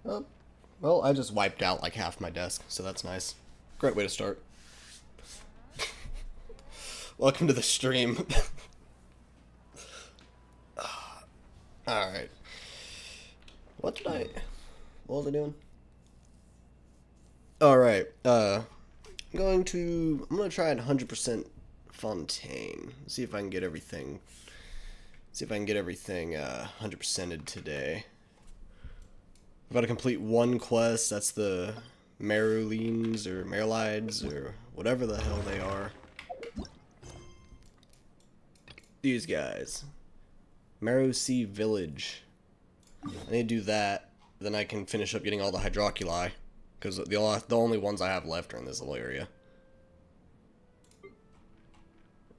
Oh, well, I just wiped out like half my desk, so that's nice. Great way to start. Welcome to the stream. Alright. What was I doing? Alright, I'm gonna try at 100% Fontaine. See if I can get everything. See if I can get everything 100%ed today. I've got to complete one quest. That's the Merulines or Merlides or whatever the hell they are. These guys. Sea Village. I need to do that. Then I can finish up getting all the Hydroculi. Because the only ones I have left are in this little area.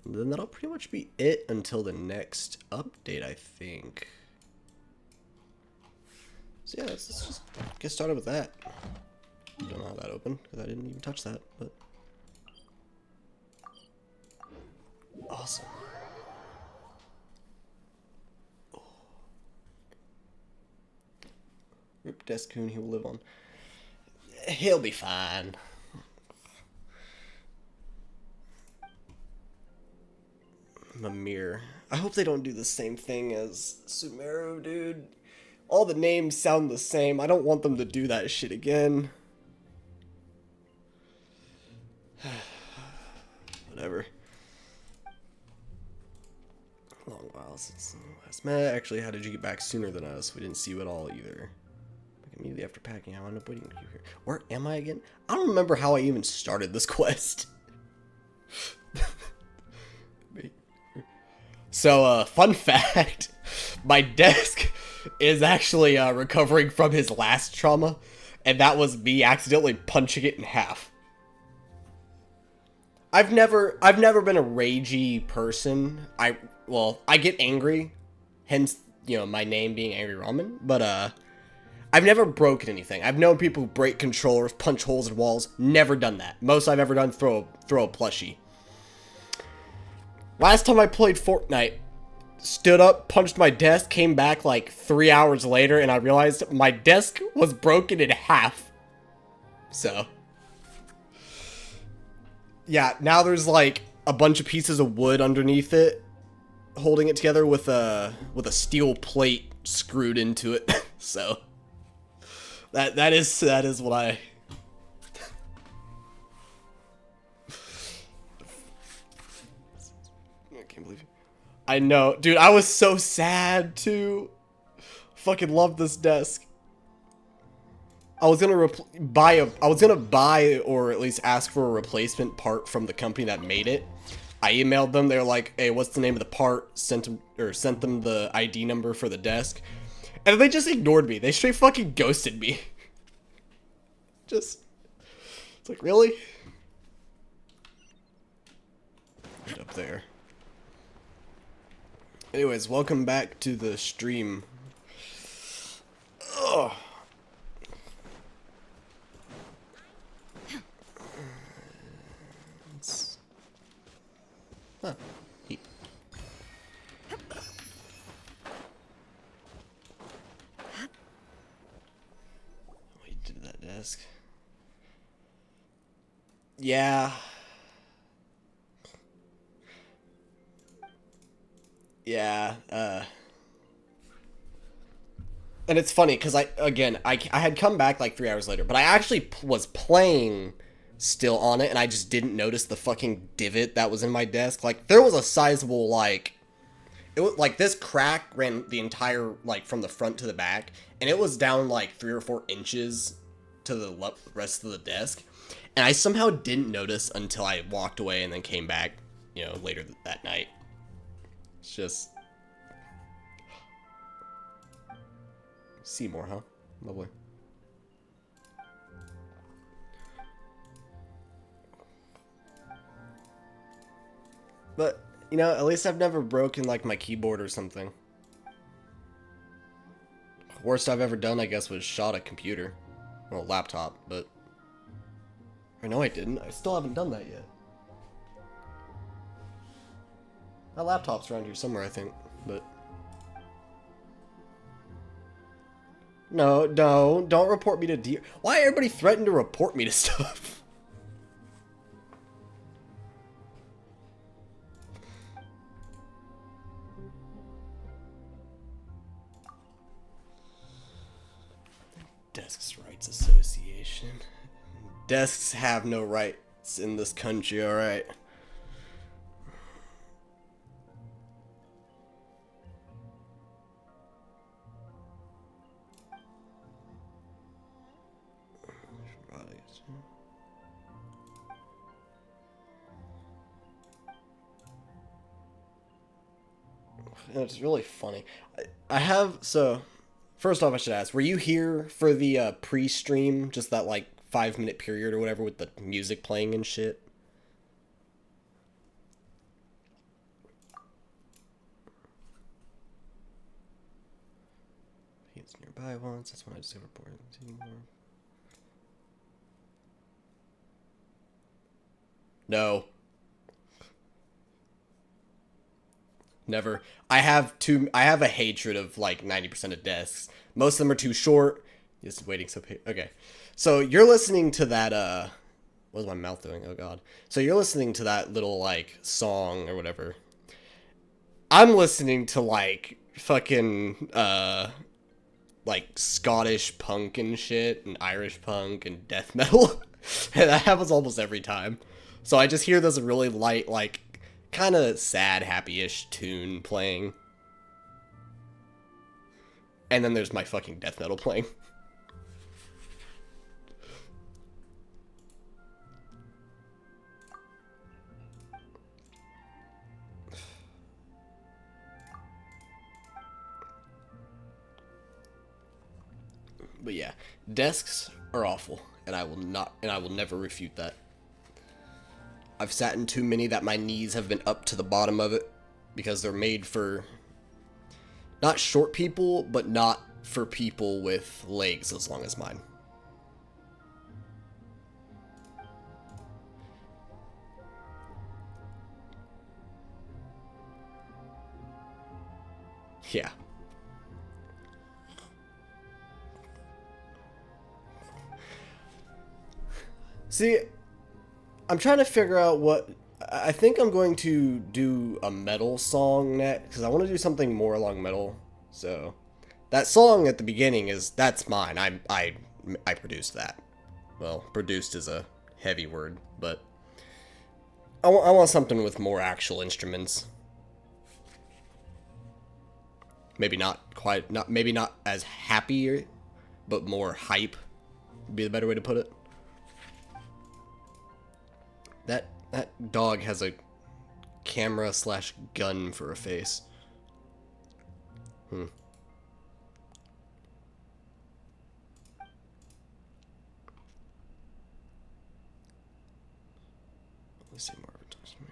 And then that'll pretty much be it until the next update, I think. So yeah, let's just get started with that. I don't know how that opened, because I didn't even touch that, but... Awesome. Oh. Rip Descoon, he will live on. He'll be fine. Mimir. I hope they don't do the same thing as Sumeru, dude. All the names sound the same. I don't want them to do that shit again. Whatever. A long while since last met. Actually, how did you get back sooner than us? We didn't see you at all either. Like immediately after packing, I wound up waiting for you here. Where am I again? I don't remember how I even started this quest. So, fun fact. My desk is actually recovering from his last trauma, and that was me accidentally punching it in half. I've never been a ragey person. I get angry, hence, you know, my name being Angry Ramen, but I've never broken anything. I've known people who break controllers, punch holes in walls, never done that. Most I've ever done throw a plushie. Last time I played Fortnite, stood up, punched my desk, came back like 3 hours later, and I realized my desk was broken in half. So, yeah, now there's like a bunch of pieces of wood underneath it, holding it together with a steel plate screwed into it. So, that is what I. I know, dude, I was so sad too. Fucking love this desk. I was gonna buy or at least ask for a replacement part from the company that made it. I emailed them. They're like, "Hey, what's the name of the part?" Sent them the ID number for the desk, and they just ignored me. They straight fucking ghosted me. It's like, really? Right up there. Anyways, welcome back to the stream. Ugh. Huh. Heat. What you did to that desk? Yeah. Yeah, and it's funny because I had come back like 3 hours later, but I actually was playing still on it, and I just didn't notice the fucking divot that was in my desk. Like, there was a sizable, like, it was like this crack ran the entire, like, from the front to the back, and it was down like 3 or 4 inches to the rest of the desk, and I somehow didn't notice until I walked away and then came back, you know, later that night. It's just Seymour, huh? Lovely. But, you know, at least I've never broken, like, my keyboard or something. Worst I've ever done, I guess, was shot a computer. Well, laptop, but... Or no, I didn't. I still haven't done that yet. My laptop's around here somewhere, I think, but... No, no, don't report me to D. Why everybody threaten to report me to stuff? Desks Rights Association. Desks have no rights in this country, alright? It's really funny. I have, so, first off I should ask, were you here for the pre-stream, just that like 5-minute period or whatever with the music playing and shit? It's nearby once, that's when I just reported. No. Never. I have a hatred of like 90% of desks. Most of them are too short. Just waiting so okay. So you're listening to that what's my mouth doing? Oh god. So you're listening to that little like song or whatever. I'm listening to like fucking like Scottish punk and shit and Irish punk and death metal. And that happens almost every time. So I just hear this really light like kind of sad, happy-ish tune playing. And then there's my fucking death metal playing. But yeah, desks are awful, and I will never refute that. I've sat in too many that my knees have been up to the bottom of it because they're made for not short people, but not for people with legs as long as mine. Yeah. See, I'm trying to figure out what... I think I'm going to do a metal song next, because I want to do something more along metal. So, that song at the beginning that's mine. I produced that. Well, produced is a heavy word, but I want something with more actual instruments. Maybe not quite, maybe not as happy, but more hype would be the better way to put it. That dog has a camera/gun for a face. Let's see, Marvin talks to me.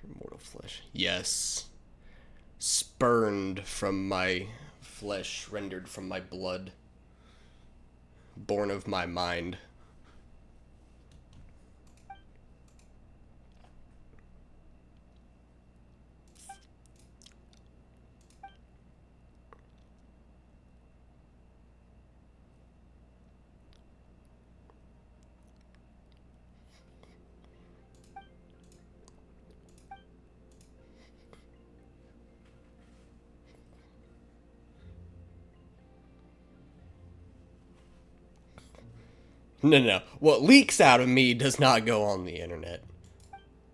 Your mortal flesh. Yes. Spurned from my flesh, rendered from my blood. Born of my mind. No. What leaks out of me does not go on the internet.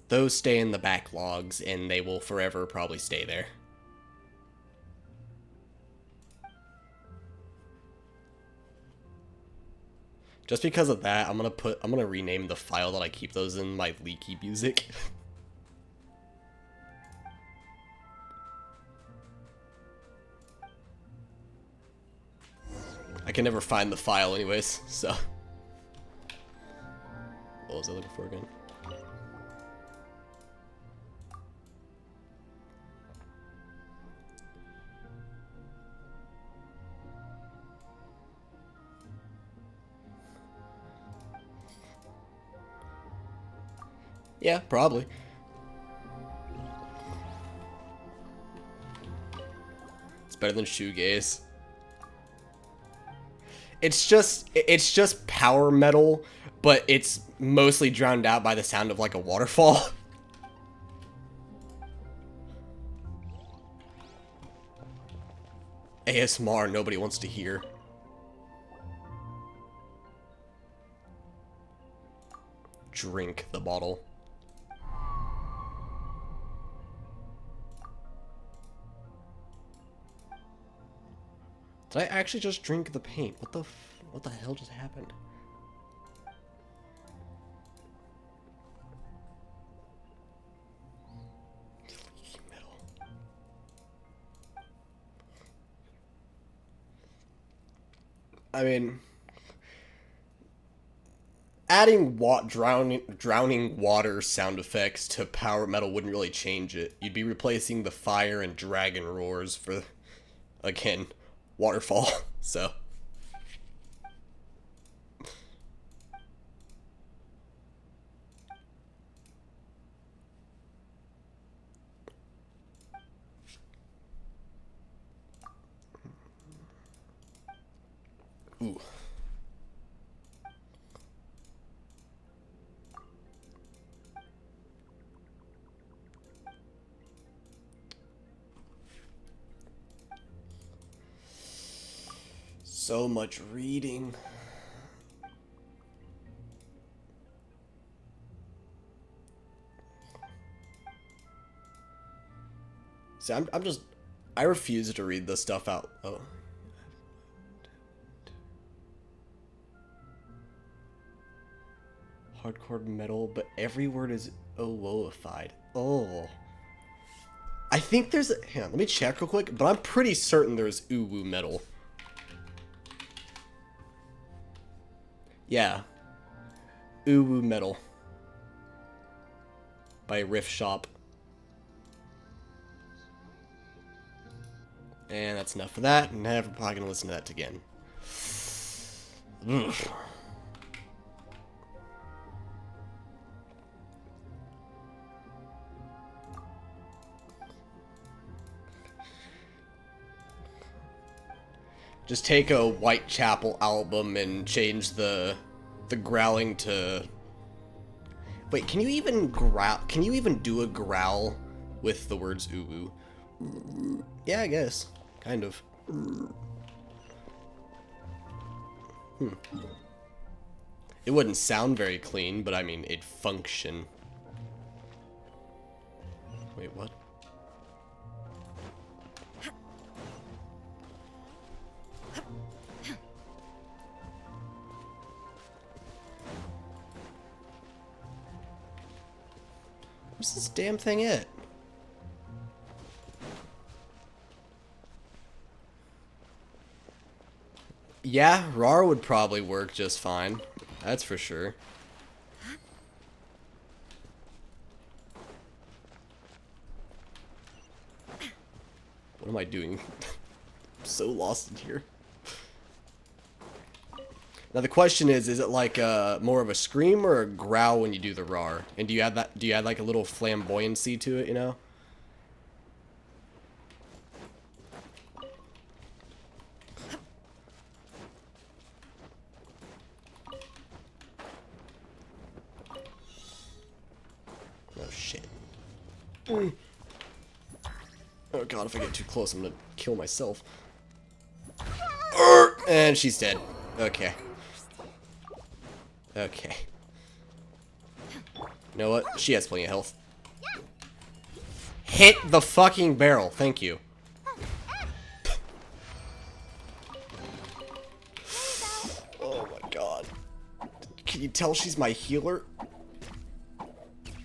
Those stay in the backlogs, and they will forever probably stay there. Just because of that, I'm gonna rename the file that I keep those in my leaky music. I can never find the file anyways, so. What was I looking for again? Yeah, probably. It's better than shoegaze. it's just power metal, but it's mostly drowned out by the sound of like a waterfall. ASMR nobody wants to hear. Drink the bottle. Did I actually just drink the paint? What the hell just happened? Metal. I mean, adding drowning water sound effects to power metal wouldn't really change it. You'd be replacing the fire and dragon roars for, again, waterfall. So. Ooh. So much reading. See, I refuse to read this stuff out. Oh. Hardcore metal, but every word is oloified. Oh. I think there's a... Hang on, let me check real quick, but I'm pretty certain there's uwu metal. Yeah. Uwu metal. By Riff Shop. And that's enough for that. Never probably gonna listen to that again. Ugh. Just take a Whitechapel album and change the growling to... Wait, can you even growl? Can you even do a growl with the words uwu? Yeah, I guess. Kind of. It wouldn't sound very clean, but I mean, it'd function. Wait, what? Where's this damn thing at? Yeah, RAR would probably work just fine. That's for sure. What am I doing? I'm so lost in here. Now the question is it like more of a scream or a growl when you do the RAR? And do you add that? Do you add like a little flamboyancy to it? You know? Oh shit! Oh god! If I get too close, I'm gonna kill myself. And she's dead. Okay. Okay. You know what? She has plenty of health. Hit the fucking barrel. Thank you. Oh my god. Can you tell she's my healer?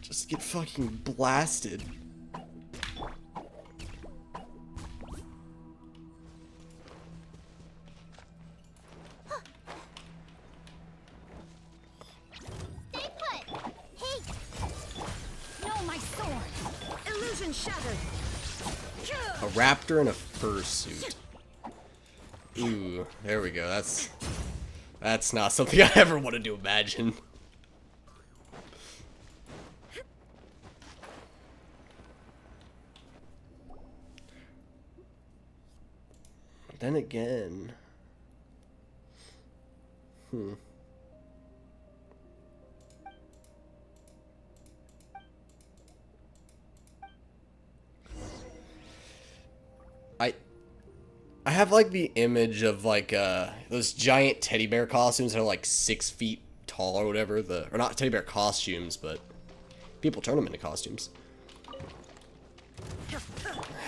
Just get fucking blasted. A raptor in a fursuit. Ooh, there we go. That's not something I ever wanted to imagine. Then again, Hmm. I I have like the image of like those giant teddy bear costumes that are like 6 feet tall or whatever. Or not teddy bear costumes, but people turn them into costumes.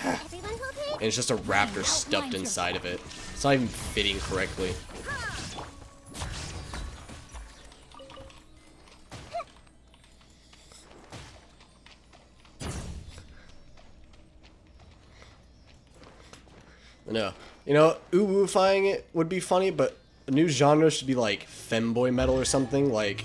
And it's just a raptor stuffed inside of it. It's not even fitting correctly. No. You know, ooh-woo-fying it would be funny, but a new genre should be like femboy metal or something. Like,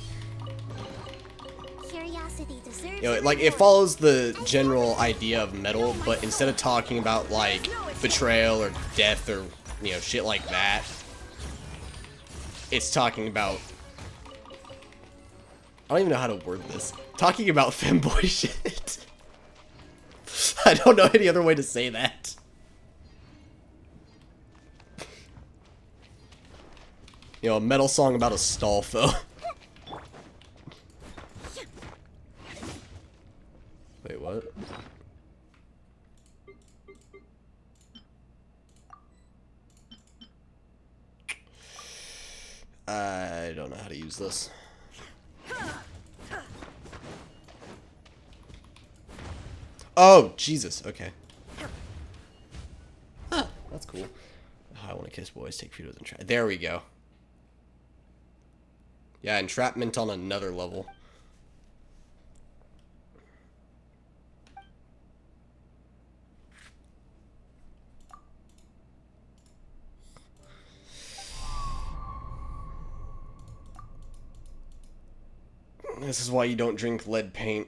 you know, like it follows the general idea of metal, but instead of talking about like betrayal or death or, you know, shit like that, it's talking about, I don't even know how to word this. Talking about femboy shit. I don't know any other way to say that. You know, a metal song about a stall though. Wait, what? I don't know how to use this. Oh, Jesus. Okay. Huh, that's cool. Oh, I want to kiss boys, take photos, and try. There we go. Yeah, entrapment on another level. This is why you don't drink lead paint.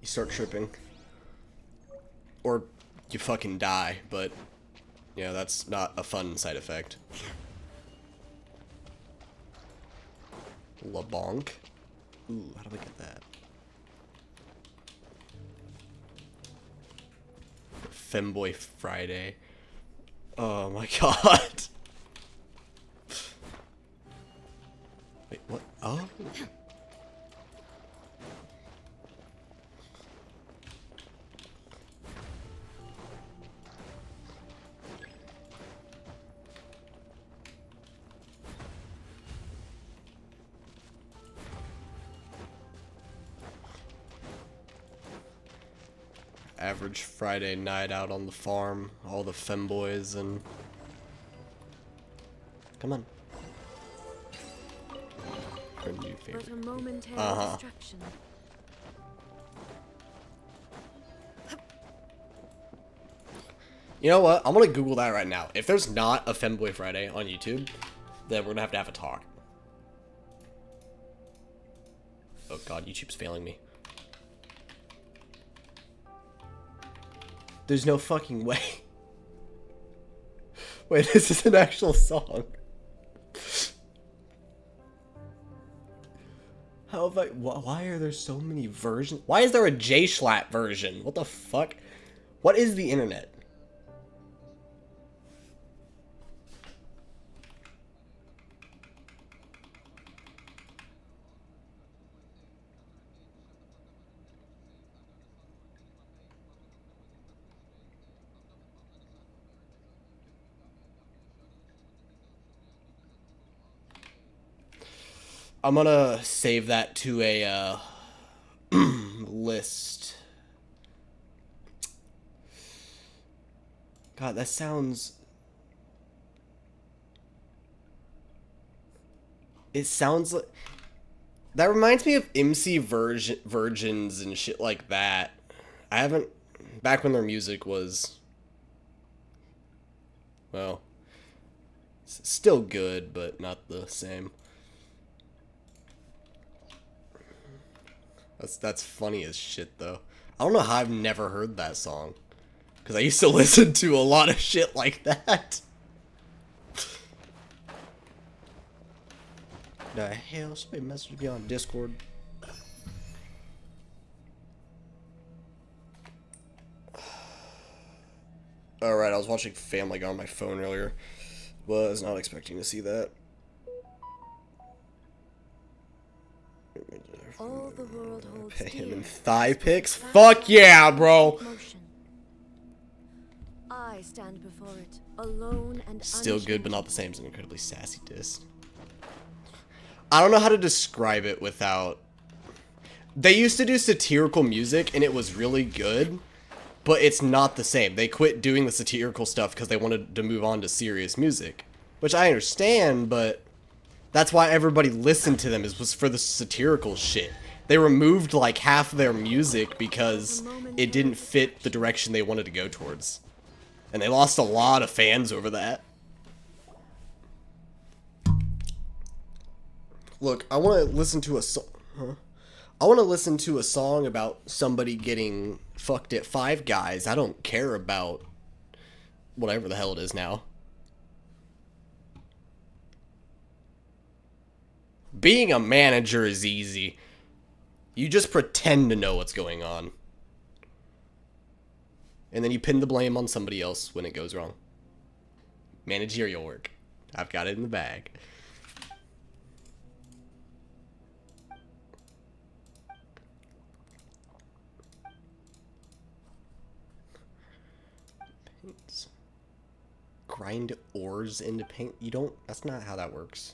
You start tripping. Or you fucking die, but yeah, that's not a fun side effect. LeBonk. Ooh, how do I get that? Femboy Friday. Oh my god. Wait, what? Oh. Average Friday night out on the farm. All the femboys and... Come on. Her new favorite. Distraction. You know what? I'm gonna Google that right now. If there's not a Femboy Friday on YouTube, then we're gonna have a talk. Oh god, YouTube's failing me. There's no fucking way. Wait, this is an actual song. How have I... Why are there so many versions? Why is there a J-Schlatt version? What the fuck? What is the internet? I'm gonna save that to a list. God, that sounds... It sounds like... That reminds me of MC Virgins and shit like that. I haven't... Back when their music was... Well... Still good, but not the same. That's funny as shit, though. I don't know how I've never heard that song. Because I used to listen to a lot of shit like that. The hell? Somebody messaged me on Discord. Alright, I was watching Family Guy on my phone earlier. Was not expecting to see that. All the world holds Pay him dear in thigh is but pics? the flash Fuck of yeah, bro! motion. I stand before it, alone and Still good, but not the unchangeable. same as an incredibly sassy diss. I don't know how to describe it without... They used to do satirical music, and it was really good, but it's not the same. They quit doing the satirical stuff because they wanted to move on to serious music. Which I understand, but that's why everybody listened to them, was for the satirical shit. They removed like half their music because it didn't fit the direction they wanted to go towards. And they lost a lot of fans over that. Look, I want to listen to a song. Huh? I want to listen to a song about somebody getting fucked at Five Guys. I don't care about whatever the hell it is now. Being a manager is easy. You just pretend to know what's going on. And then you pin the blame on somebody else when it goes wrong. Managerial work. I've got it in the bag. Paints. Grind ores into paint. You don't... That's not how that works.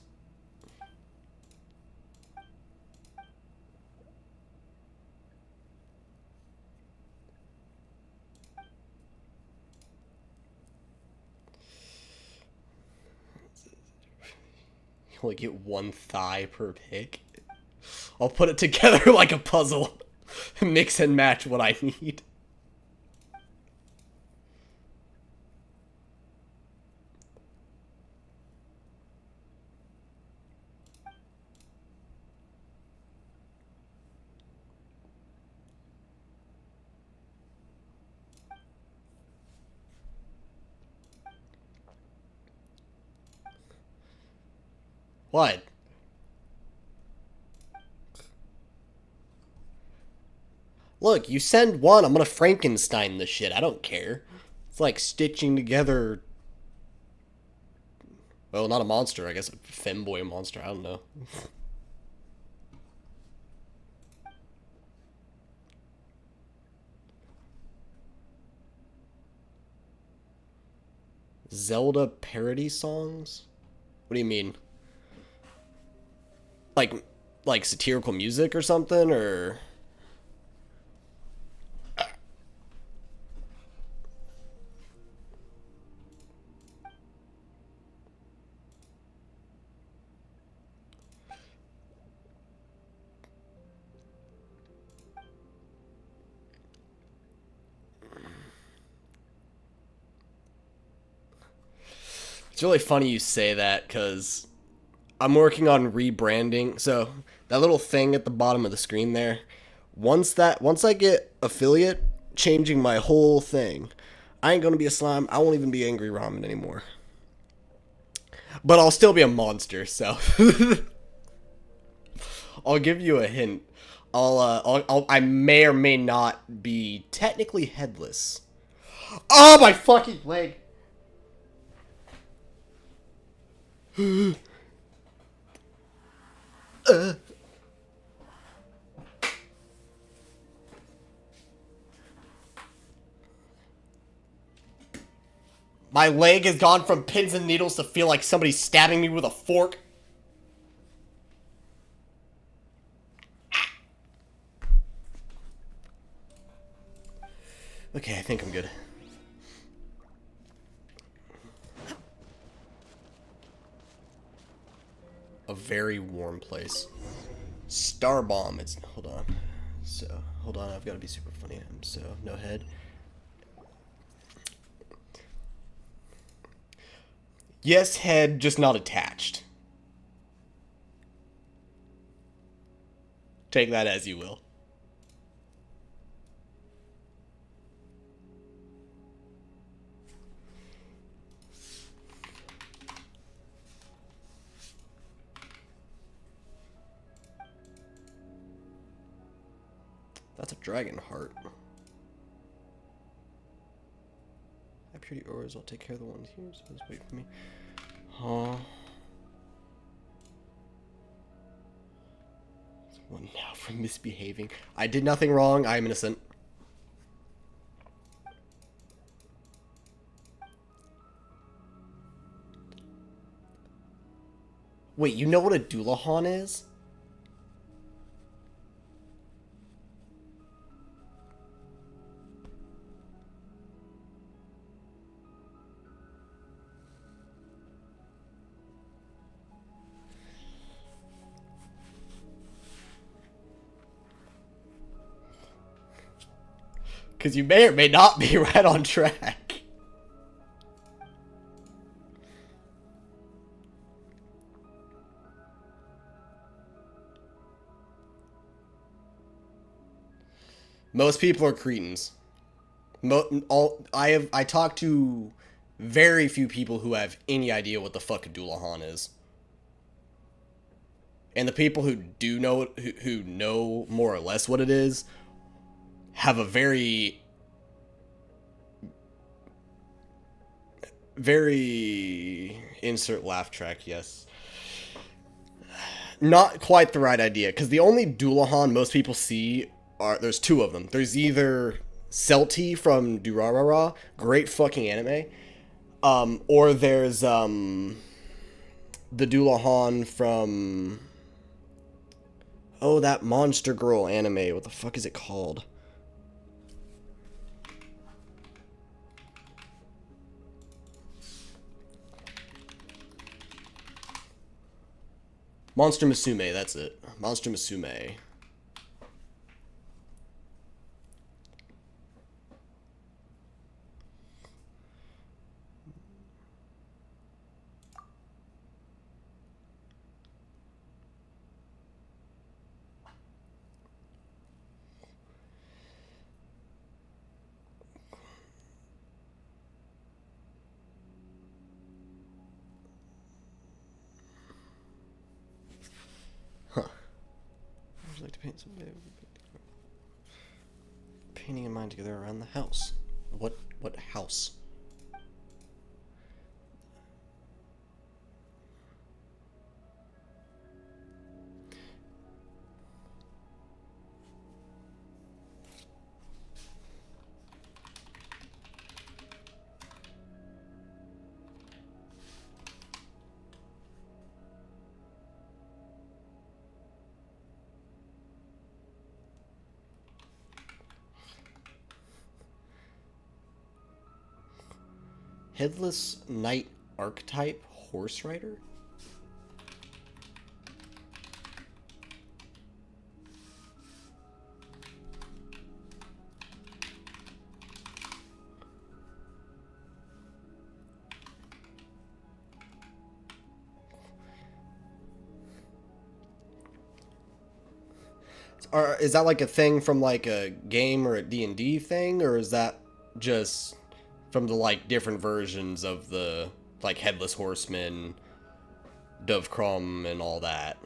You only get one thigh per pick. I'll put it together like a puzzle. Mix and match what I need. What? Look, you send one, I'm gonna Frankenstein this shit. I don't care. It's like stitching together... Well, not a monster, I guess a femboy monster, I don't know. Zelda parody songs? What do you mean? Like satirical music or something, or... It's really funny you say that, because I'm working on rebranding. So, that little thing at the bottom of the screen there, once I get affiliate, changing my whole thing, I ain't gonna be a slime. I won't even be Angry Ramen anymore. But I'll still be a monster, so... I'll give you a hint. I may or may not be technically headless. Oh, my fucking leg! My leg has gone from pins and needles to feel like somebody's stabbing me with a fork. Okay, I think I'm good. A very warm place. Star Bomb. It's... Hold on. So, hold on. I've got to be super funny. So, no head. Yes, head, just not attached. Take that as you will. That's a dragon heart. Have pretty ores, I'll take care of the ones here, so just wait for me. Huh? One now for misbehaving. I did nothing wrong. I am innocent. Wait, you know what a Doulahan is? Because you may or may not be right on track. Most people are cretins. I talked to very few people who have any idea what the fuck a Doulahan is. And the people who do know who know more or less what it is have a very insert laugh track, yes. Not quite the right idea, because the only Doulahan most people see there's two of them. There's either Celti from Durarara, great fucking anime, or there's the Doulahan from that Monster Girl anime. What the fuck is it called? Monster Musume, that's it. Monster Musume. Huh. I would like to paint someday. Painting in mind together around the house. What house? Headless Knight Archetype Horse Rider? Is that like a thing from like a game or a D&D thing, or is that just from the like different versions of the like Headless Horseman, Dovecrom, and all that?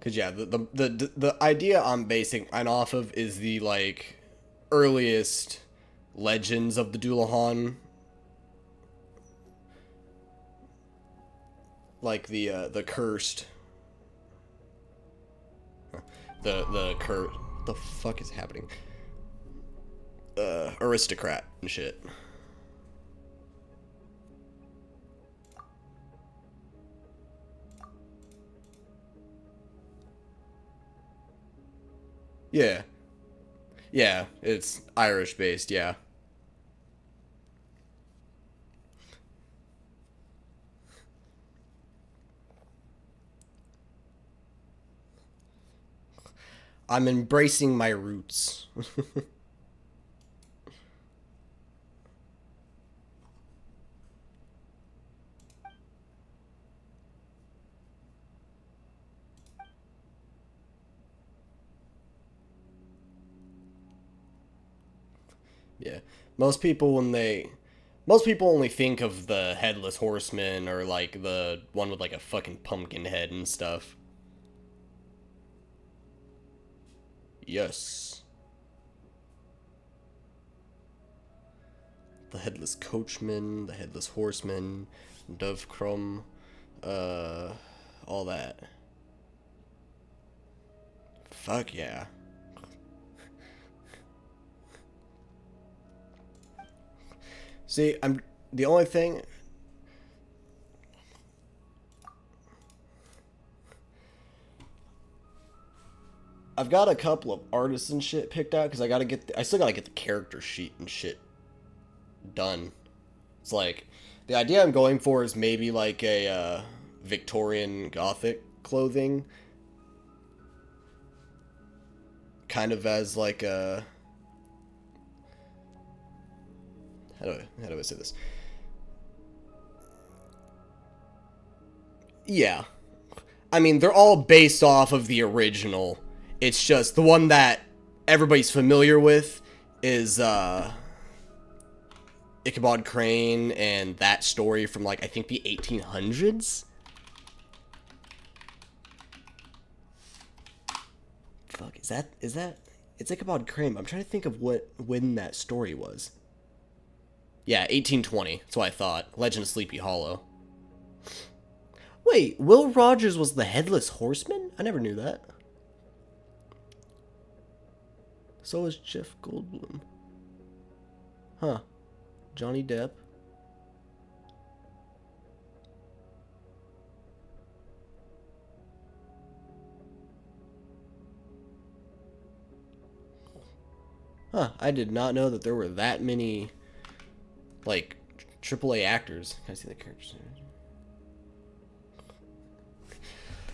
Cause yeah, the idea I'm basing mine off of is the like earliest legends of the Doulahan, like the cursed, the fuck is happening? Aristocrat and shit. Yeah, yeah, it's Irish based. Yeah. I'm embracing my roots. Yeah. Most people when they most people only think of the headless horseman or like the one with like a fucking pumpkin head and stuff. Yes. The headless coachman, the headless horseman, Dove Crumb, all that. Fuck yeah. See, I'm the only thing. I've got a couple of artists and shit picked out because I still gotta get the character sheet and shit done. It's like the idea I'm going for is maybe like a Victorian Gothic clothing, kind of as like a how do I say this? Yeah, I mean they're all based off of the original. It's just the one that everybody's familiar with is Ichabod Crane and that story from like I think the 1800s. Fuck, is that it's Ichabod Crane. I'm trying to think of when that story was. Yeah, 1820. That's what I thought. Legend of Sleepy Hollow. Wait, Will Rogers was the Headless Horseman? I never knew that. So is Jeff Goldblum. Huh. Johnny Depp. Huh, I did not know that there were that many, like, AAA actors. Can I see the characters?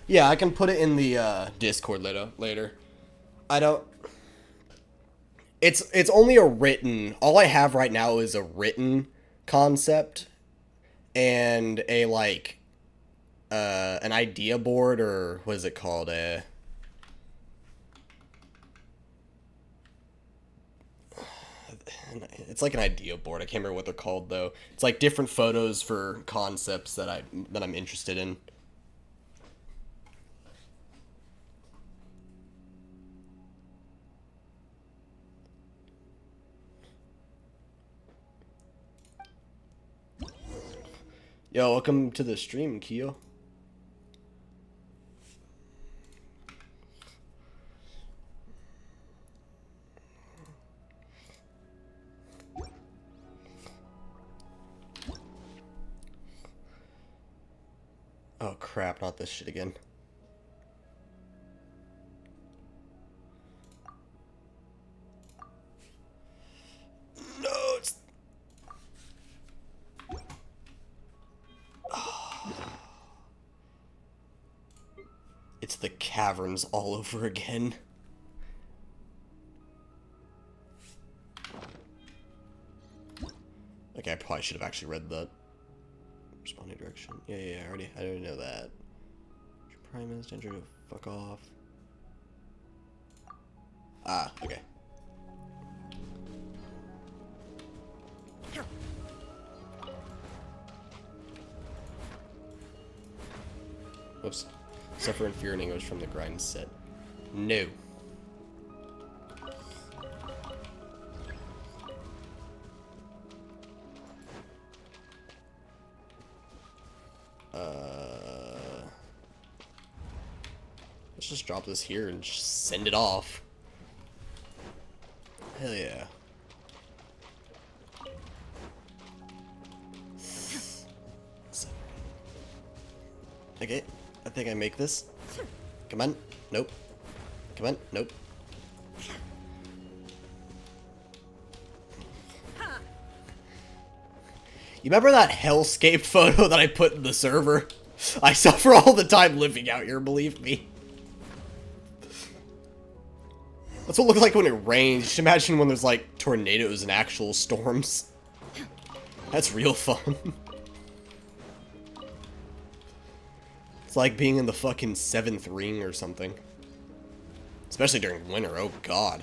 Yeah, I can put it in the Discord later. I don't... It's only a written... All I have right now is a written concept and a, like, an idea board, or what is it called? It's like an idea board. I can't remember what they're called though. It's like different photos for concepts that I'm interested in. Yo, welcome to the stream, Keo. Oh crap, not this shit again. No, it's... It's the caverns all over again. Okay, I probably should have actually read that. Responding direction. Yeah, I already know that. Primus, danger to fuck off. Ah, okay. Whoops. Suffer in fear and anguish from the grind set. No. Let's just drop this here and just send it off. Hell yeah. Okay, I think I make this. Come on. Nope. Come on. Nope. You remember that hellscape photo that I put in the server? I suffer all the time living out here, believe me. That's what it looks like when it rains. Just imagine when there's like tornadoes and actual storms. That's real fun. It's like being in the fucking 7th ring or something. Especially during winter, oh god.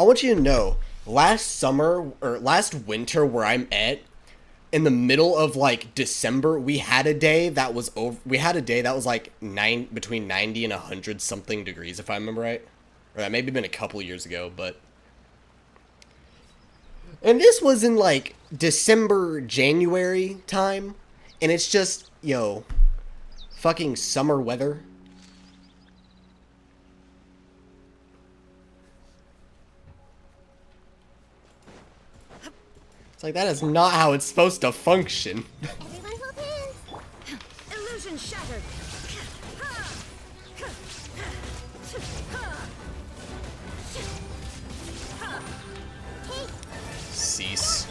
I want you to know, last summer or last winter where I'm at, in the middle of like December, we had a day that was like between 90 and 100 something degrees, if I remember right. Or that maybe been a couple years ago, but. And this was in like December, January time, and it's just, yo, fucking summer weather. It's like, that is not how it's supposed to function. Everyone hold hands. Illusion shattered. Cease.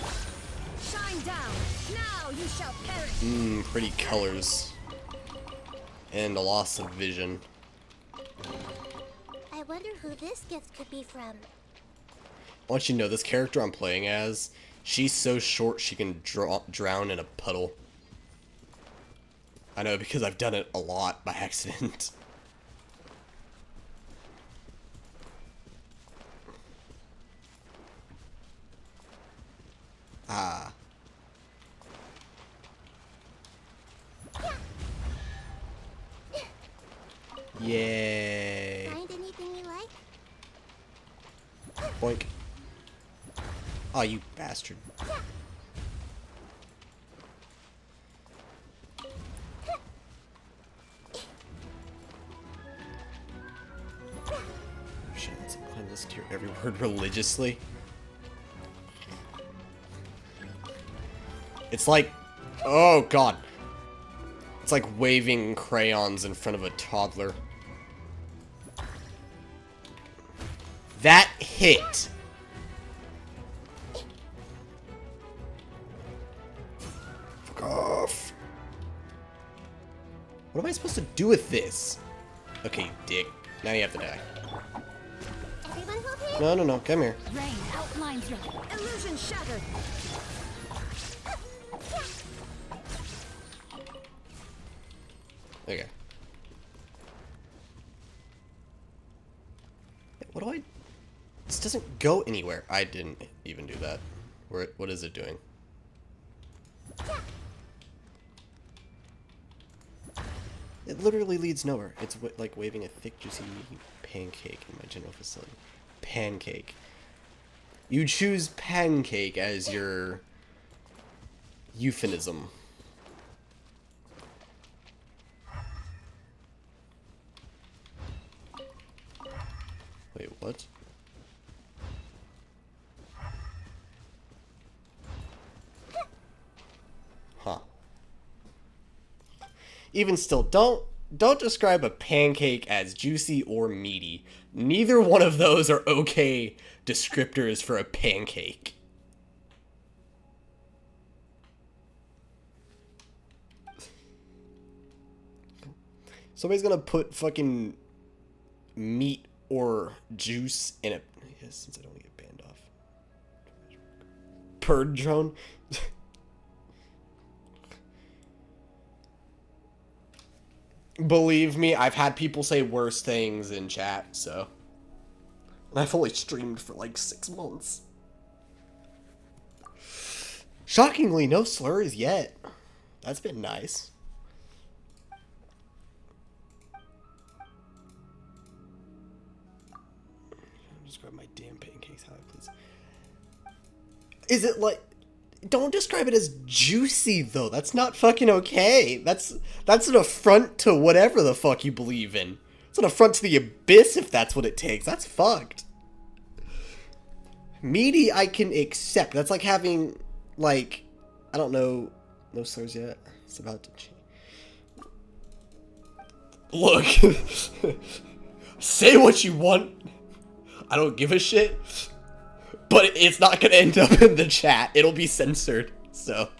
Shine down. Now you shall perish. Pretty colors. And a loss of vision. I wonder who this gift could be from. I want you to know, this character I'm playing as, she's so short she can drown in a puddle. I know, because I've done it a lot by accident. Ah. Yay. Find anything you like? Boink. Oh, you bastard. Shit, I listen to your every word religiously. It's like, oh god. It's like waving crayons in front of a toddler. That hit. Fuck off. What am I supposed to do with this? Okay, dick. Now you have to die. Everyone hold hands. No, no, no. Come here. Rain outlines your illusion shattered. Okay. What do I... This doesn't go anywhere. I didn't even do that. What is it doing? It literally leads nowhere. It's like waving a thick, juicy pancake in my general facility. Pancake. You choose pancake as your euphemism. Wait, what? Huh. Even still, don't describe a pancake as juicy or meaty. Neither one of those are okay descriptors for a pancake. Somebody's gonna put fucking meat or juice in it. Yes, since I don't get banned off. Purd drone. Believe me, I've had people say worse things in chat, so. And I've only streamed for like 6 months. Shockingly, no slurs yet. That's been nice. Just grab my damn pancakes, how I please. Is it like... Don't describe it as juicy, though. That's not fucking okay. That's an affront to whatever the fuck you believe in. It's an affront to the abyss if that's what it takes. That's fucked. Meaty, I can accept. That's like having, like, I don't know. No slurs yet. It's about to change. Look. Say what you want. I don't give a shit. But it's not gonna end up in the chat. It'll be censored. So,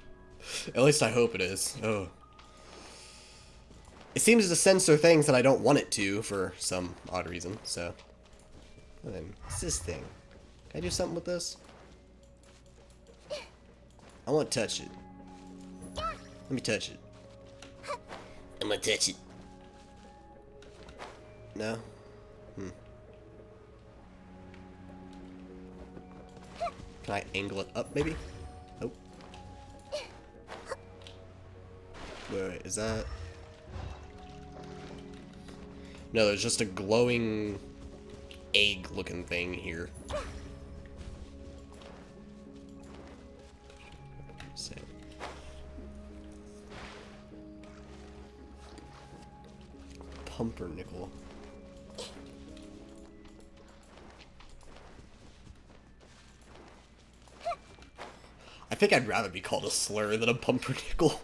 at least I hope it is. Oh. It seems to censor things that I don't want it to for some odd reason. So, and then what's this thing? Can I do something with this? I want to touch it. Let me touch it. I'm gonna touch it. No? Can I angle it up, maybe? Nope. Wait, is that... No, there's just a glowing egg-looking thing here. Pumpernickel. I think I'd rather be called a slur than a pumpernickel.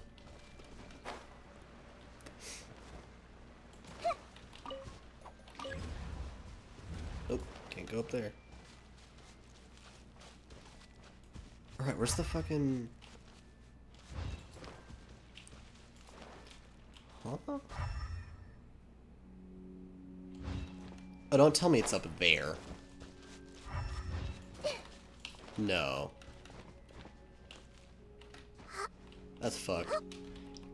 Oh, can't go up there. Alright, where's the fucking... Huh? Oh, don't tell me it's up there. No. That's fucked.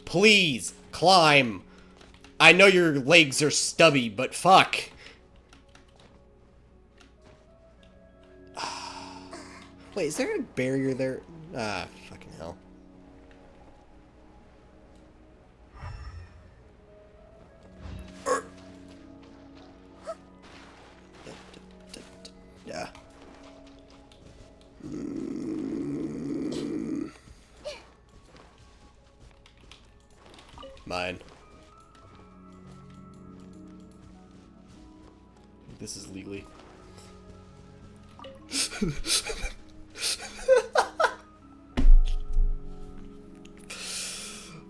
Please, climb! I know your legs are stubby, but fuck! Wait, is there a barrier there? Ah, fucking hell. Yeah. Mine. This is legally.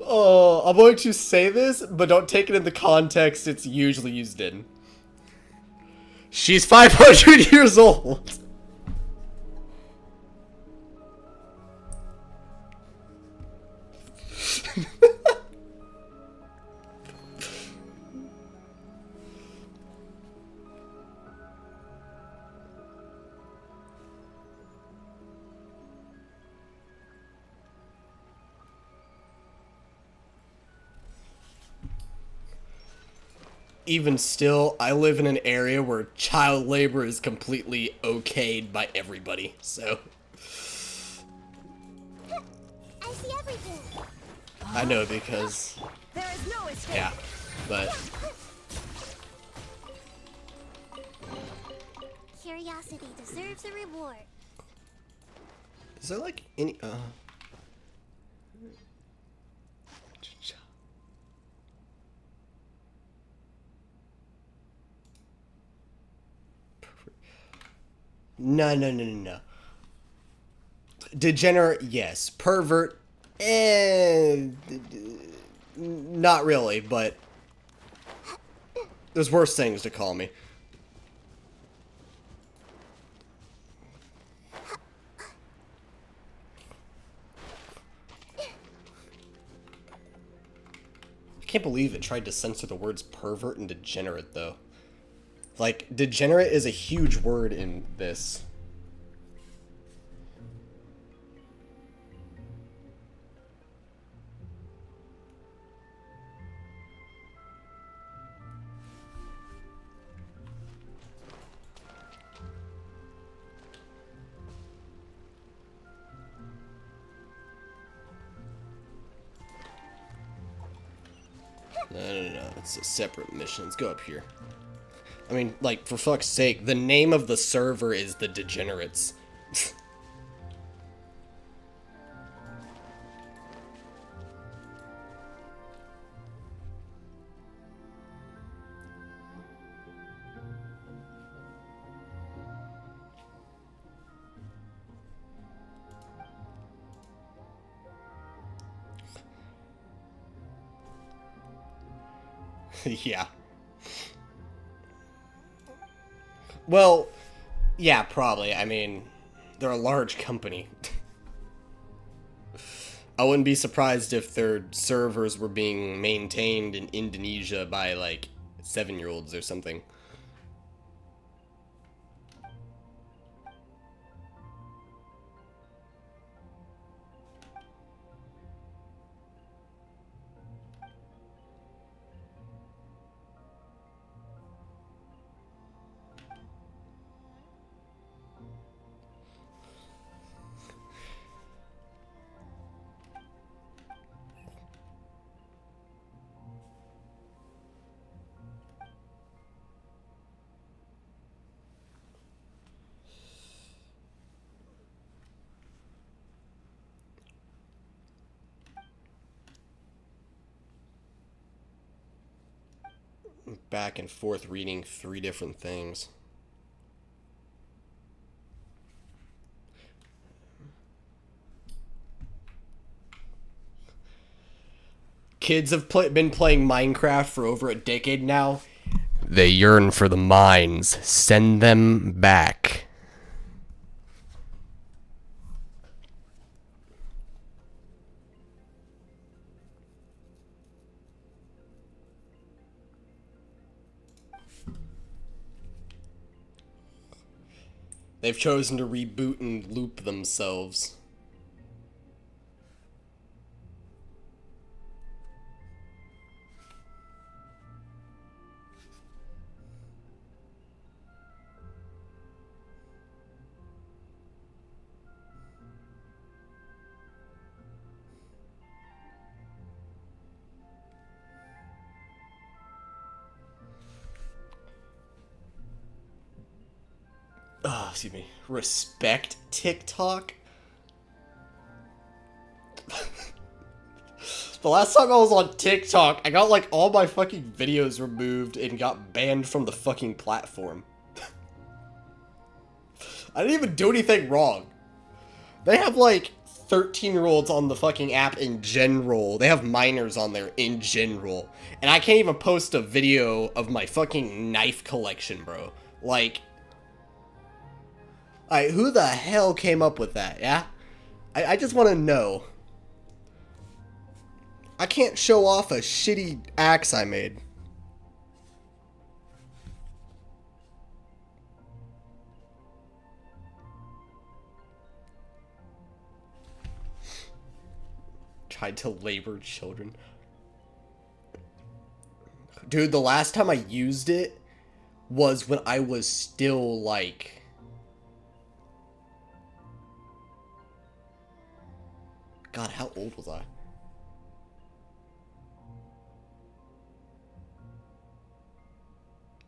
Oh, I'm going to say this, but don't take it in the context it's usually used in. She's 500 years old. Even still, I live in an area where child labor is completely okayed by everybody, so... I see everything. I know because... There is no escape. Yeah, but... Curiosity deserves a reward. Is there like any... No. Degenerate, yes. Pervert, not really, but there's worse things to call me. I can't believe it tried to censor the words pervert and degenerate, though. Like, degenerate is a huge word in this. No. It's a separate mission. Let's go up here. I mean, like, for fuck's sake, the name of the server is the Degenerates. Yeah. Well, yeah, probably. I mean, they're a large company. I wouldn't be surprised if their servers were being maintained in Indonesia by, like, 7-year-olds or something. back and forth reading 3 different things. Kids have been playing Minecraft for over a decade now. They yearn for the mines. Send them back. They've chosen to reboot and loop themselves. Excuse me. Respect TikTok? The last time I was on TikTok, I got like all my fucking videos removed and got banned from the fucking platform. I didn't even do anything wrong. They have like 13-year-olds on the fucking app in general. They have minors on there in general. And I can't even post a video of my fucking knife collection, bro. Like, who the hell came up with that, yeah? I just want to know. I can't show off a shitty axe I made. Tried to labor children. Dude, the last time I used it was when I was still like... God, how old was I?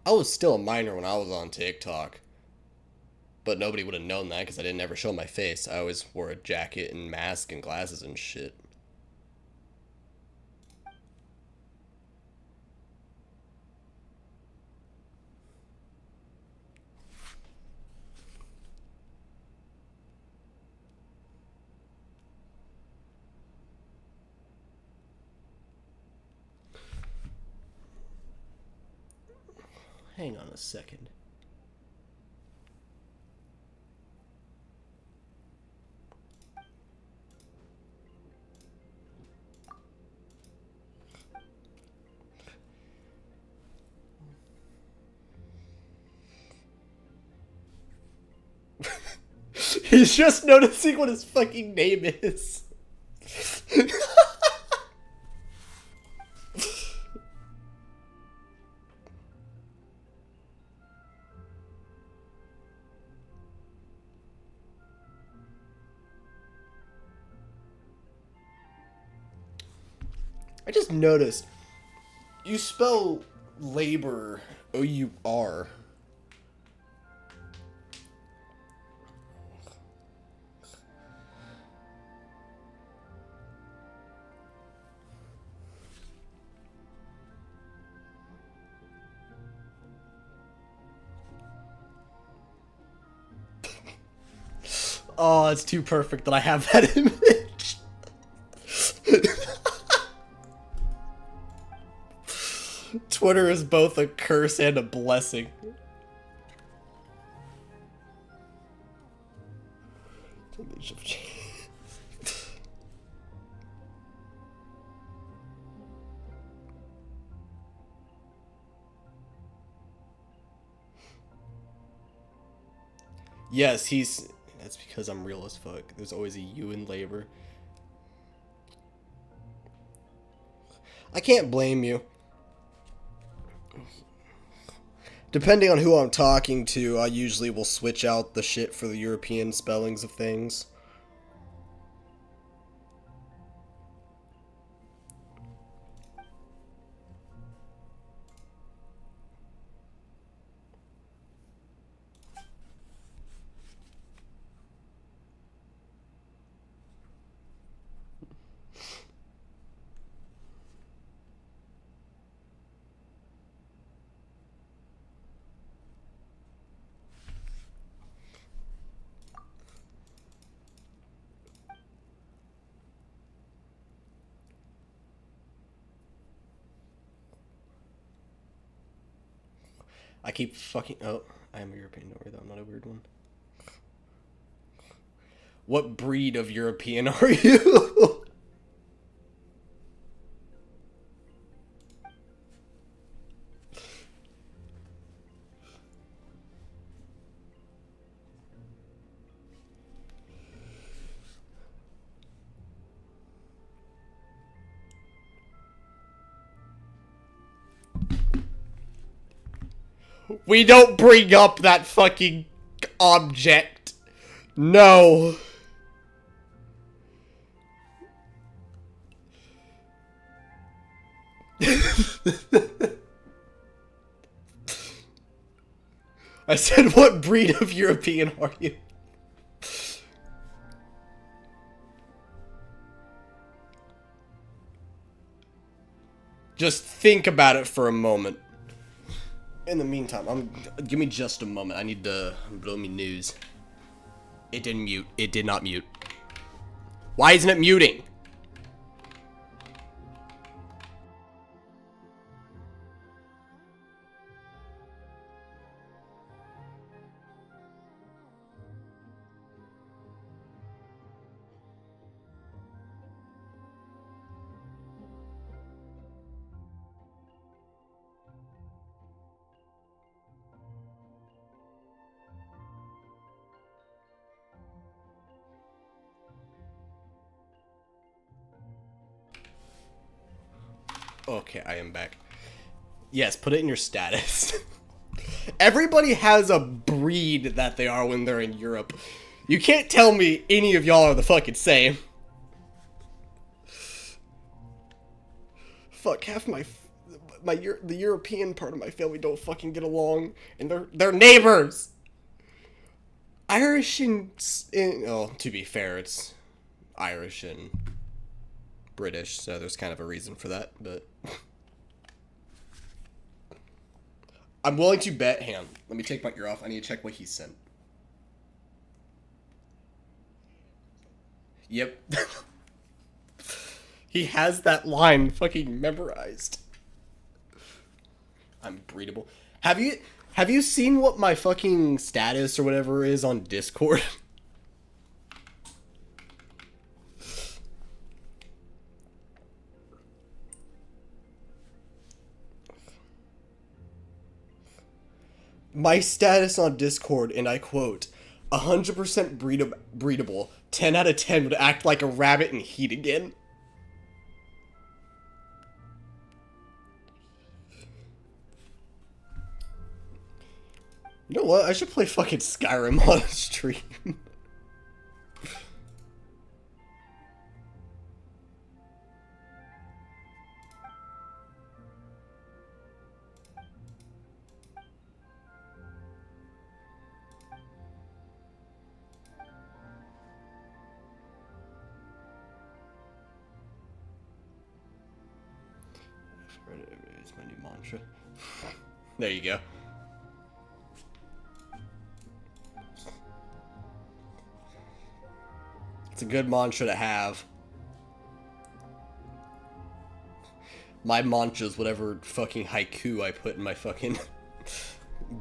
I was still a minor when I was on TikTok. But nobody would have known that because I didn't ever show my face. I always wore a jacket and mask and glasses and shit. Hang on a second. He's just noticing what his fucking name is. I just noticed you spell labor O-U-R. Oh, it's too perfect that I have that image. Twitter is both a curse and a blessing. Yes, he's... That's because I'm real as fuck. There's always a U in labor. I can't blame you. Depending on who I'm talking to, I usually will switch out the shit for the European spellings of things. I keep fucking. Oh, I am a European. Don't worry, though. I'm not a weird one. What breed of European are you? We don't bring up that fucking object. No. I said, what breed of European are you? Just think about it for a moment. In the meantime, give me just a moment. I need to blow me news. It didn't mute. It did not mute. Why isn't it muting? Okay, I am back. Yes, put it in your status. Everybody has a breed that they are when they're in Europe. You can't tell me any of y'all are the fucking same. Fuck, half the European part of my family don't fucking get along, and they're neighbors. Irish and oh, to be fair, it's Irish and British, so there's kind of a reason for that, but I'm willing to bet. Hang on, let me take my ear off. I need to check what he sent. Yep. He has that line fucking memorized. I'm breedable. Have you seen what my fucking status or whatever is on Discord? My status on Discord, and I quote, 100% breedable. 10 out of 10 would act like a rabbit in heat again. You know what? I should play fucking Skyrim on stream. It's my new mantra. There you go. It's a good mantra to have. My mantra's whatever fucking haiku I put in my fucking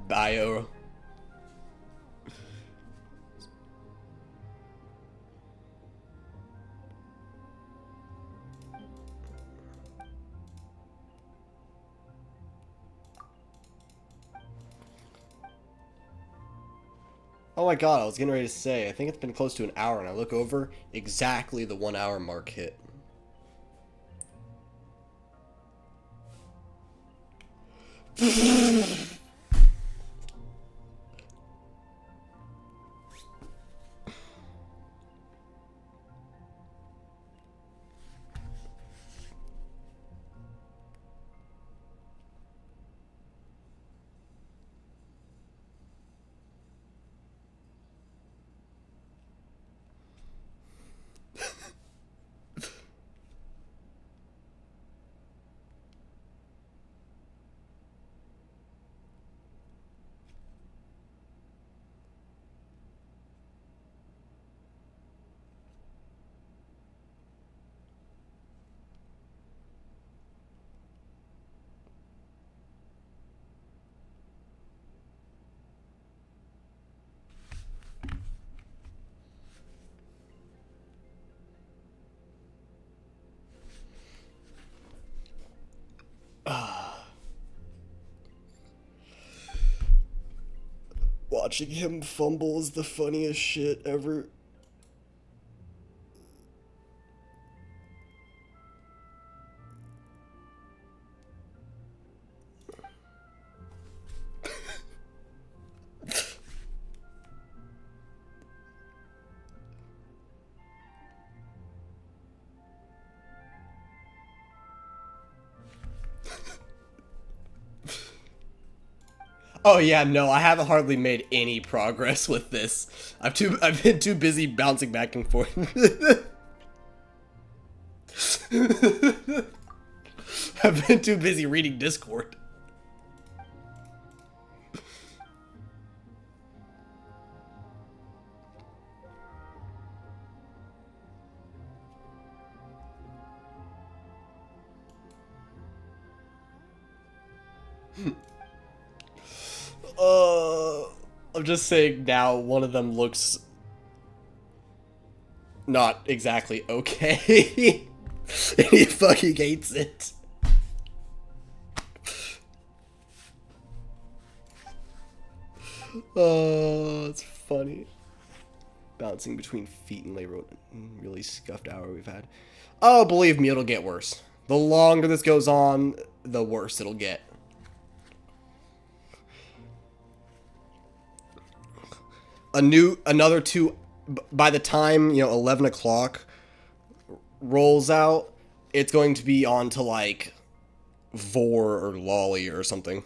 bio. Oh my god, I was getting ready to say, I think it's been close to an hour, and I look over, exactly the 1 hour mark hit. watching him fumble is the funniest shit ever. Oh yeah, no, I haven't hardly made any progress with this. I've been too busy bouncing back and forth. I've been too busy reading Discord. I'm just saying now one of them looks not exactly okay. And he fucking hates it. Oh, it's funny. Bouncing between feet and labor. Really scuffed hour we've had. Oh, believe me, it'll get worse. The longer this goes on, the worse it'll get. Another two, by the time, 11 o'clock rolls out, it's going to be on to like Vor or Lolly or something.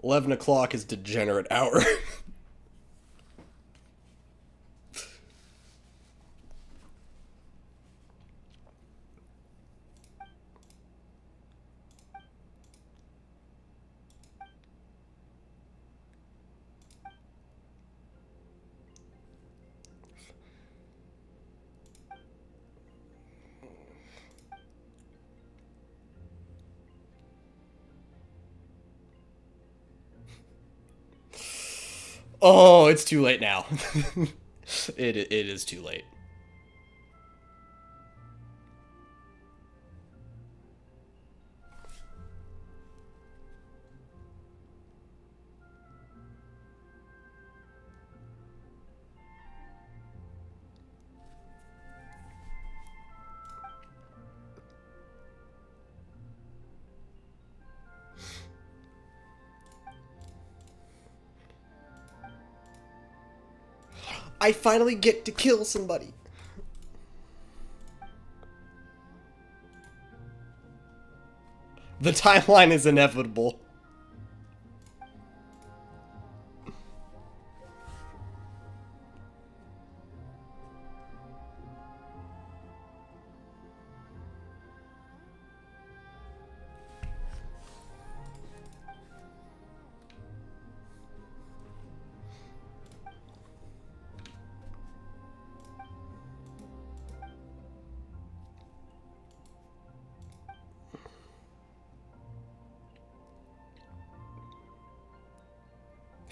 $11 is degenerate hour. Oh, it's too late now. It is too late. I finally get to kill somebody. The timeline is inevitable.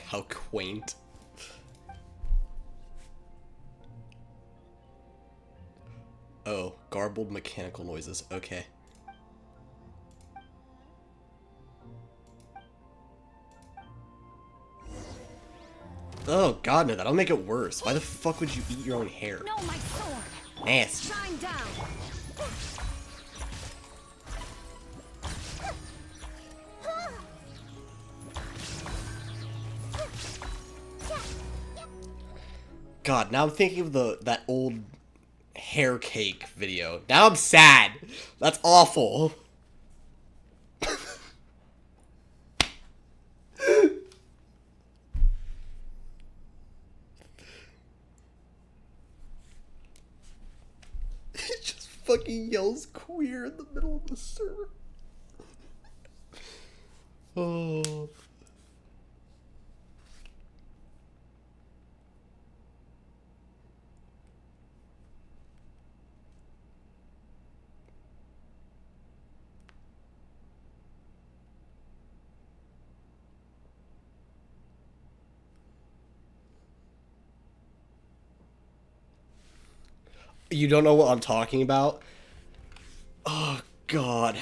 How quaint. Oh, garbled mechanical noises. Okay. Oh god, no, that'll make it worse. Why the fuck would you eat your own hair? No, my sword. Nasty. Shine down. God, now I'm thinking of that old hair cake video. Now I'm sad. That's awful. He just fucking yells queer in the middle of the server. Oh. You don't know what I'm talking about? Oh God,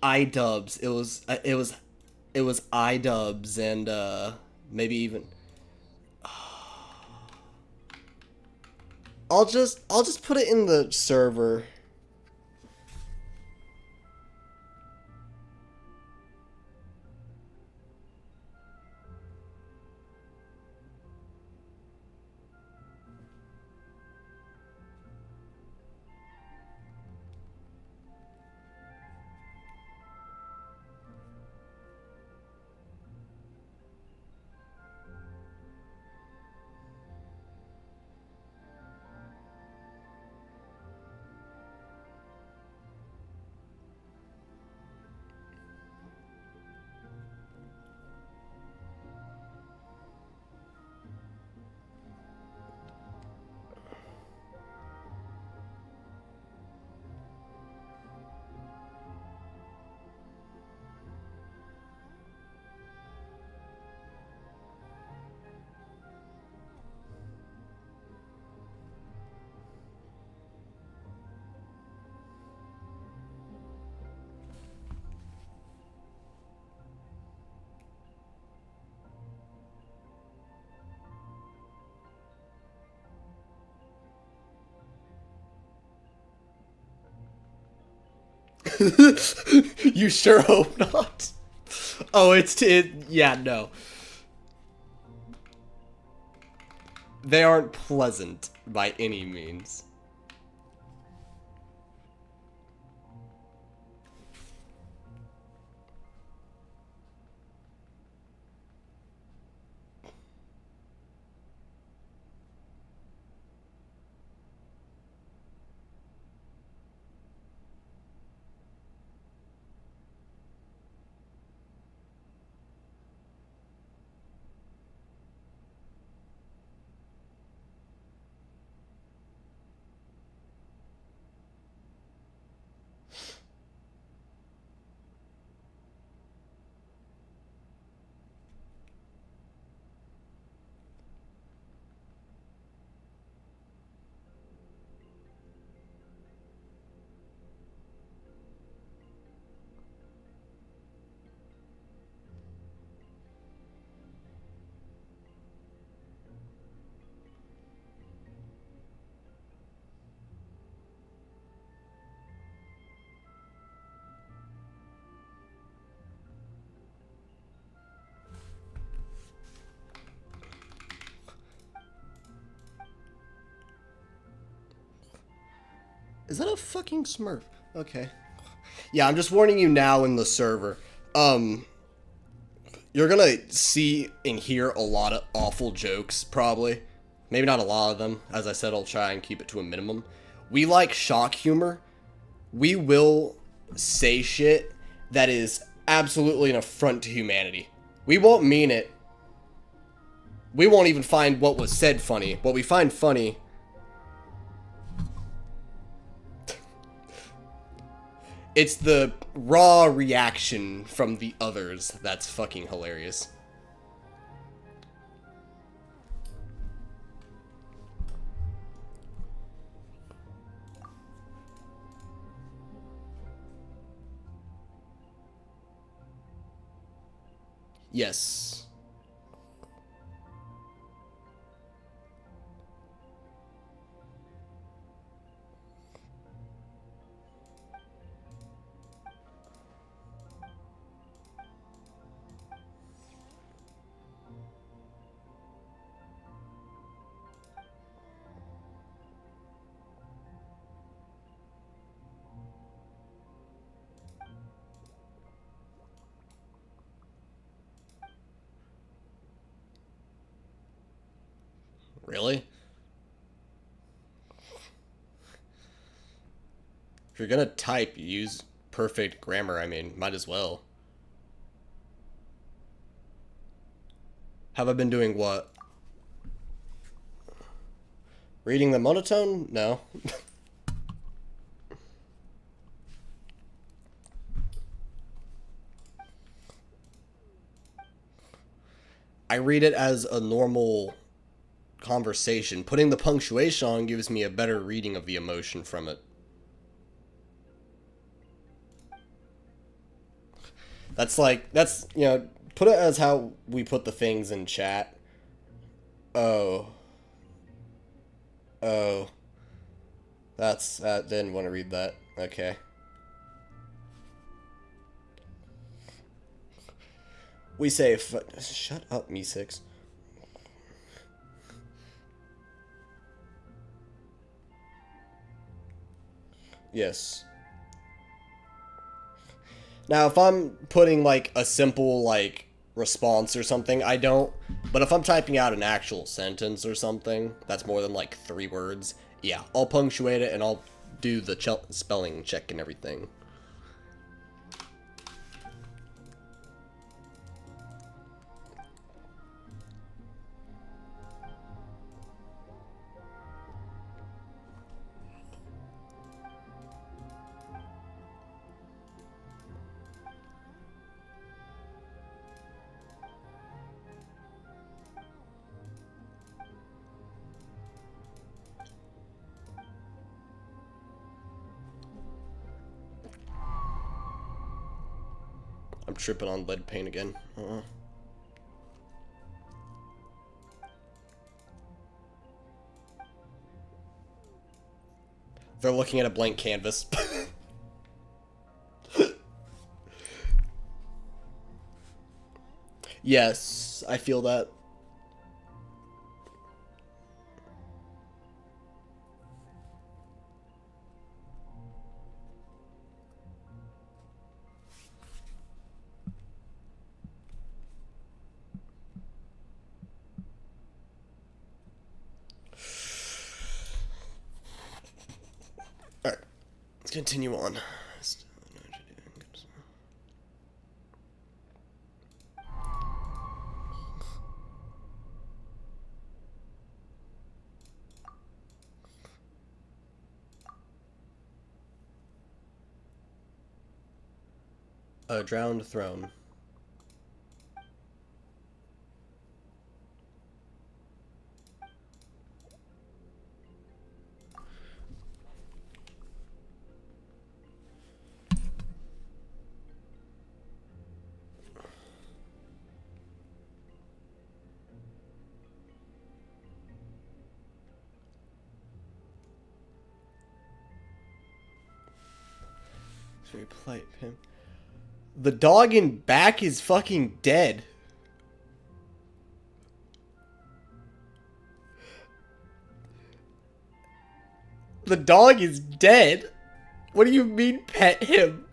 iDubbbz. It was iDubbbz and maybe even. I'll just put it in the server. You sure hope not. Oh, yeah, no. They aren't pleasant by any means. Is that a fucking Smurf? Okay. Yeah, I'm just warning you now in the server. You're gonna see and hear a lot of awful jokes, probably. Maybe not a lot of them. As I said, I'll try and keep it to a minimum. We like shock humor. We will say shit that is absolutely an affront to humanity. We won't mean it. We won't even find what was said funny. What we find funny... It's the raw reaction from the others that's fucking hilarious. Yes. Really? If you're gonna type, use perfect grammar, I mean, might as well. Have I been doing what? Reading the monotone? No. I read it as a normal conversation. Putting the punctuation on gives me a better reading of the emotion from it. That's like, that's, you know, put it as how we put the things in chat. Oh. Oh. That's, didn't want to read that. Okay. We say, shut up, me6. Yes. Now, if I'm putting, like, a simple, like, response or something, I don't. But if I'm typing out an actual sentence or something that's more than, like, 3 words, yeah, I'll punctuate it and I'll do the spelling check and everything. I'm tripping on lead paint again. They're looking at a blank canvas. Yes, I feel that. Alright, let's continue on. A drowned throne. It's very polite of him. The dog in back is fucking dead. The dog is dead? What do you mean pet him?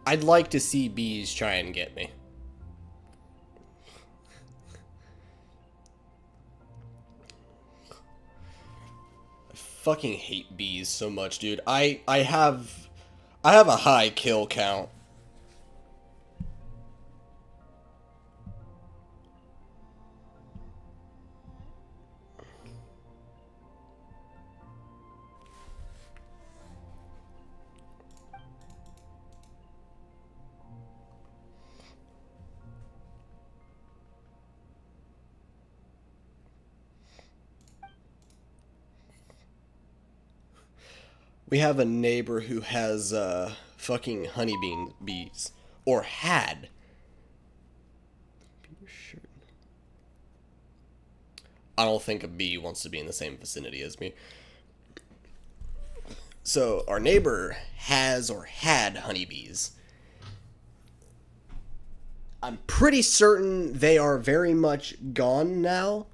I'd like to see bees try and get me. I fucking hate bees so much, dude. I have a high kill count. We have a neighbor who has fucking honeybee bees, or had. I don't think a bee wants to be in the same vicinity as me. So our neighbor has or had honeybees. I'm pretty certain they are very much gone now.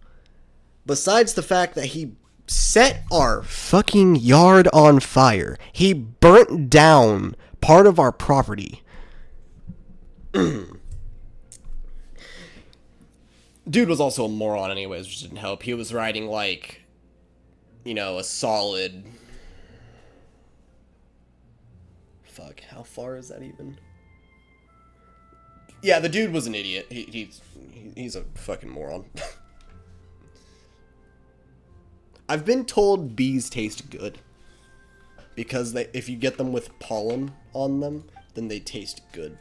Besides the fact that he set our fucking yard on fire. He burnt down part of our property. Dude was also a moron anyways, which didn't help. He was riding like, you know, a solid... Fuck, how far is that even? Yeah, the dude was an idiot. He's a fucking moron. I've been told bees taste good. Because if you get them with pollen on them, then they taste good.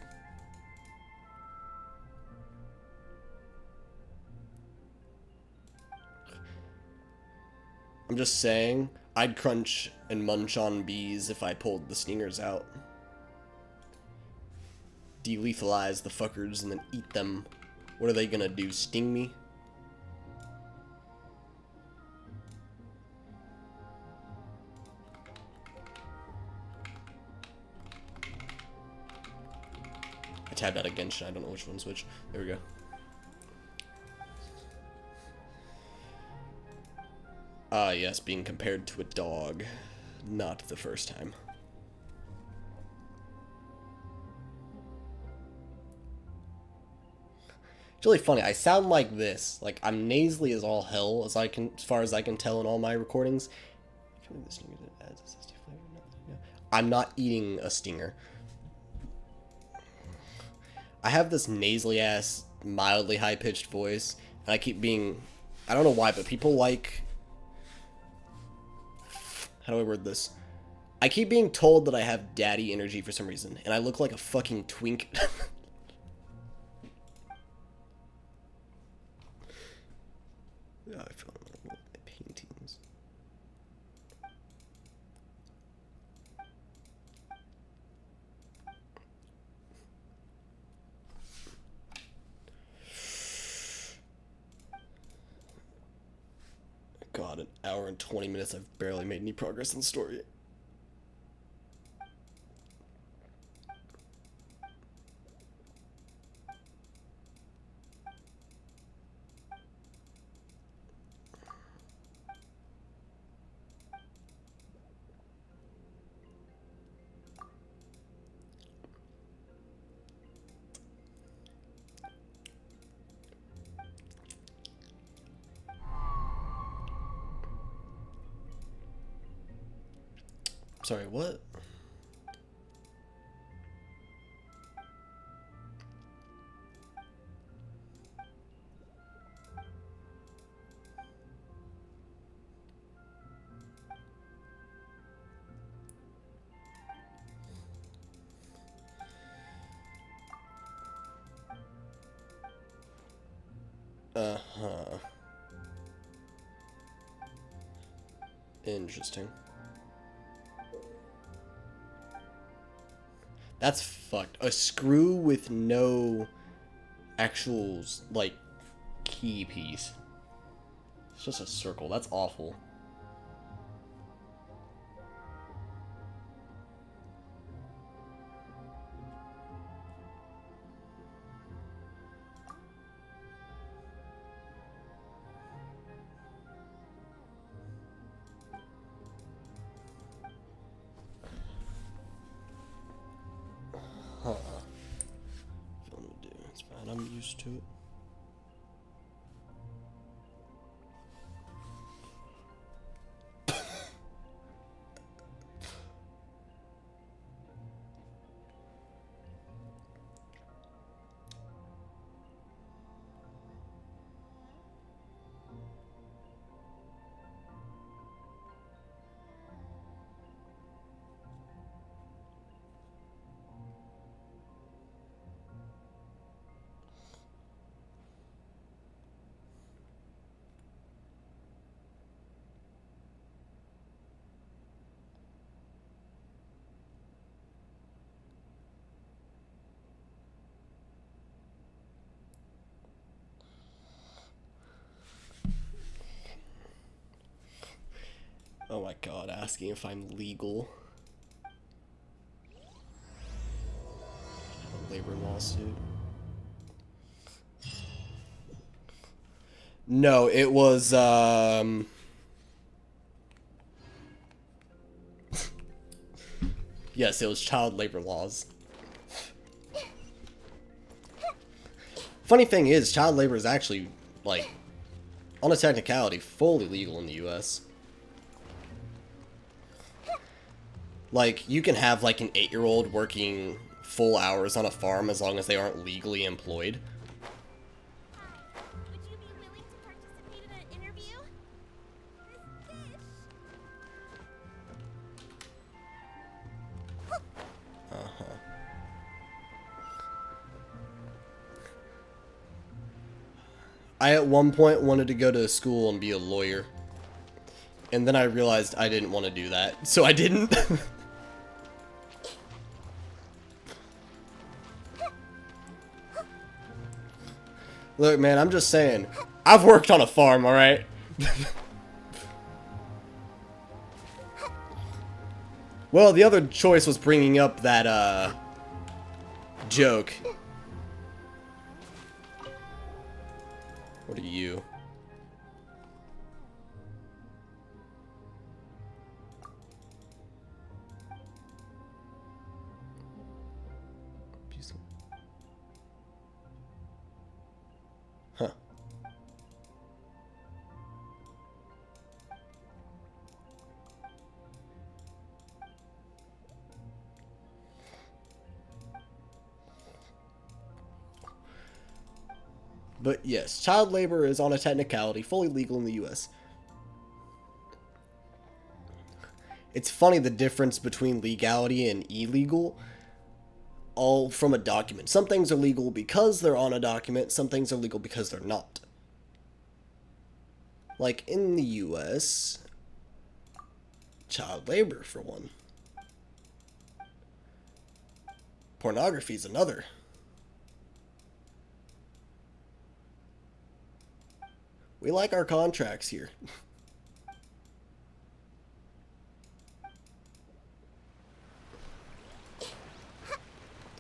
I'm just saying, I'd crunch and munch on bees if I pulled the stingers out. Delethalize the fuckers and then eat them. What are they gonna do, sting me? I tabbed out again, I don't know which one's which. There we go. Ah, yes, being compared to a dog. Not the first time. It's really funny. I sound like this. Like, I'm nasally as all hell, as far as I can tell in all my recordings. I'm not eating a stinger. I have this nasally ass, mildly high pitched voice, and I keep being, I don't know why, but people like, how do I word this? I keep being told that I have daddy energy for some reason, and I look like a fucking twink. Oh, I feel like my paintings. God, an hour and 20 minutes. I've barely made any progress in the story. Sorry, what? Uh-huh. Interesting. That's fucked. A screw with no actual, like, key piece. It's just a circle. That's awful. Huh. It's fine. I'm used to it. Oh my god, asking if I'm legal. A labor lawsuit. No, it was, Yes, it was child labor laws. Funny thing is, child labor is actually, like, on a technicality, fully legal in the US. Like, you can have, like, an 8-year-old working full hours on a farm as long as they aren't legally employed. Would you be willing to participate in an interview? This dish. I at one point wanted to go to school and be a lawyer. And then I realized I didn't want to do that, so I didn't. Look, man, I'm just saying. I've worked on a farm, alright? Well, the other choice was bringing up that, joke. What are you? Huh. But yes, child labor is on a technicality fully legal in the US. It's funny the difference between legality and illegal, all from a document. Some things are legal because they're on a document, some things are legal because they're not. Like in the US, child labor for one. Pornography is another. We like our contracts here.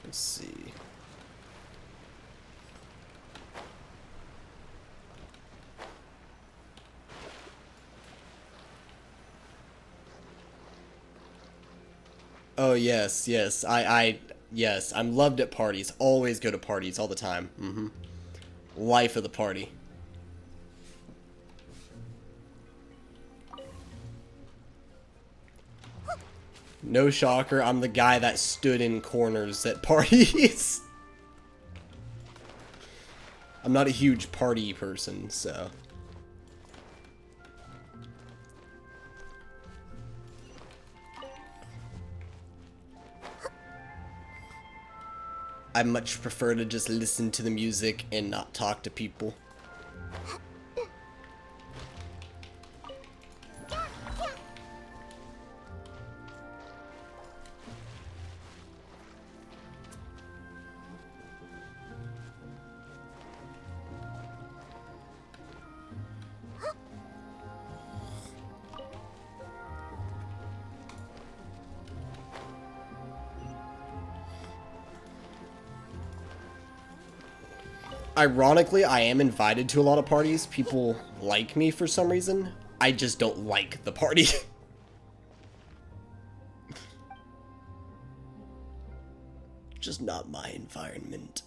Let's see. Oh yes, yes. Yes, I'm loved at parties. Always go to parties all the time. Life of the party. No shocker, I'm the guy that stood in corners at parties. I'm not a huge party person, so. I much prefer to just listen to the music and not talk to people. Ironically, I am invited to a lot of parties. People like me for some reason. I just don't like the party. Just not my environment.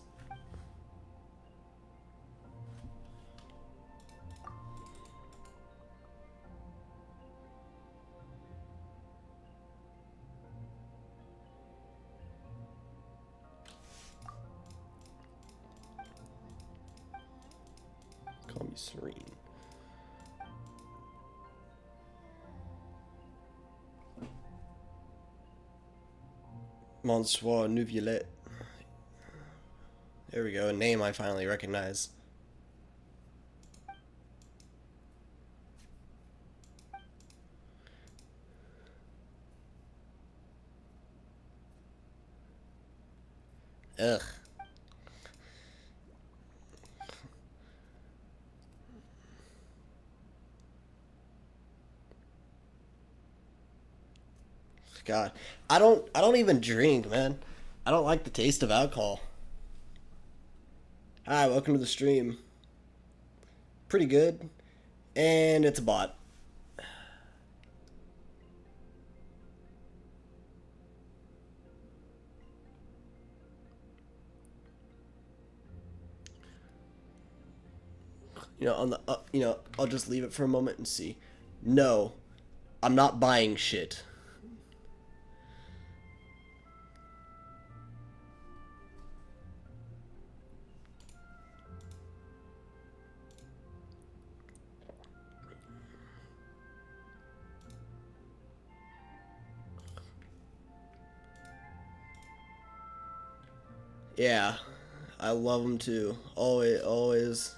Call me Serene. Monsieur Neuvillette. There we go, a name I finally recognize. Ugh. God, I don't even drink, man. I don't like the taste of alcohol. Hi, welcome to the stream. Pretty good. And it's a bot. You know, on the you know, I'll just leave it for a moment and see. No, I'm not buying shit. Yeah, I love them too. Always, always.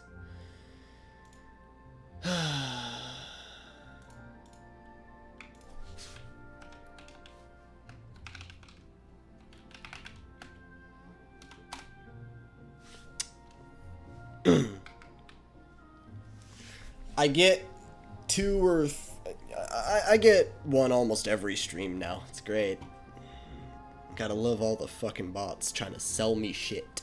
I get two or I get one almost every stream now. It's great. Gotta love all the fucking bots trying to sell me shit.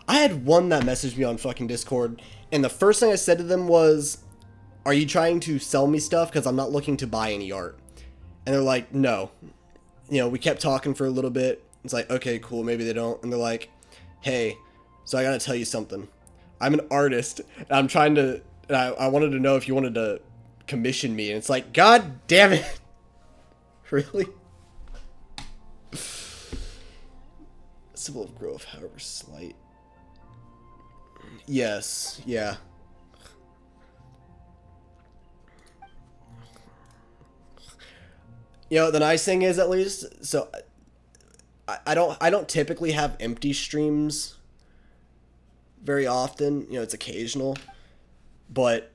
I had one that messaged me on fucking Discord, and the first thing I said to them was, "Are you trying to sell me stuff? Because I'm not looking to buy any art." And they're like, "No." You know, we kept talking for a little bit. It's like, okay, cool, maybe they don't. And they're like, "Hey, so I gotta tell you something. I'm an artist, and I'm trying to, and I wanted to know if you wanted to commission me." And it's like, God damn it. Really? Symbol of growth, however slight. Yes, yeah. You know, the nice thing is, at least, so I don't typically have empty streams very often. You know, it's occasional, but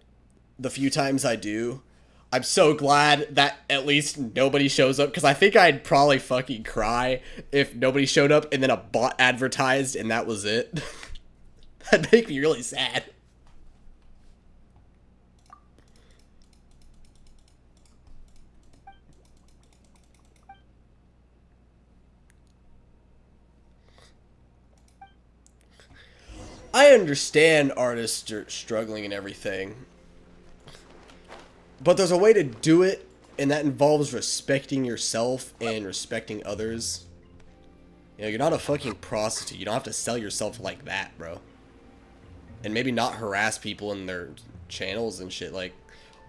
the few times I do, I'm so glad that at least nobody shows up, because I think I'd probably fucking cry if nobody showed up and then a bot advertised and that was it. That'd make me really sad. I understand artists are struggling and everything, but there's a way to do it, and that involves respecting yourself and respecting others. You know, you're not a fucking prostitute. You don't have to sell yourself like that, bro. And maybe not harass people in their channels and shit. Like,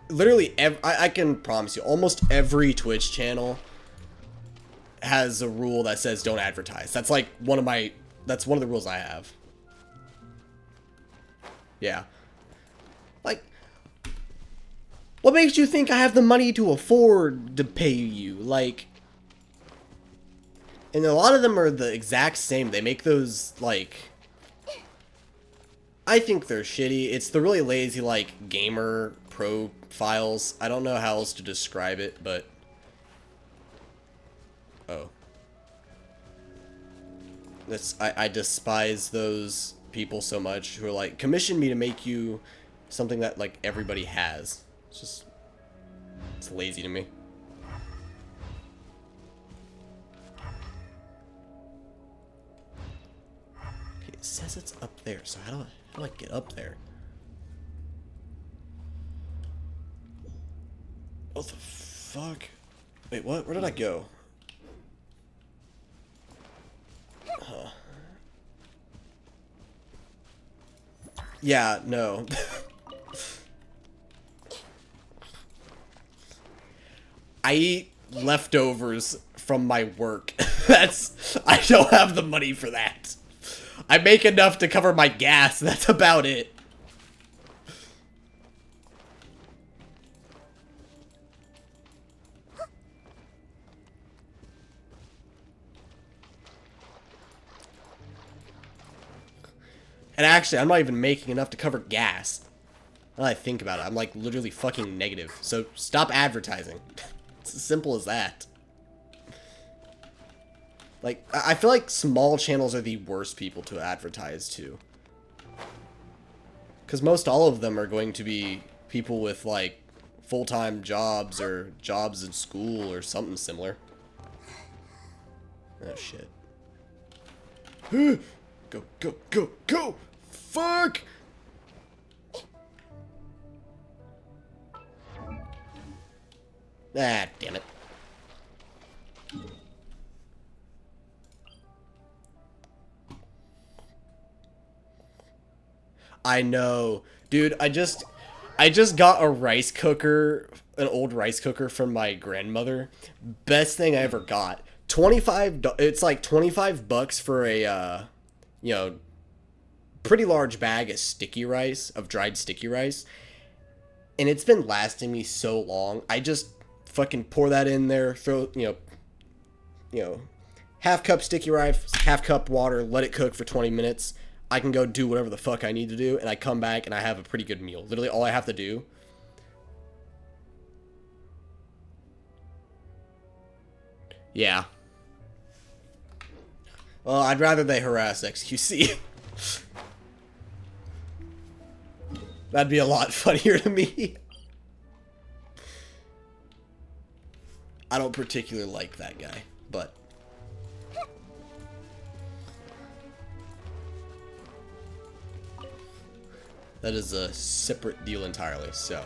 literally, I can promise you, almost every Twitch channel has a rule that says don't advertise. That's like that's one of the rules I have. Yeah. Like, what makes you think I have the money to afford to pay you? Like, and a lot of them are the exact same. They make those, like, I think they're shitty. It's the really lazy, like, gamer profiles. I don't know how else to describe it, but... Oh. I despise those people so much who are like, commission me to make you something that, like, everybody has. It's just... It's lazy to me. Okay, it says it's up there, so how do I get up there? What the fuck? Wait, what? Where did I go? Huh. Yeah, no. I eat leftovers from my work. I don't have the money for that. I make enough to cover my gas. That's about it. And actually, I'm not even making enough to cover gas. Now that I think about it, I'm like literally fucking negative. So stop advertising. It's as simple as that. Like, I feel like small channels are the worst people to advertise to. Because most all of them are going to be people with, like, full-time jobs or jobs in school or something similar. Oh, shit. Go, go, go, go! Fuck! Ah, damn it. I know. Dude, I just got a rice cooker, an old rice cooker from my grandmother. Best thing I ever got. 25 it's like 25 bucks for a you know, pretty large bag of sticky rice, of dried sticky rice. And it's been lasting me so long. I just fucking pour that in there, throw, half cup sticky rice, half cup water, let it cook for 20 minutes. I can go do whatever the fuck I need to do, and I come back and I have a pretty good meal. Literally all I have to do. Yeah. Well, I'd rather they harass XQC. That'd be a lot funnier to me. I don't particularly like that guy, but... that is a separate deal entirely, so...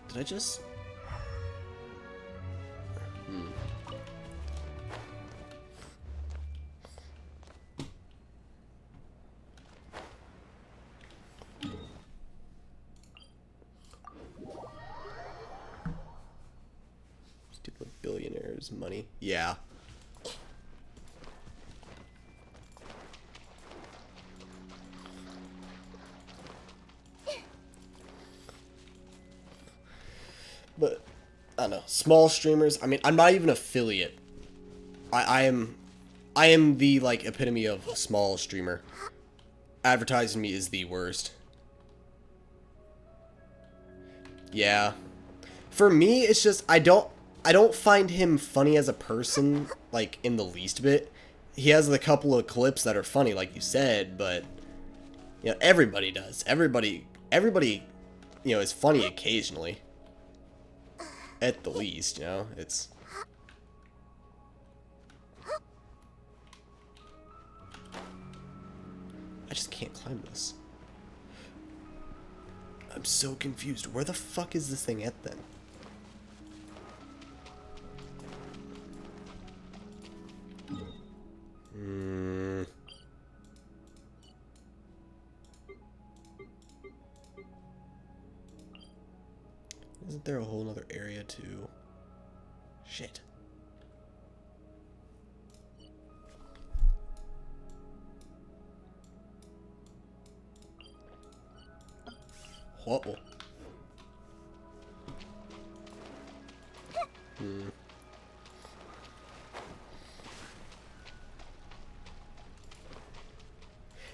did I just... Stupid billionaires' money. Yeah. But I don't know. Small streamers. I mean, I'm not even affiliate. I am the like epitome of a small streamer. Advertising me is the worst. Yeah. For me, it's just I don't find him funny as a person, like in the least bit. He has a couple of clips that are funny, like you said, but you know, everybody does. Everybody, you know, is funny occasionally. At the least, you know, it's... I just can't climb this. I'm so confused. Where the fuck is this thing at then? Isn't there a whole other area too? Shit. Whoa.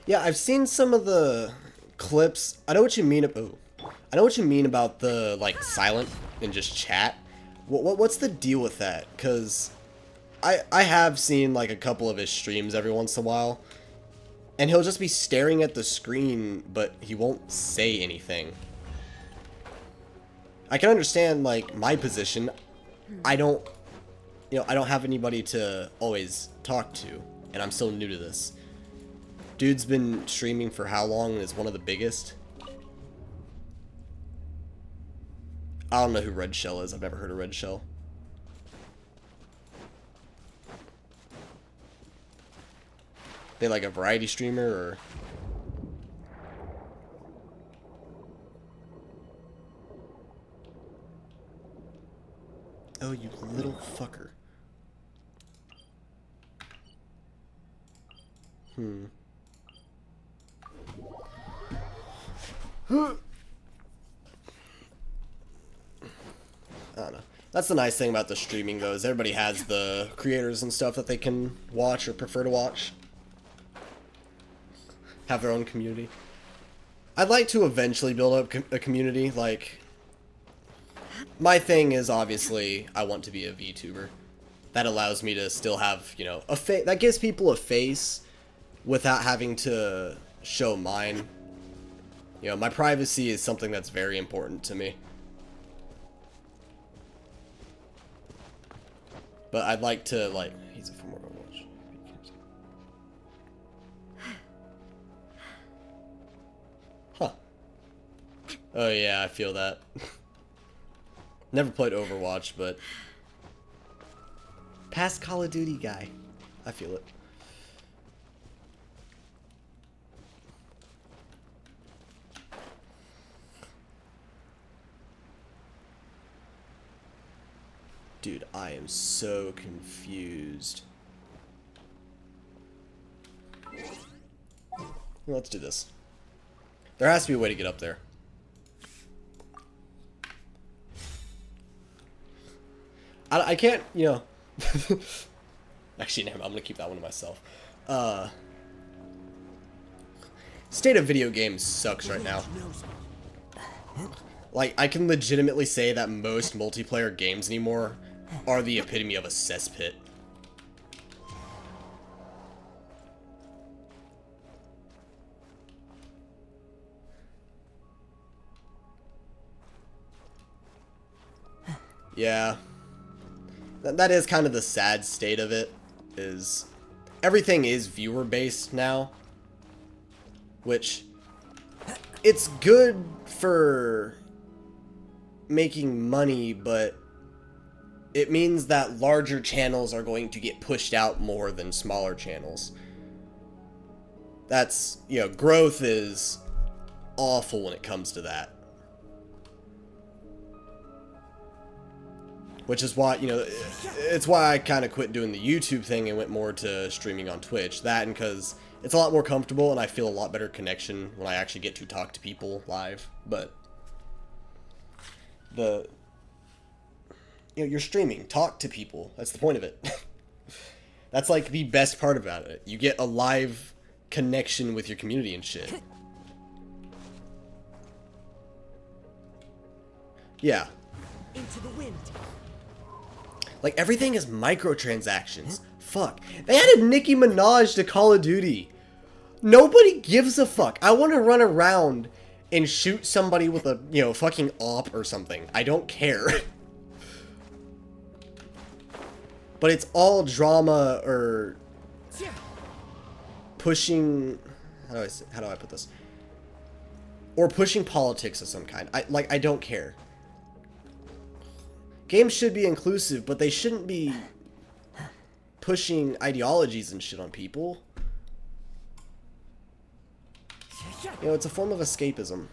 Yeah, I've seen some of the clips. I know what you mean. Oh, I know what you mean about the like silent and just chat. What's the deal with that? Cause I have seen like a couple of his streams every once in a while, and he'll just be staring at the screen, but he won't say anything. I can understand like my position. I don't have anybody to always talk to, and I'm so new to this. Dude's been streaming for how long and is one of the biggest? I don't know who Red Shell is. I've never heard of Red Shell. They like a variety streamer or... Oh, you little fucker. I don't know. That's the nice thing about the streaming, though, is everybody has the creators and stuff that they can watch or prefer to watch. Have their own community. I'd like to eventually build up a community. Like, my thing is obviously I want to be a VTuber. That allows me to still have, you know, a face. That gives people a face without having to show mine. You know, my privacy is something that's very important to me. But I'd like to, like... He's a former Overwatch. Huh. Oh yeah, I feel that. Never played Overwatch, but... Past Call of Duty guy. I feel it. Dude, I am so confused. Let's do this. There has to be a way to get up there. I can't, you know. Actually, never mind. I'm gonna keep that one to myself. State of video games sucks right now. Like, I can legitimately say that most multiplayer games anymore are the epitome of a cesspit. Yeah. That is kind of the sad state of it, is everything is viewer based now, which it's good for making money, but it means that larger channels are going to get pushed out more than smaller channels. That's, you know, growth is awful when it comes to that. Which is why, you know, it's why I kind of quit doing the YouTube thing and went more to streaming on Twitch. That and because it's a lot more comfortable and I feel a lot better connection when I actually get to talk to people live. But you know, you're streaming, talk to people. That's the point of it. That's like the best part about it. You get a live connection with your community and shit. Yeah. Into the wind. Like, everything is microtransactions. Fuck. They added Nicki Minaj to Call of Duty. Nobody gives a fuck. I want to run around and shoot somebody with a, you know, fucking AWP or something. I don't care. But it's all drama or pushing... How do I put this? Or pushing politics of some kind. I don't care. Games should be inclusive, but they shouldn't be pushing ideologies and shit on people. You know, it's a form of escapism.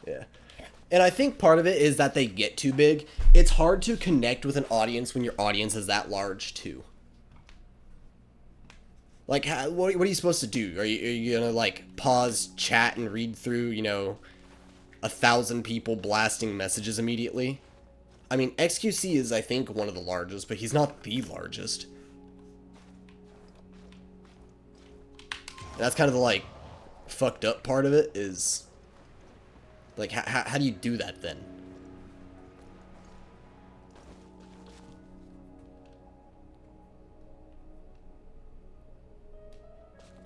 Yeah. And I think part of it is that they get too big. It's hard to connect with an audience when your audience is that large, too. Like, what are you supposed to do? Are you gonna, like, pause, chat, and read through, you know, 1,000 people blasting messages immediately? I mean, XQC is, I think, one of the largest, but he's not the largest. And that's kind of the, like, fucked up part of it is... Like, how do you do that, then?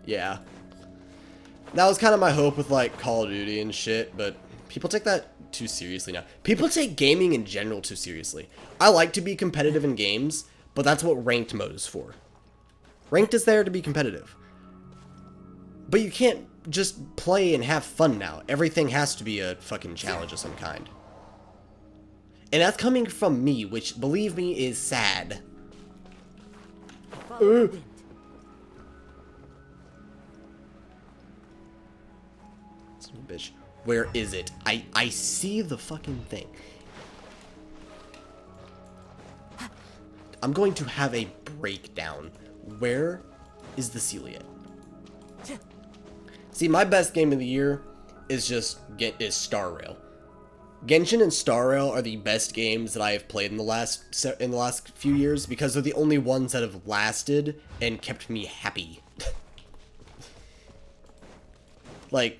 Yeah. That was kind of my hope with, like, Call of Duty and shit, but people take that too seriously now. People take gaming in general too seriously. I like to be competitive in games, but that's what ranked mode is for. Ranked is there to be competitive. But you can't just play and have fun now. Everything has to be a fucking challenge of some kind. And that's coming from me, which, believe me, is sad. Bitch. Where is it? I see the fucking thing. I'm going to have a breakdown. Where is the Celiac? See, my best game of the year is Star Rail. Genshin and Star Rail are the best games that I have played in the last few years because they're the only ones that have lasted and kept me happy. Like,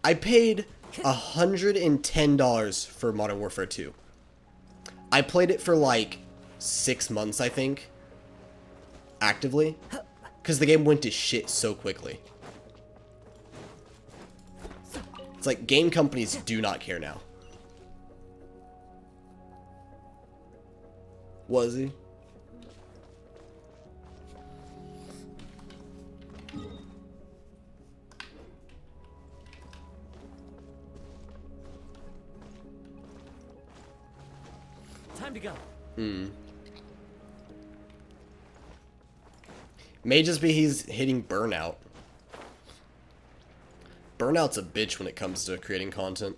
I paid $110 for Modern Warfare 2. I played it for like 6 months, I think, actively, because the game went to shit so quickly. It's like game companies do not care now. Was he? Time to go. May just be he's hitting burnout. Burnout's a bitch when it comes to creating content.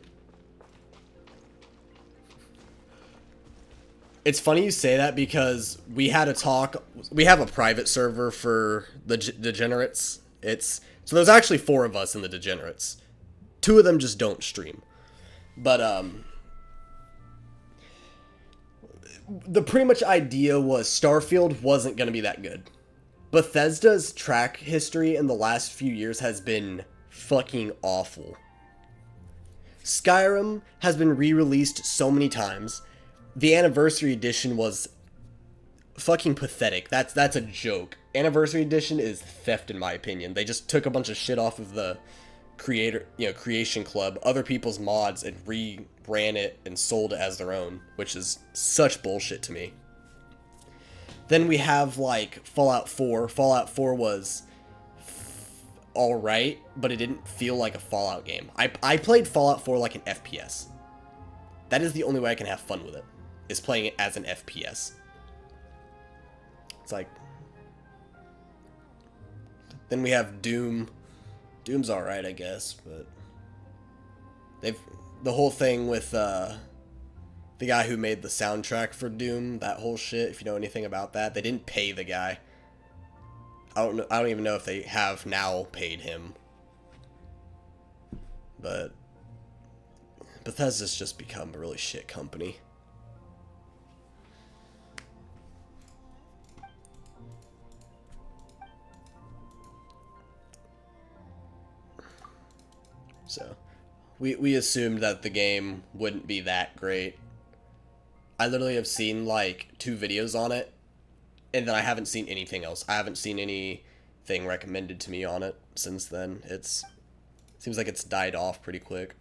It's funny you say that because we had a talk. We have a private server for the degenerates. So there's actually 4 of us in the degenerates. 2 of them just don't stream. But the pretty much idea was Starfield wasn't going to be that good. Bethesda's track history in the last few years has been fucking awful. Skyrim has been re-released so many times. The Anniversary Edition was fucking pathetic. That's a joke. Anniversary Edition is theft in my opinion. They just took a bunch of shit off of the creation club, other people's mods, and ran it and sold it as their own, which is such bullshit to me. Then we have like Fallout 4. Fallout 4 was alright, but it didn't feel like a Fallout game. I played Fallout 4 like an FPS. That is the only way I can have fun with it, is playing it as an FPS. It's like... Then we have Doom. Doom's alright, I guess, but... The whole thing with, the guy who made the soundtrack for Doom, that whole shit, if you know anything about that, they didn't pay the guy. I don't even know if they have now paid him. But Bethesda's just become a really shit company. So, we assumed that the game wouldn't be that great. I literally have seen like 2 videos on it, and then I haven't seen anything else. I haven't seen anything recommended to me on it since then. Seems like it's died off pretty quick.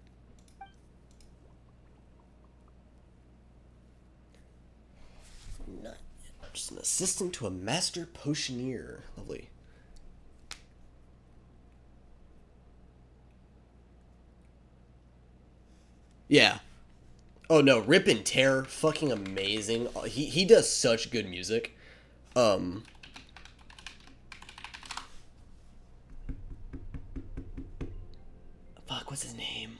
Just an assistant to a master potioneer. Lovely. Yeah. Oh no, Rip and Tear, fucking amazing. He does such good music. Fuck, what's his name?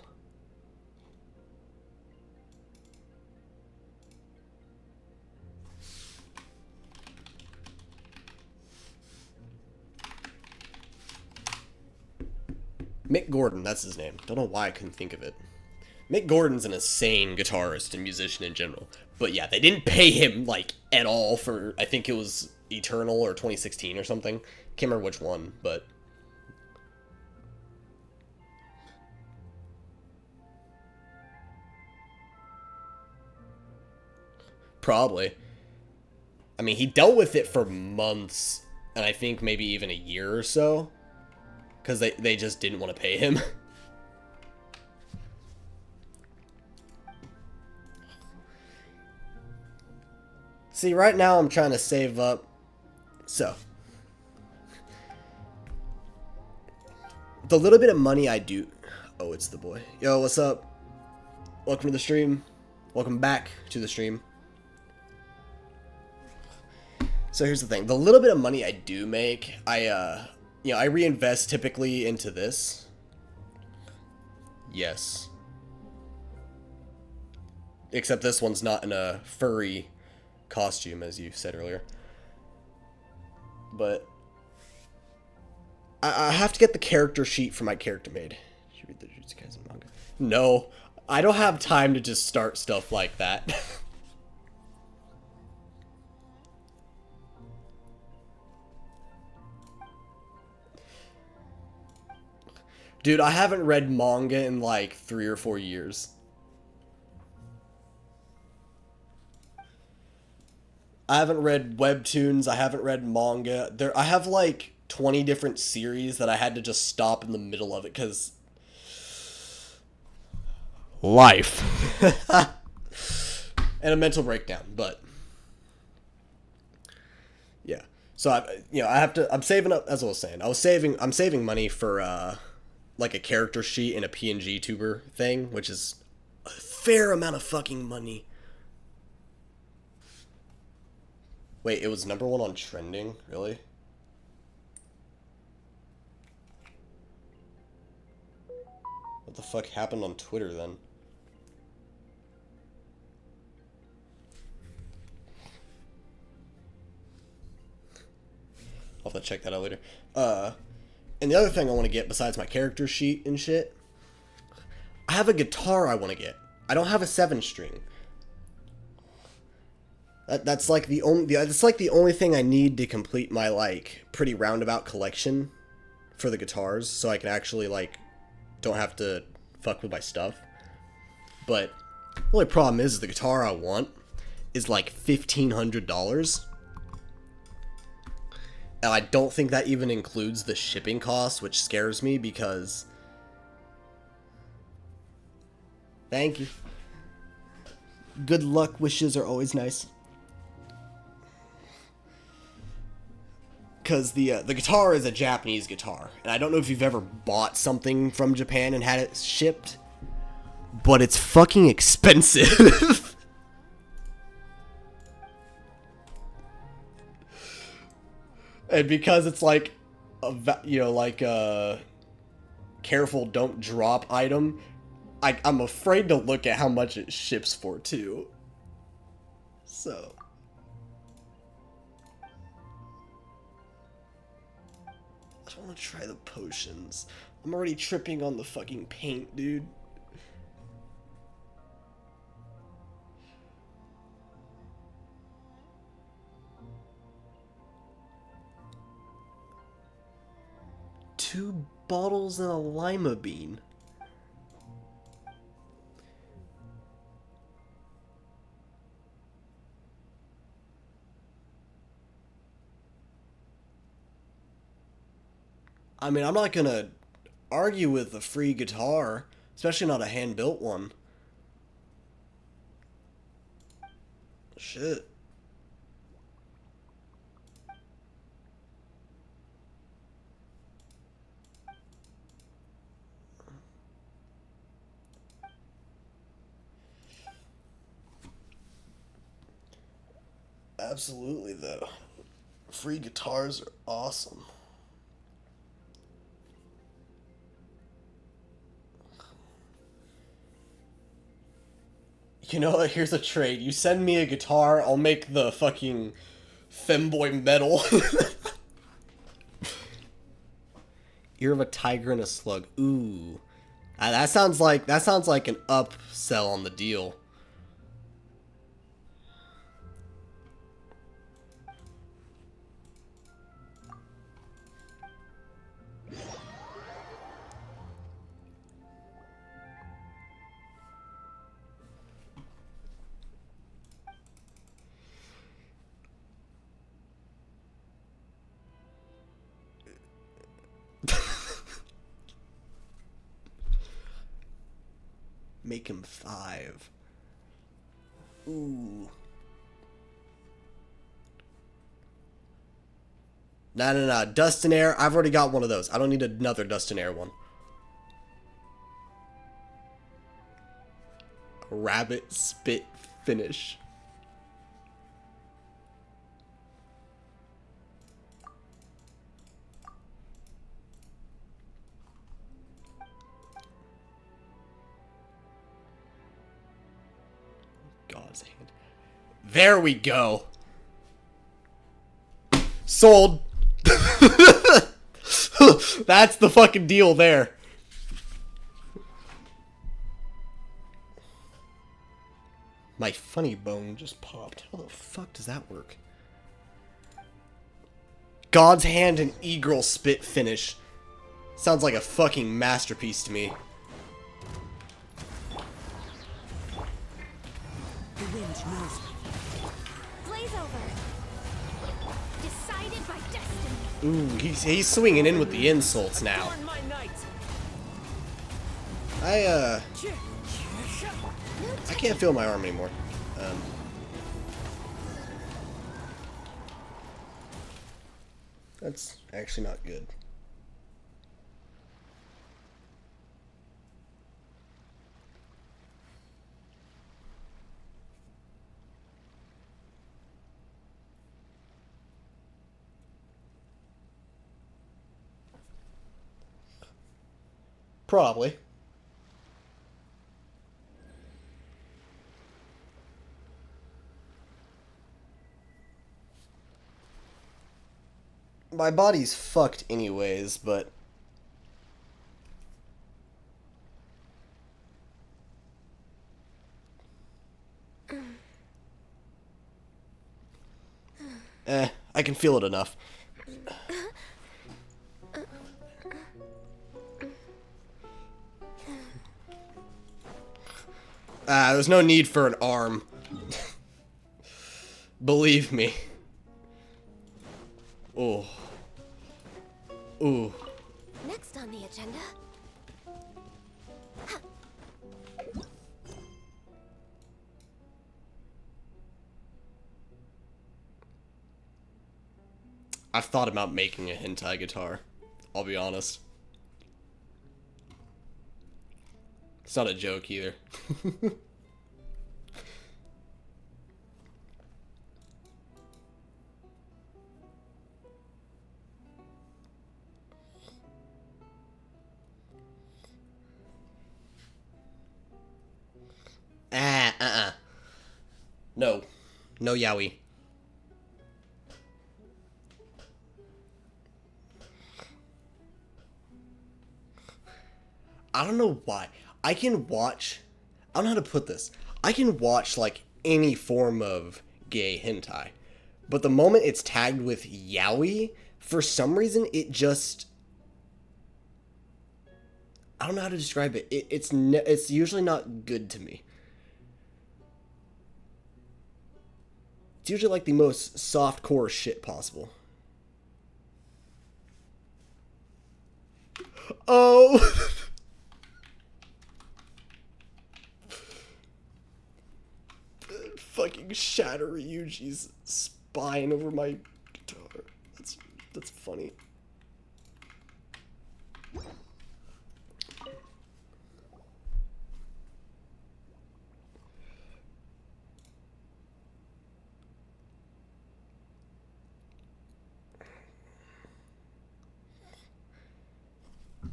Mick Gordon, that's his name. Don't know why I couldn't think of it. Mick Gordon's an insane guitarist and musician in general. But yeah, they didn't pay him, like, at all for, I think it was Eternal or 2016 or something. Can't remember which one, but... Probably. I mean, he dealt with it for months, and I think maybe even a year or so. Because they just didn't want to pay him. See, right now I'm trying to save up. So, the little bit of money I do... Oh, it's the boy. Yo, what's up? Welcome to the stream. Welcome back to the stream. So here's the thing. The little bit of money I do make, I reinvest typically into this. Yes. Except this one's not in a furry costume, as you said earlier. But I have to get the character sheet for my character made. Did you read the Jujutsu Kaisen manga? No, I don't have time to just start stuff like that. Dude, I haven't read manga in like 3 or 4 years. I haven't read webtoons, I haven't read manga. I have like 20 different series that I had to just stop in the middle of it because life. And a mental breakdown, but yeah. So I'm saving up, as I was saying. I'm saving money for like a character sheet and a PNG tuber thing, which is a fair amount of fucking money. Wait, it was #1 on trending? Really? What the fuck happened on Twitter then? I'll have to check that out later. And the other thing I want to get besides my character sheet and shit, I have a guitar I want to get. I don't have a 7-string. That's like the only thing I need to complete my like pretty roundabout collection for the guitars, so I can actually like don't have to fuck with my stuff. But the only problem is the guitar I want is like $1,500. And I don't think that even includes the shipping costs, which scares me because... Thank you. Good luck wishes are always nice. Because the guitar is a Japanese guitar. And I don't know if you've ever bought something from Japan and had it shipped. But it's fucking expensive. And because it's like, a careful don't drop item, I'm afraid to look at how much it ships for too. So. I don't want to try the potions. I'm already tripping on the fucking paint, dude. Two bottles and a lima bean. I mean, I'm not gonna argue with a free guitar, especially not a hand-built one. Shit. Absolutely, though. Free guitars are awesome. You know what? Here's a trade. You send me a guitar, I'll make the fucking femboy metal. Ear of a tiger and a slug. Ooh. That sounds like an upsell on the deal. Make him 5. Ooh. No. Dust and Air. I've already got one of those. I don't need another Dust and Air one. Rabbit Spit Finish. God's hand. There we go. Sold. That's the fucking deal there. My funny bone just popped. How the fuck does that work? God's Hand and E-Girl Spit Finish. Sounds like a fucking masterpiece to me. The wind knows me. Blaze over. Decided by destiny. Ooh, he's swinging in with the insults now. Adorn my night. I can't feel my arm anymore. That's actually not good. Probably. My body's fucked anyways, but... I can feel it enough. There's no need for an arm. Believe me. Oh. Ooh. Next on the agenda. I've thought about making a hentai guitar. I'll be honest. It's not a joke either. No. No yaoi. I don't know why. I can watch... I don't know how to put this. I can watch, like, any form of gay hentai. But the moment it's tagged with yaoi, for some reason, it just... I don't know how to describe it. It's usually not good to me. It's usually, like, the most softcore shit possible. Oh... Fucking shatter Ryuji's spine over my guitar. That's funny.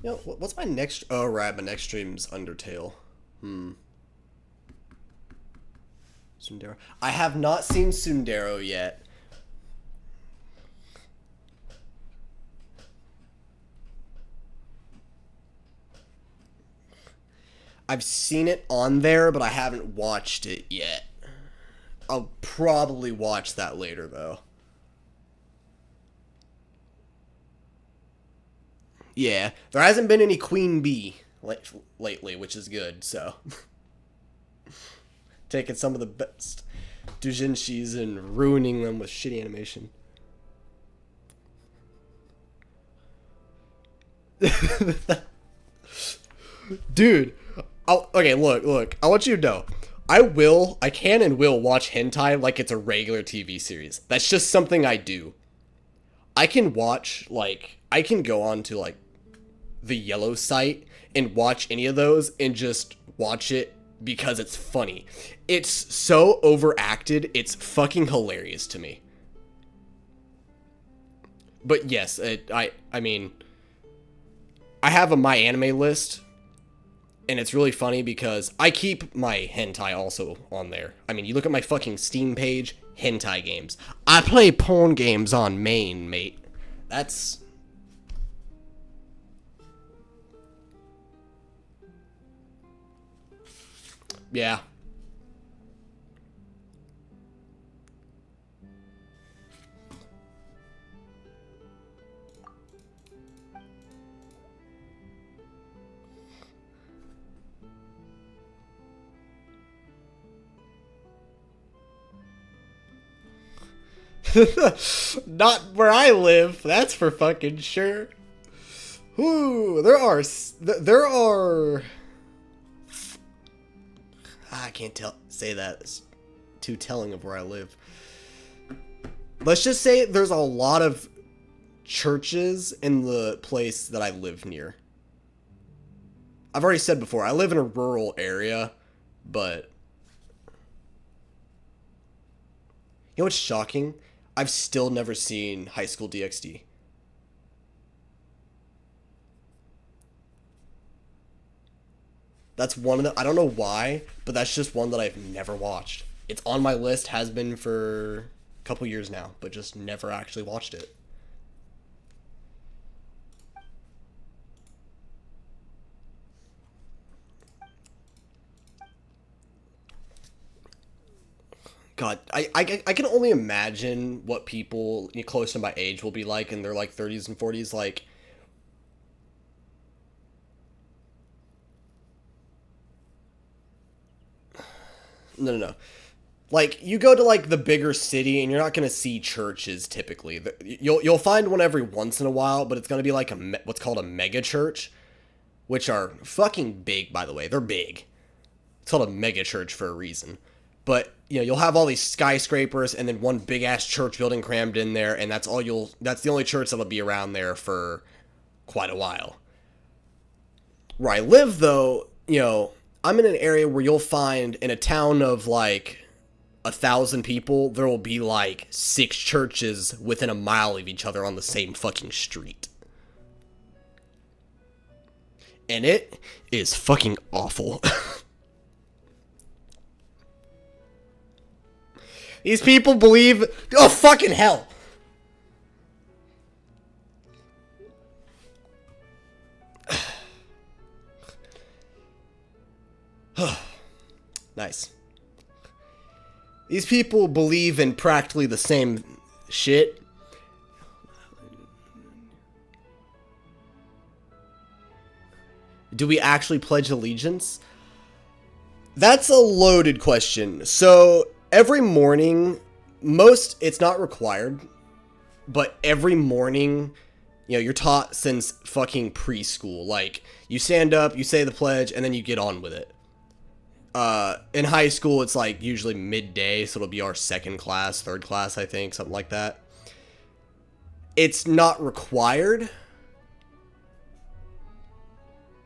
Yo, what's my next... Oh, right, my next stream's Undertale. Sundero. I have not seen Sundero yet. I've seen it on there, but I haven't watched it yet. I'll probably watch that later, though. Yeah, there hasn't been any Queen Bee lately, which is good, so... Taking some of the best doujinshis and ruining them with shitty animation. Dude, okay, look. I want you to know. I can and will watch hentai like it's a regular TV series. That's just something I do. I can watch, like, I can go on to, like, the Yellow site and watch any of those and just watch it because it's funny. It's so overacted, it's fucking hilarious to me. But yes, I mean, I have a My Anime list, and it's really funny because I keep my hentai also on there. I mean, you look at my fucking Steam page, hentai games. I play porn games on main, mate. That's... Yeah. Not where I live, that's for fucking sure. Ooh, there are... I can't say that. It's too telling of where I live. Let's just say there's a lot of churches in the place that I live near. I've already said before, I live in a rural area, but... You know what's shocking? I've still never seen High School DxD. That's one of the... I don't know why, but that's just one that I've never watched. It's on my list, has been for a couple years now, but just never actually watched it. God, I can only imagine what people close to my age will be like in their like 30s and 40s. Like, no. Like, you go to like the bigger city and you're not gonna see churches typically. You'll find one every once in a while, but it's gonna be like what's called a mega church, which are fucking big, by the way. They're big. It's called a mega church for a reason. But, you'll have all these skyscrapers and then one big ass church building crammed in there, and that's the only church that'll be around there for quite a while. Where I live though, I'm in an area where you'll find in a town of like 1,000 people, there will be like 6 churches within a mile of each other on the same fucking street. And it is fucking awful. These people believe... Oh, fucking hell! Nice. These people believe in practically the same shit. Do we actually pledge allegiance? That's a loaded question. So... every morning, it's not required, but every morning, you're taught since fucking preschool. Like, you stand up, you say the pledge, and then you get on with it. In high school, it's like usually midday, so it'll be our second class, third class, I think, something like that. It's not required,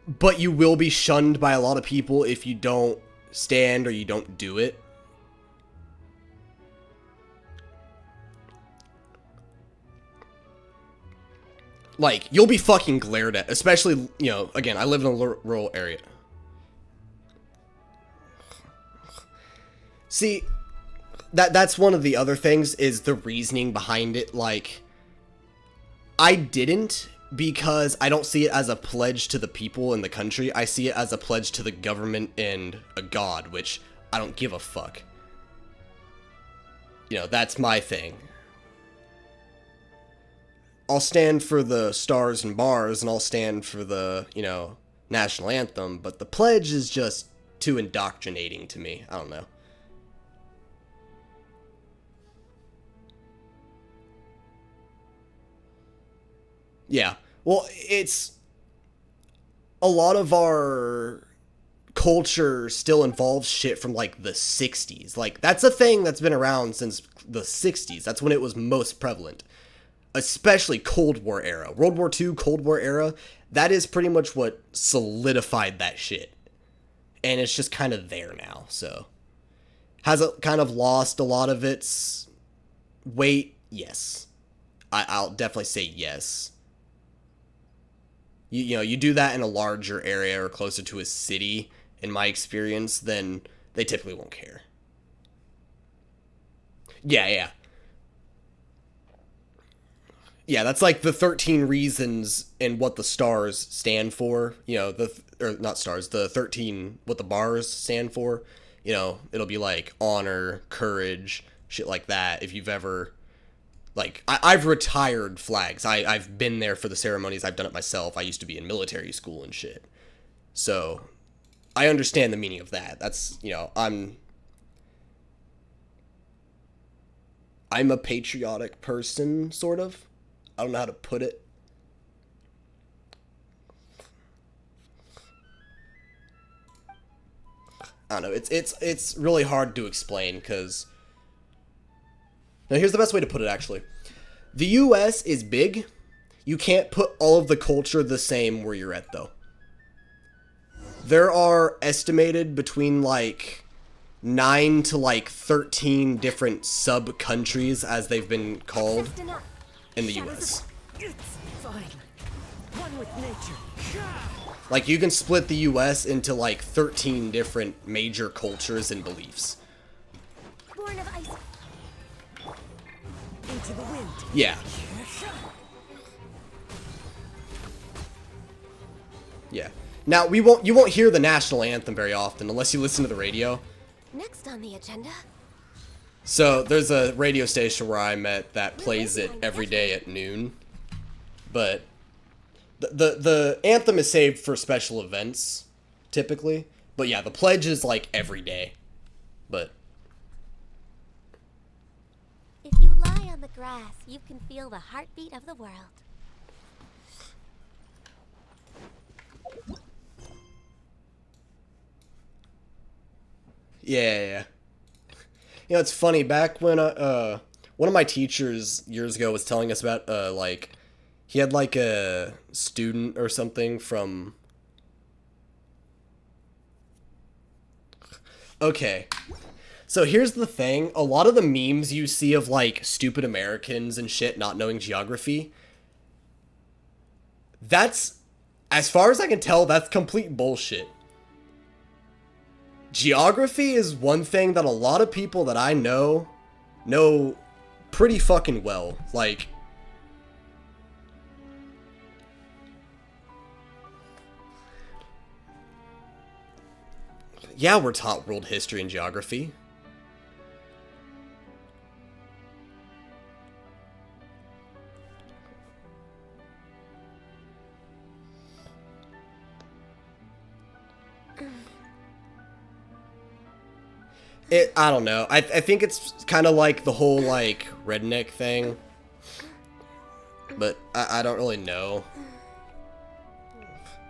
but you will be shunned by a lot of people if you don't stand or you don't do it. Like, you'll be fucking glared at, especially, again, I live in a rural area. See, that's one of the other things, is the reasoning behind it. Like, I didn't, because I don't see it as a pledge to the people in the country. I see it as a pledge to the government and a god, which I don't give a fuck. That's my thing. I'll stand for the stars and bars, and I'll stand for the, national anthem, but the pledge is just too indoctrinating to me. I don't know. Yeah. Well, it's... a lot of our culture still involves shit from, like, the 60s. Like, that's a thing that's been around since the 60s. That's when it was most prevalent. Especially Cold War era. World War II, Cold War era, that is pretty much what solidified that shit. And it's just kind of there now, so. Has it kind of lost a lot of its weight? Yes. I'll definitely say yes. You do that in a larger area or closer to a city, in my experience, then they typically won't care. Yeah. Yeah, that's like the 13 reasons and what the stars stand for. Not stars, the 13, what the bars stand for. It'll be like honor, courage, shit like that. If you've ever, like, I've retired flags. I've been there for the ceremonies. I've done it myself. I used to be in military school and shit. So, I understand the meaning of that. That's, I'm a patriotic person, sort of. I don't know how to put it. I don't know. It's really hard to explain, because... Now, here's the best way to put it, actually. The U.S. is big. You can't put all of the culture the same where you're at, though. There are estimated between, like, 9 to, like, 13 different sub-countries, as they've been called, in the U.S. It's fine. One with nature. Like, you can split the U.S. into, like, 13 different major cultures and beliefs. Born of ice. Into the wind. Yeah. Yeah. Now, you won't hear the national anthem very often, unless you listen to the radio. Next on the agenda. So there's a radio station where I'm at that plays it every day at noon, but the anthem is saved for special events, typically. But yeah, the pledge is like every day. But If you lie on the grass, you can feel the heartbeat of the world. yeah. You know, it's funny, back when one of my teachers years ago was telling us about like he had like a student or something from Okay. So here's the thing, a lot of the memes you see of like stupid Americans and shit not knowing geography, that's, as far as I can tell, that's complete bullshit. Geography is one thing that a lot of people that I know pretty fucking well. Like, yeah, we're taught world history and geography. I don't know. I think it's kind of like the whole, like, redneck thing. But I don't really know.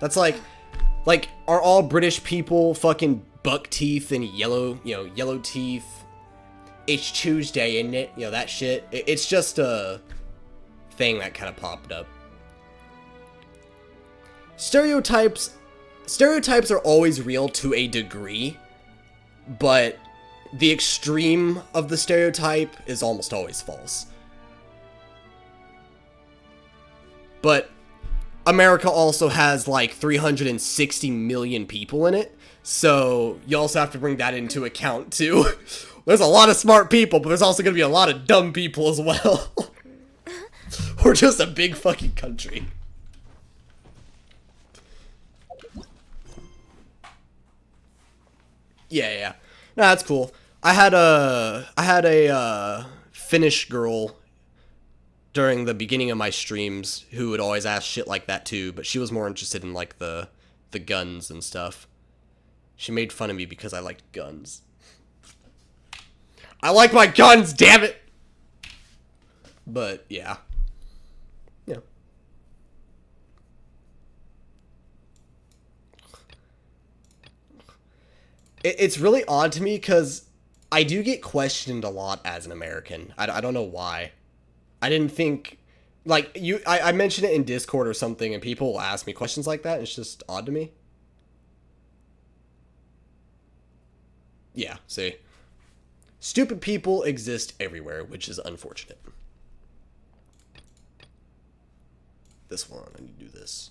That's like, are all British people fucking buck teeth and yellow teeth? It's Tuesday, isn't it? You know, that shit. It's just a thing that kind of popped up. Stereotypes are always real to a degree, but the extreme of the stereotype is almost always false. But America also has like 360 million people in it, so you also have to bring that into account too. There's a lot of smart people, but there's also gonna be a lot of dumb people as well. We're just a big fucking country. Yeah. No, that's cool. I had a Finnish girl during the beginning of my streams who would always ask shit like that too, but she was more interested in like the guns and stuff. She made fun of me because I liked guns. I like my guns, damn it! But yeah. Yeah. It's really odd to me because I do get questioned a lot as an American. I don't know why. I didn't think, like, I mentioned it in Discord or something, and people will ask me questions like that, and it's just odd to me. Yeah, see. Stupid people exist everywhere, which is unfortunate. This one, I need to do this.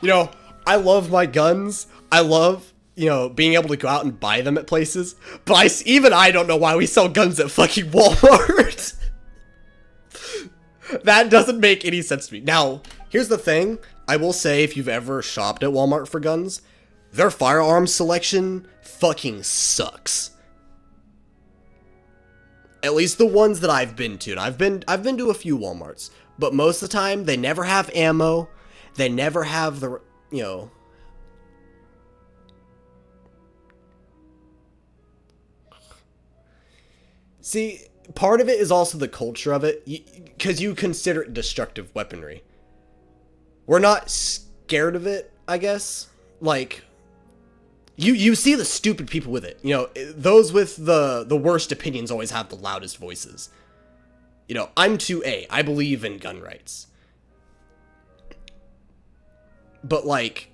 You know, I love my guns. I love, you know, being able to go out and buy them at places. But even I don't know why we sell guns at fucking Walmart. That doesn't make any sense to me. Now, here's the thing. I will say, if you've ever shopped at Walmart for guns, their firearms selection fucking sucks. At least the ones that I've been to. And I've been to a few Walmarts. But most of the time, they never have ammo. They never have the, you know... See, part of it is also the culture of it, because you consider it destructive weaponry. We're not scared of it, I guess. Like, you see the stupid people with it. You know, those with the worst opinions always have the loudest voices. You know, I'm 2A. I believe in gun rights. But, like,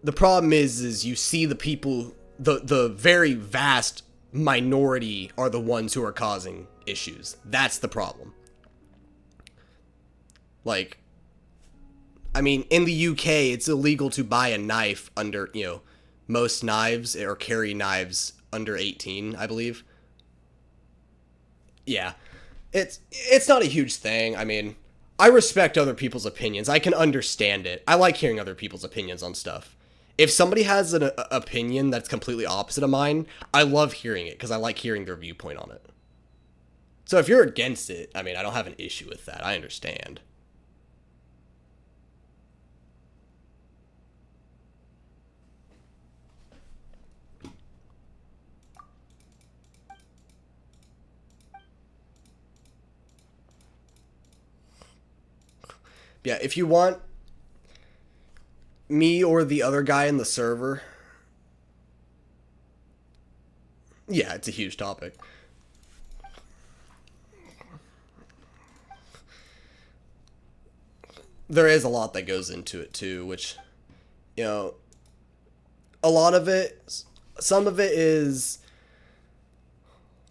the problem is you see the people, the very vast minority are the ones who are causing issues. That's the problem. Like, I mean, in the UK, it's illegal to buy a knife under, you know, most knives or carry knives under 18, I believe. Yeah. It's not a huge thing. I mean, I respect other people's opinions. I can understand it. I like hearing other people's opinions on stuff. if somebody has an opinion that's completely opposite of mine, I love hearing it because I like hearing their viewpoint on it. So if you're against it, I mean, I don't have an issue with that. I understand. Yeah, if you want me or the other guy in the server, yeah, it's a huge topic. There is a lot that goes into it too, which, you know, a lot of it, some of it is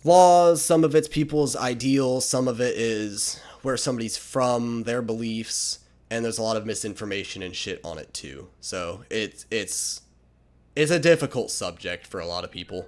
laws, some of it's people's ideals, some of it is where somebody's from, their beliefs, and there's a lot of misinformation and shit on it too. So it's a difficult subject for a lot of people.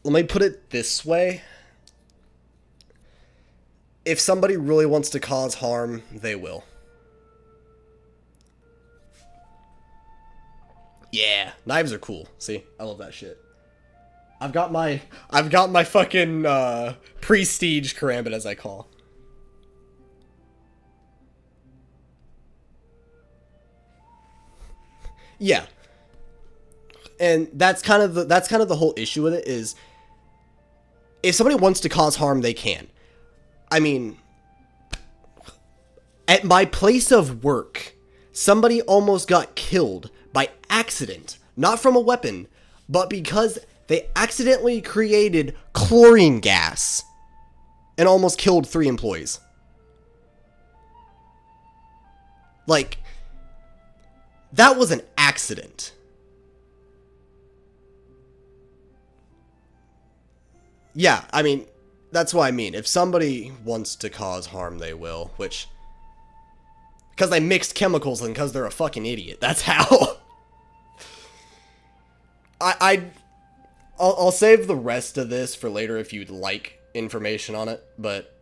Let me put it this way. If somebody really wants to cause harm, they will. Yeah, knives are cool. See, I love that shit. I've got my fucking prestige karambit, as I call. Yeah. And that's kind of the whole issue with it is, if somebody wants to cause harm, they can. I mean, at my place of work, somebody almost got killed by accident. Not from a weapon, but because they accidentally created chlorine gas and almost killed 3 employees. Like, that was an accident. Yeah, I mean, that's what I mean. If somebody wants to cause harm, they will, which, because they mixed chemicals and because they're a fucking idiot. That's how. I'll save the rest of this for later if you'd like information on it, but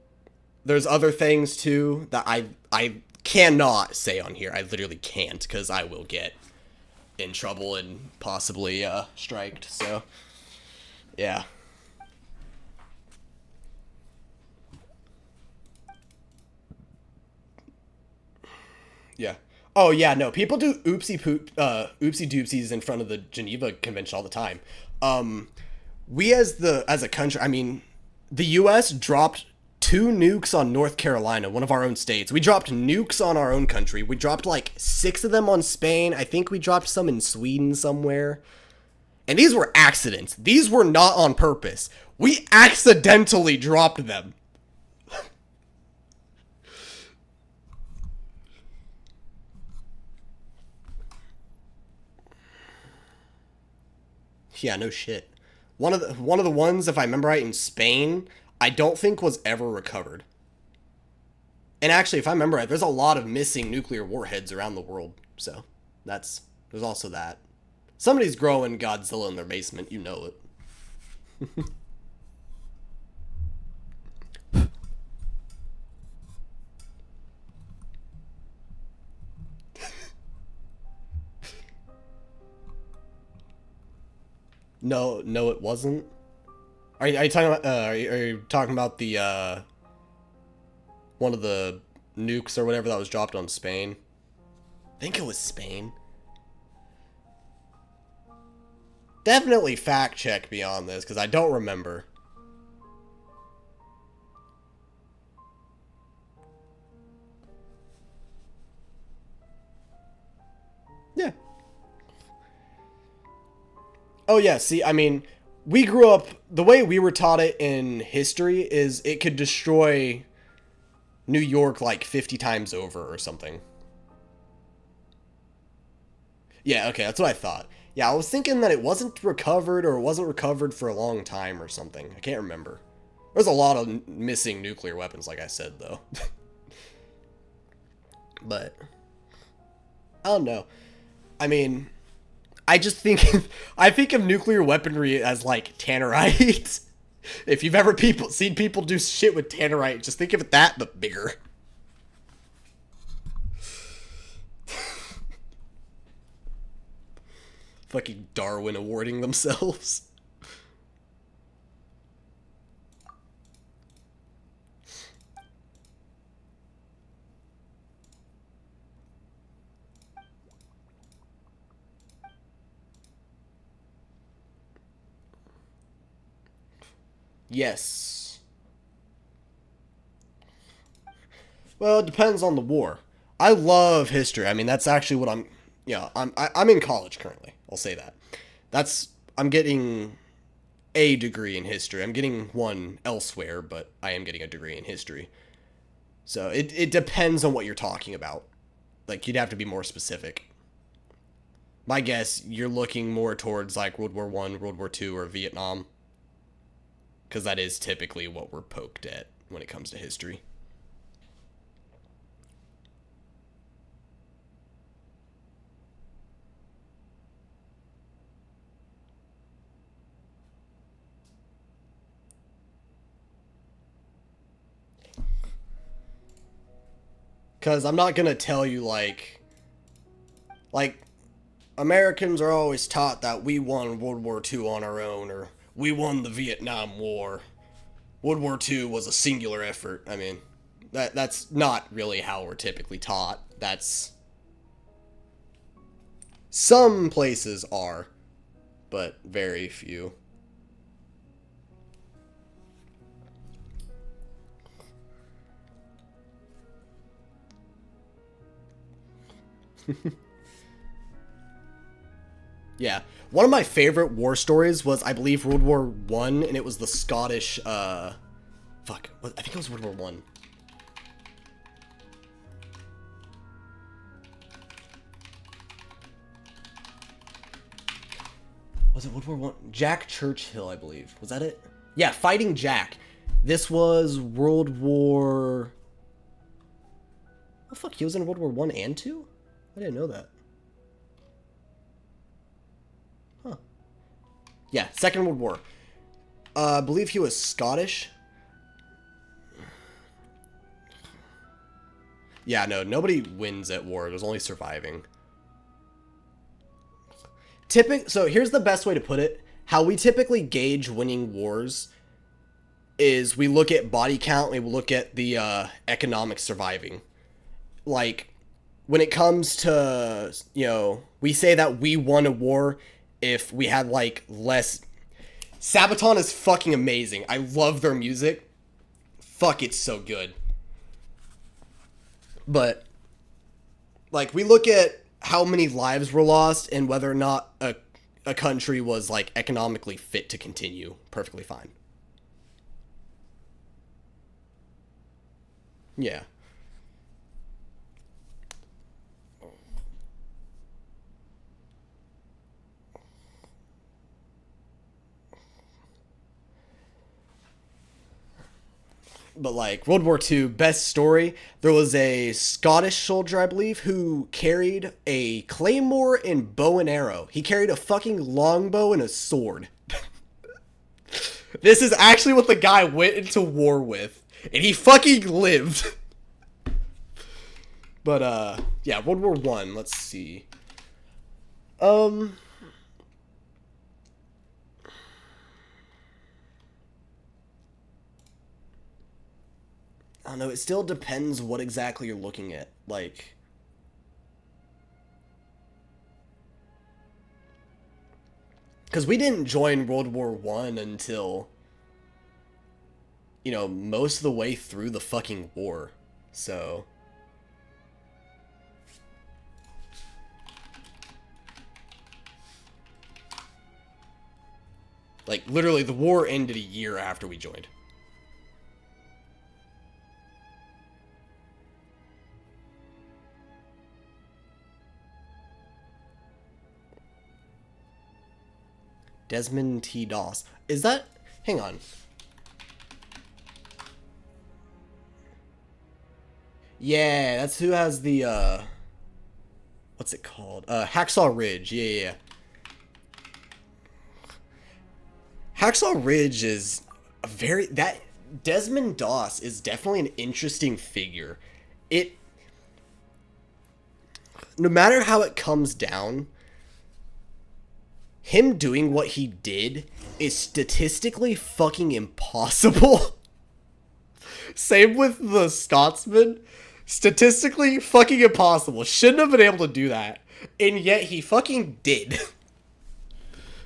there's other things too that I cannot say on here. I literally can't, because I will get in trouble and possibly striked. So, yeah. Yeah. Oh yeah, no. People do oopsie doopsies in front of the Geneva Convention all the time. We as a country, I mean, the U.S. dropped 2 nukes on North Carolina, one of our own states. We dropped nukes on our own country. We dropped like 6 of them on Spain. I think we dropped some in Sweden somewhere. And these were accidents. These were not on purpose. We accidentally dropped them. Yeah, no shit. One of the ones, if I remember right, in Spain, I don't think was ever recovered. And actually, if I remember right, there's a lot of missing nuclear warheads around the world. So, there's also that. Somebody's growing Godzilla in their basement, you know it. No, it wasn't. Are you talking about? Are you talking about the one of the nukes or whatever that was dropped on Spain? I think it was Spain. Definitely fact check me on this, because I don't remember. Yeah. Oh yeah, see, I mean, we grew up, the way we were taught it in history is it could destroy New York like 50 times over or something. Yeah, okay, that's what I thought. Yeah, I was thinking that it wasn't recovered or it wasn't recovered for a long time or something. I can't remember. There's a lot of missing nuclear weapons, like I said, though. But I don't know. I mean, I just think I think of nuclear weaponry as like tannerite. If you've ever seen people do shit with tannerite, just think of it that, but bigger. Fucking Darwin awarding themselves. Yes. Well, it depends on the war. I love history. I mean, that's actually what I'm. Yeah, I'm in college currently. I'll say that. I'm getting a degree in history. I'm getting one elsewhere, but I am getting a degree in history. So it depends on what you're talking about. Like, you'd have to be more specific. My guess, you're looking more towards like World War One, World War Two, or Vietnam, because that is typically what we're poked at when it comes to history. Because I'm not gonna tell you like Americans are always taught that we won World War II on our own, or we won the Vietnam War. World War II was a singular effort. I mean, that's not really how we're typically taught. That's some places are, but very few. Yeah. One of my favorite war stories was, I believe, World War One, and it was the Scottish, fuck, I think it was World War One. Was it World War One? Jack Churchill, I believe. Was that it? Yeah, Fighting Jack. This was World War... Oh, fuck, he was in World War One and Two? I didn't know that. Huh. Yeah, Second World War. I believe he was Scottish. Yeah, no, nobody wins at war. There's only surviving. So here's the best way to put it. How we typically gauge winning wars is we look at body count, we look at the economic surviving. Like, when it comes to, we say that we won a war if we had, like, less... Sabaton is fucking amazing. I love their music. Fuck, it's so good. But, like, we look at how many lives were lost and whether or not a country was, like, economically fit to continue perfectly fine. Yeah. But like World War II, best story, there was a Scottish soldier, I believe, who carried a claymore and bow and arrow. He carried a fucking longbow and a sword. This is actually what the guy went into war with, and he fucking lived. But yeah, World War One. Let's see. I don't know, it still depends what exactly you're looking at. Like, because we didn't join World War One until, most of the way through the fucking war. So, like, literally, the war ended a year after we joined. Desmond T. Doss. Is that... Hang on. Yeah, that's who has the, what's it called? Hacksaw Ridge. Yeah. Hacksaw Ridge is a very... That... Desmond Doss is definitely an interesting figure. It... No matter how it comes down, him doing what he did is statistically fucking impossible. Same with the Scotsman. Statistically fucking impossible. Shouldn't have been able to do that. And yet he fucking did.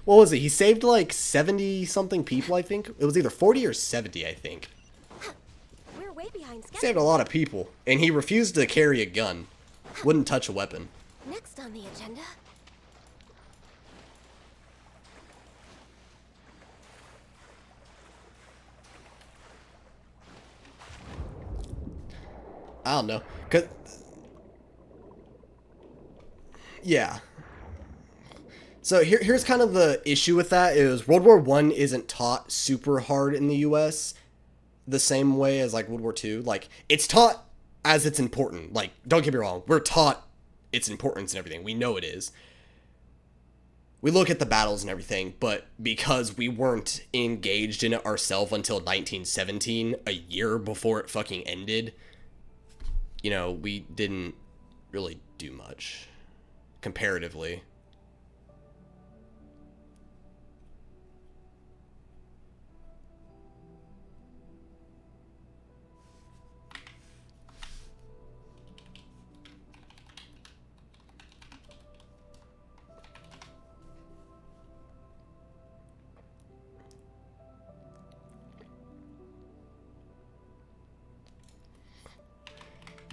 What was it? He saved like 70 something people, I think. It was either 40 or 70, I think. We're way behind schedule. Saved a lot of people. And he refused to carry a gun. Wouldn't touch a weapon. Next on the agenda. I don't know. Cause... Yeah. So here's kind of the issue with that is World War I isn't taught super hard in the US the same way as like World War II. Like, it's taught as it's important. Like, don't get me wrong, we're taught its importance and everything. We know it is. We look at the battles and everything, but because we weren't engaged in it ourselves until 1917, a year before it fucking ended, you know, we didn't really do much comparatively.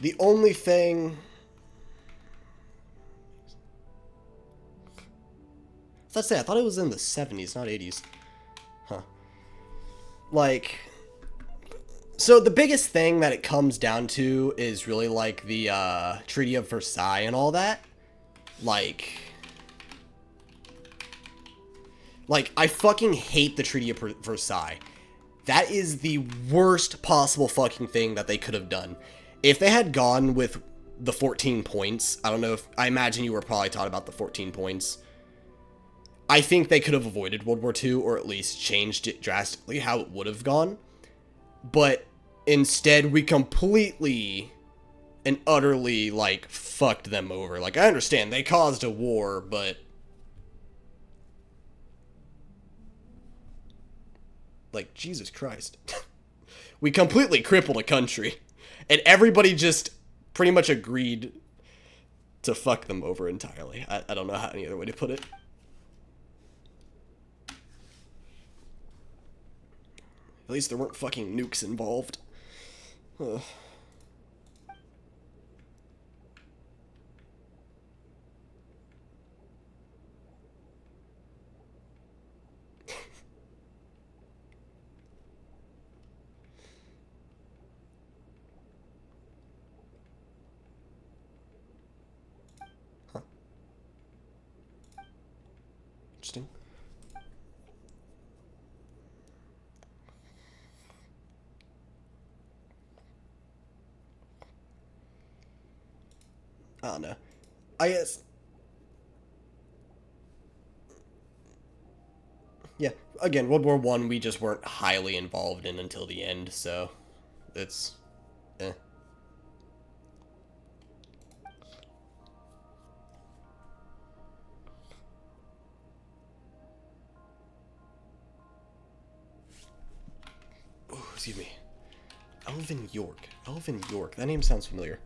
The only thing... Let's say I thought it was in the 70s, not 80s. Huh. Like... So the biggest thing that it comes down to is really like the Treaty of Versailles and all that. Like, I fucking hate the Treaty of Versailles. That is the worst possible fucking thing that they could have done. If they had gone with the 14 points, I don't know if... I imagine you were probably taught about the 14 points. I think they could have avoided World War II, or at least changed it drastically how it would have gone. But instead, we completely and utterly, like, fucked them over. Like, I understand, they caused a war, but... Like, Jesus Christ. We completely crippled a country. And everybody just pretty much agreed to fuck them over entirely. I don't know how any other way to put it. At least there weren't fucking nukes involved. Ugh. Interesting. I don't know. I guess... Yeah, again, World War I we just weren't highly involved in until the end, so... It's... eh. Ooh, excuse me. Elvin York. Elvin York. That name sounds familiar.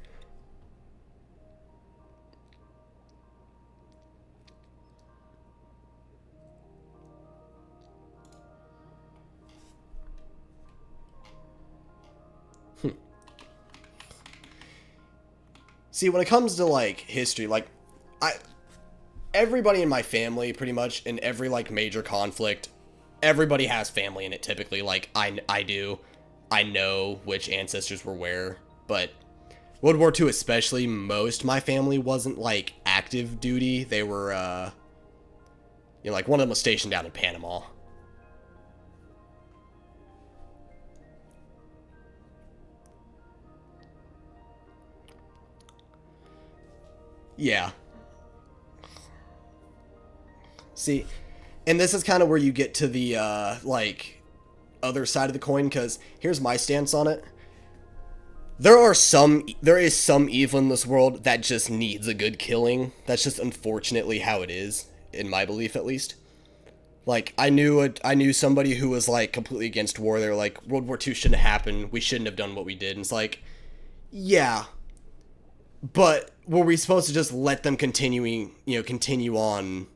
See, when it comes to, like, history, like, everybody in my family, pretty much, in every, like, major conflict, everybody has family in it, typically. Like, I do. I know which ancestors were where, but World War II especially, most of my family wasn't, like, active duty. They were, You know, like one of them was stationed down in Panama. Yeah. See, and this is kind of where you get to the, like, other side of the coin, because here's my stance on it. There is some evil in this world that just needs a good killing. That's just unfortunately how it is, in my belief at least. Like, I knew somebody who was, like, completely against war. They were like, World War II shouldn't have happened. We shouldn't have done what we did. And it's like, yeah. But were we supposed to just let them continue on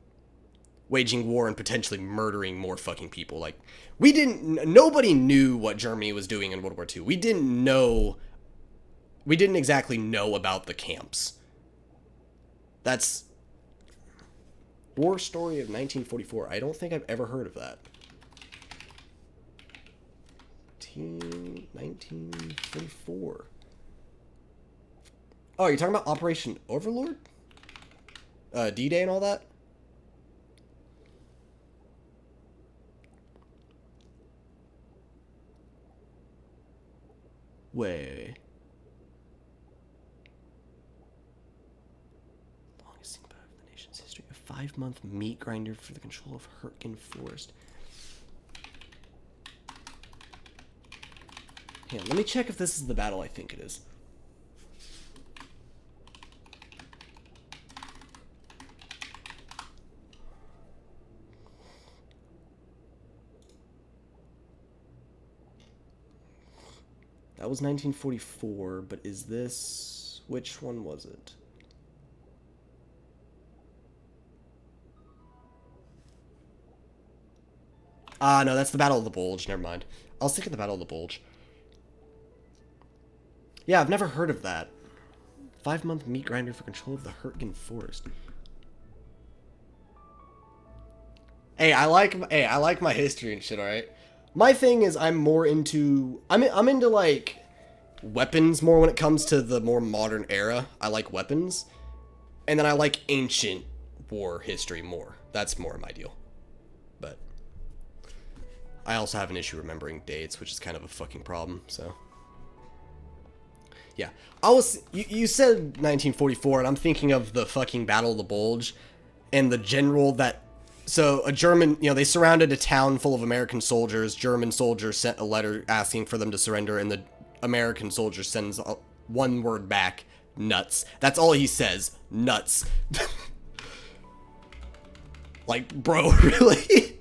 waging war and potentially murdering more fucking people? Like, nobody knew what Germany was doing in World War II. We didn't exactly know about the camps. That's War Story of 1944. I don't think I've ever heard of that. 1944. Oh, you're talking about Operation Overlord? D-Day and all that? Way. Longest thing about the nation's history. A 5-month meat grinder for the control of Hurtgen Forest. Hang on, let me check if this is the battle I think it is. That was 1944, but is this... Which one was it? Ah, no, that's the Battle of the Bulge. Never mind. I was thinking the Battle of the Bulge. Yeah, I've never heard of that. 5-month meat grinder for control of the Hurtgen Forest. Hey, I like my history and shit, alright? My thing is I'm into like weapons more when it comes to the more modern era. I like weapons. And then I like ancient war history more. That's more my deal. But I also have an issue remembering dates, which is kind of a fucking problem, so. Yeah. You said 1944 and I'm thinking of the fucking Battle of the Bulge and the general that... So, a German, they surrounded a town full of American soldiers. German soldiers sent a letter asking for them to surrender, and the American soldier sends one word back, nuts. That's all he says, nuts. Like, bro, really?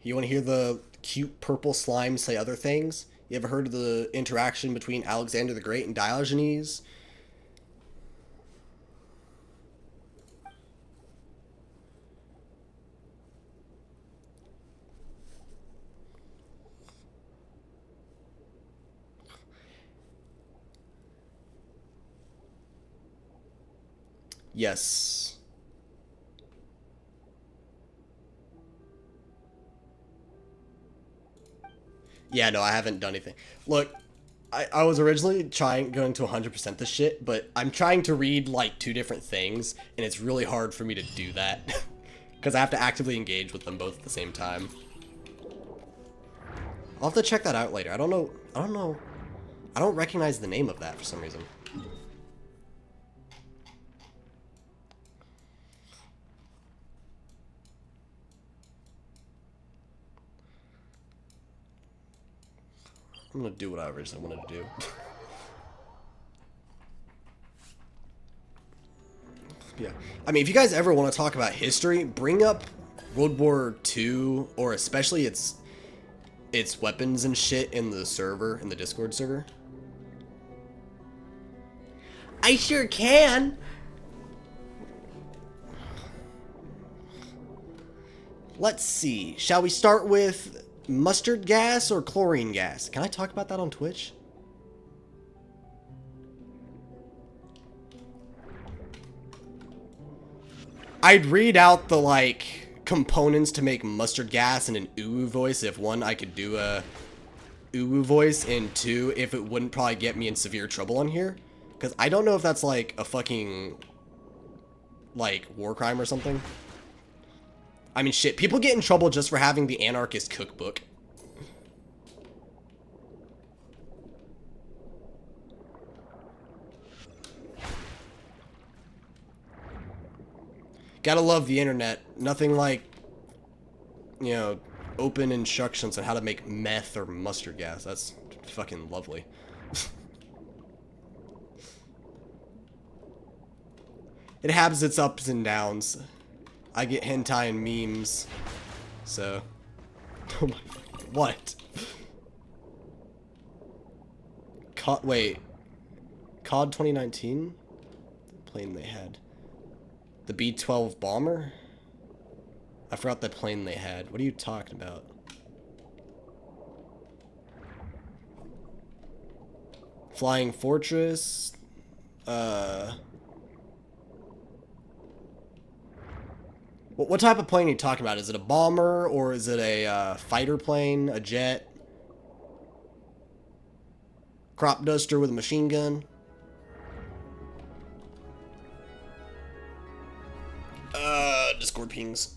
You want to hear the cute purple slime say other things? You ever heard of the interaction between Alexander the Great and Diogenes? Yes. Yeah, no, I haven't done anything. Look, I was originally going to 100% this shit, but I'm trying to read, like, 2 different things, and it's really hard for me to do that. Because I have to actively engage with them both at the same time. I'll have to check that out later. I don't know. I don't recognize the name of that for some reason. I'm gonna do what I originally wanted to do. Yeah. I mean, if you guys ever want to talk about history, bring up World War II, or especially its weapons and shit in the server, in the Discord server. I sure can! Let's see. Shall we start with mustard gas or chlorine gas? Can I talk about that on Twitch? I'd read out the, like, components to make mustard gas in an uwu voice if, one, I could do a uwu voice, and two, if it wouldn't probably get me in severe trouble on here. Because I don't know if that's, like, a fucking, like, war crime or something. I mean, shit, people get in trouble just for having the anarchist cookbook. Gotta love the internet. Nothing like, you know, open instructions on how to make meth or mustard gas. That's fucking lovely. It has its ups and downs. I get hentai and memes, so. Oh my, what? Wait. COD 2019? The plane they had. The B-12 bomber? I forgot the plane they had. What are you talking about? Flying Fortress? What type of plane are you talking about? Is it a bomber, or is it a fighter plane, a jet? Crop duster with a machine gun? Discord pings.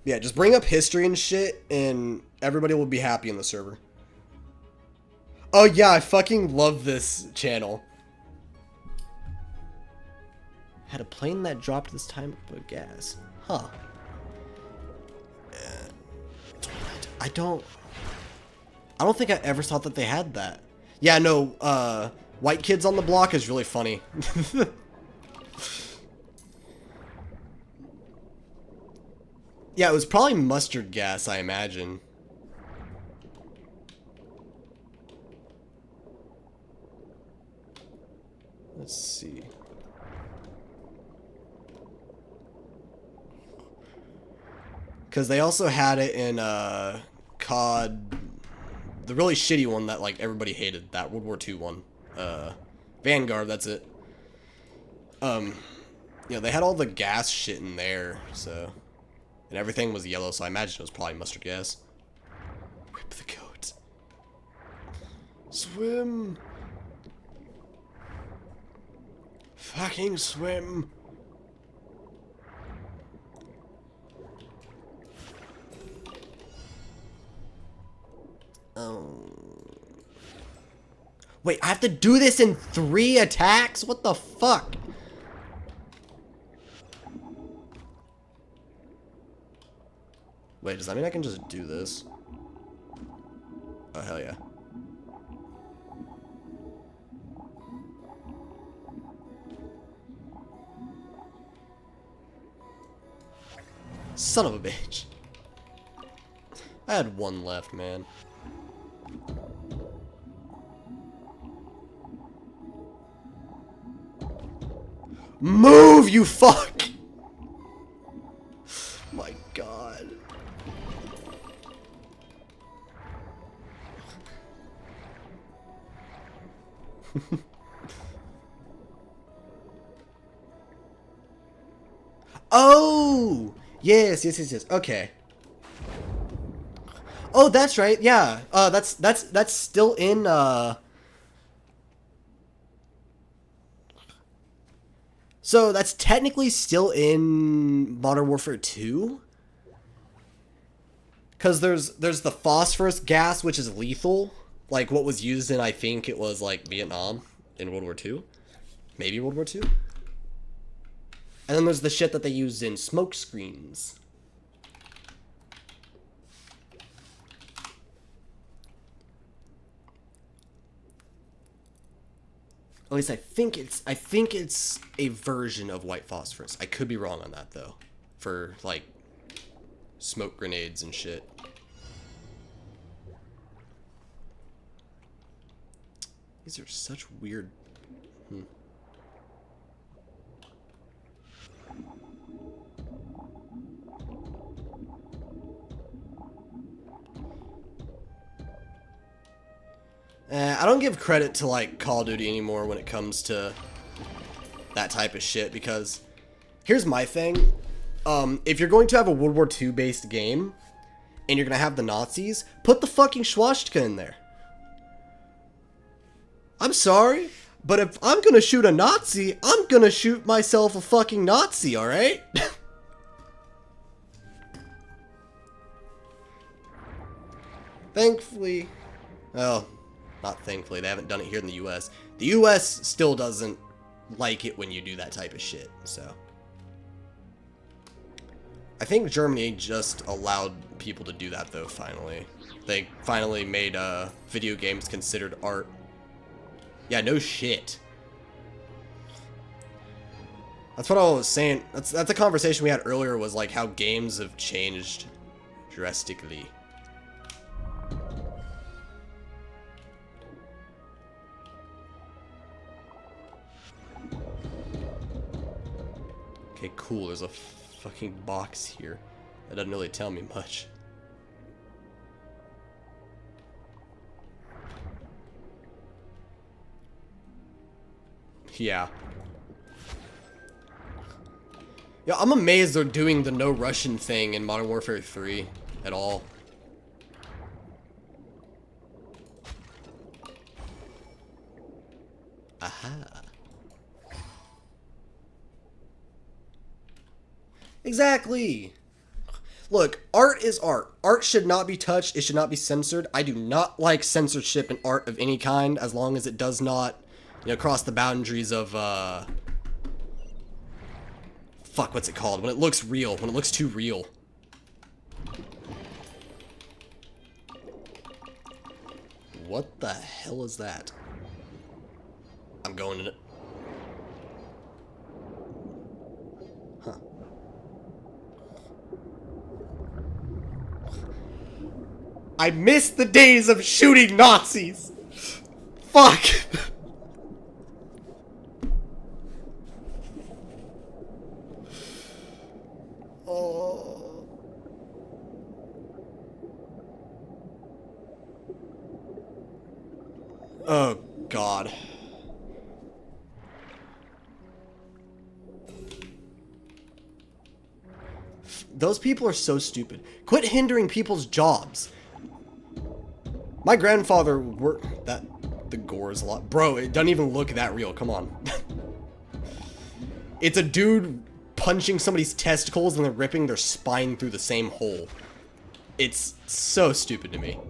Yeah, just bring up history and shit, and everybody will be happy in the server. Oh yeah, I fucking love this channel. Had a plane that dropped this time of gas. Huh. I don't think I ever thought that they had that. Yeah, no, White Kids on the Block is really funny. Yeah, it was probably mustard gas, I imagine. Let's see. Because they also had it in COD, the really shitty one that like everybody hated, that World War II one. Vanguard, that's it. You know, they had all the gas shit in there, so. And everything was yellow, so I imagine it was probably mustard gas. Rip the goat. Swim. Fucking swim. Wait, I have to do this in 3 attacks? What the fuck? Wait, does that mean I can just do this? Oh, hell yeah. Son of a bitch. I had 1 left, man. Move, you fuck! My god. Oh! Yes. Okay. Oh, that's right. Yeah. That's still in So that's technically still in Modern Warfare 2? Cuz there's the phosphorus gas, which is lethal, like what was used in, I think it was like Vietnam in World War II. Maybe World War II. And then there's the shit that they used in smoke screens. At least I think it's a version of white phosphorus. I could be wrong on that though. For like smoke grenades and shit. These are such weird. I don't give credit to like Call of Duty anymore when it comes to that type of shit, because here's my thing. If you're going to have a World War II based game and you're gonna have the Nazis, put the fucking swastika in there. I'm sorry, but if I'm gonna shoot a Nazi, I'm gonna shoot myself a fucking Nazi, alright? Thankfully, well, not thankfully, they haven't done it here in the US. The US still doesn't like it when you do that type of shit, so. I think Germany just allowed people to do that, though, finally. They finally made video games considered art. Yeah, no shit. That's what I was saying. That's a conversation we had earlier, was like how games have changed drastically. Okay, cool. There's a fucking box here. That doesn't really tell me much. Yeah. Yeah, I'm amazed they're doing the no Russian thing in Modern Warfare 3 at all. Aha. Exactly. Look, art is art. Art should not be touched. It should not be censored. I do not like censorship in art of any kind, as long as it does not, cross the boundaries of, fuck, what's it called? When it looks real. When it looks too real. What the hell is that? I'm going in it. Huh. I miss the days of shooting Nazis! Fuck! Oh. Oh, God. Those people are so stupid. Quit hindering people's jobs. My grandfather worked the gore is a lot. Bro, it doesn't even look that real. Come on. It's a dude punching somebody's testicles and then ripping their spine through the same hole. It's so stupid to me.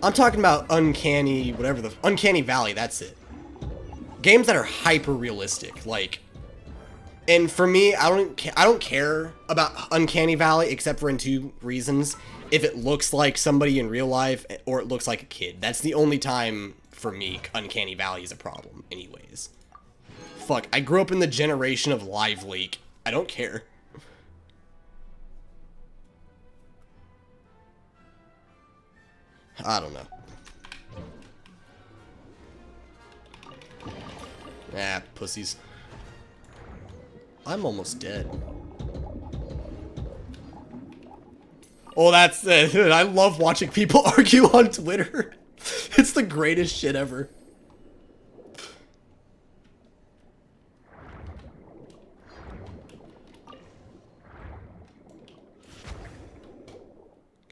I'm talking about uncanny, whatever the Uncanny Valley, that's it. Games that are hyper realistic, like, and for me, I don't care about Uncanny Valley except for in two reasons. If it looks like somebody in real life or it looks like a kid. That's the only time for me Uncanny Valley is a problem anyways. Fuck, I grew up in the generation of Live Leak. I don't care. I don't know. Ah, pussies. I'm almost dead. Oh, that's it. I love watching people argue on Twitter. It's the greatest shit ever.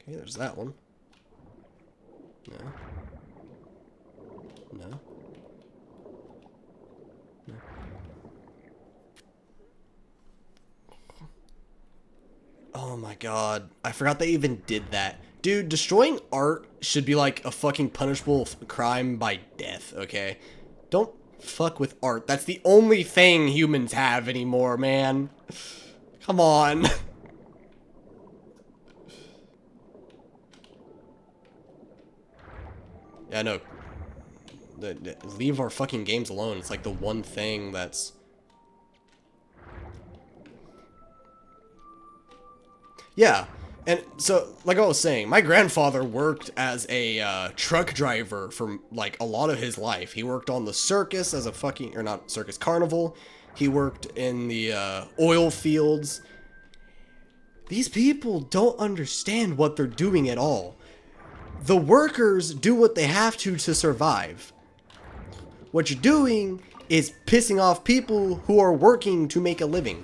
Okay, there's that one. No. No. No. Oh my god. I forgot they even did that. Dude, destroying art should be like a fucking punishable crime by death, okay? Don't fuck with art. That's the only thing humans have anymore, man. Come on. Yeah, no. Leave our fucking games alone. It's like the one thing that's... Yeah, and so, like I was saying, my grandfather worked as a truck driver for, like, a lot of his life. He worked on the circus as a fucking... Or not circus, carnival. He worked in the oil fields. These people don't understand what they're doing at all. The workers do what they have to survive. What you're doing is pissing off people who are working to make a living.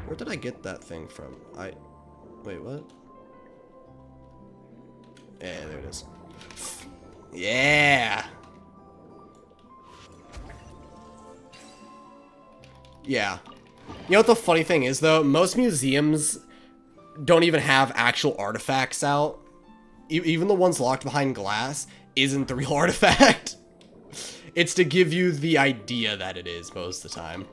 Where did I get that thing from? Wait, what? Yeah, there it is. Yeah! Yeah. You know what the funny thing is, though? Most museums don't even have actual artifacts out. Even the ones locked behind glass isn't the real artifact. It's to give you the idea that it is most of the time.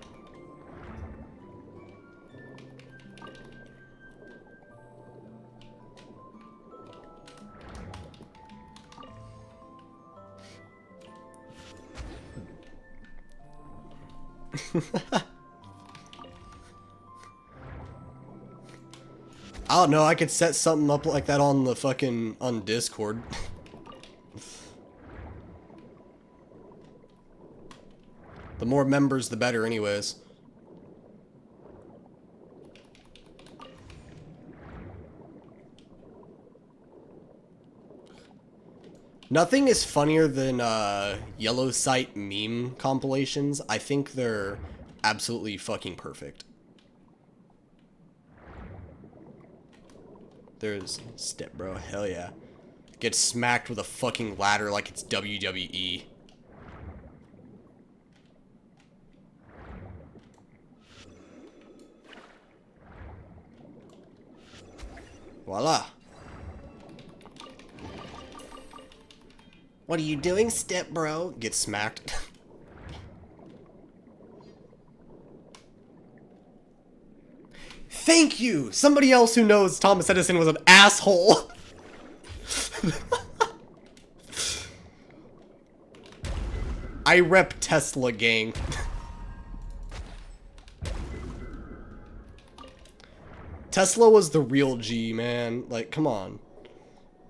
I don't know, I could set something up like that on the fucking, on Discord. The more members, the better anyways. Nothing is funnier than yellow site meme compilations. I think they're absolutely fucking perfect. There's Step Bro, hell yeah. Get smacked with a fucking ladder like it's WWE. Voila. What are you doing, Step Bro? Get smacked. Thank you! Somebody else who knows Thomas Edison was an asshole. I rep Tesla, gang. Tesla was the real G, man. Like, come on.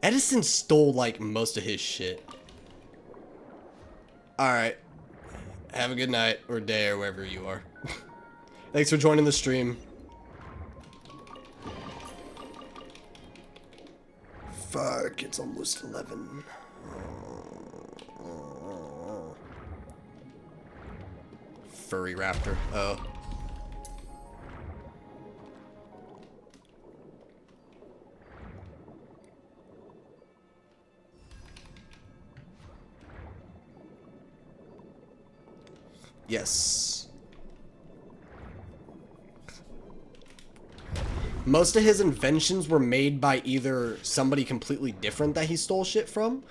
Edison stole, like, most of his shit. Alright. Have a good night, or day, or wherever you are. Thanks for joining the stream. Fuck, it's almost 11. Furry raptor. Oh. Yes. Most of his inventions were made by either somebody completely different that he stole shit from,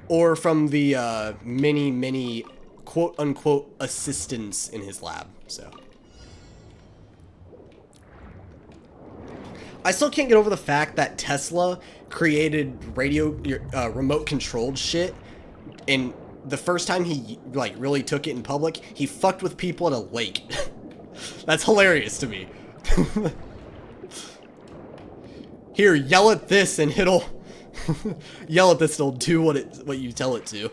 or from the many quote-unquote assistants in his lab, so. I still can't get over the fact that Tesla created remote-controlled shit, and the first time he, like, really took it in public, he fucked with people at a lake. That's hilarious to me. Here, yell at this and it'll... yell at this and it'll do what you tell it to.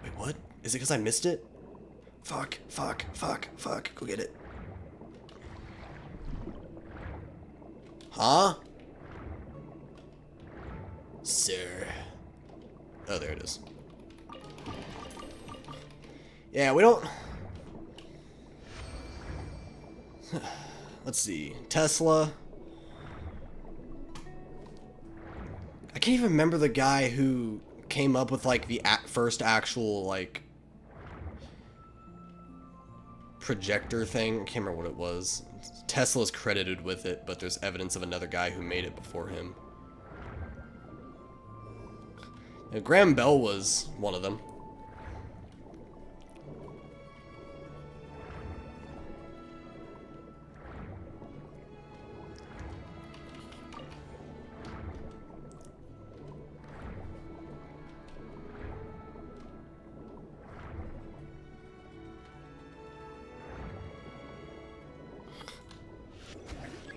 Wait, what? Is it because I missed it? Fuck. Go get it. Huh? Sir. Oh, there it is. Yeah, we don't... Let's see. Tesla. I can't even remember the guy who came up with, like, the first actual, like, projector thing. I can't remember what it was. Tesla's credited with it, but there's evidence of another guy who made it before him. Now, Graham Bell was one of them.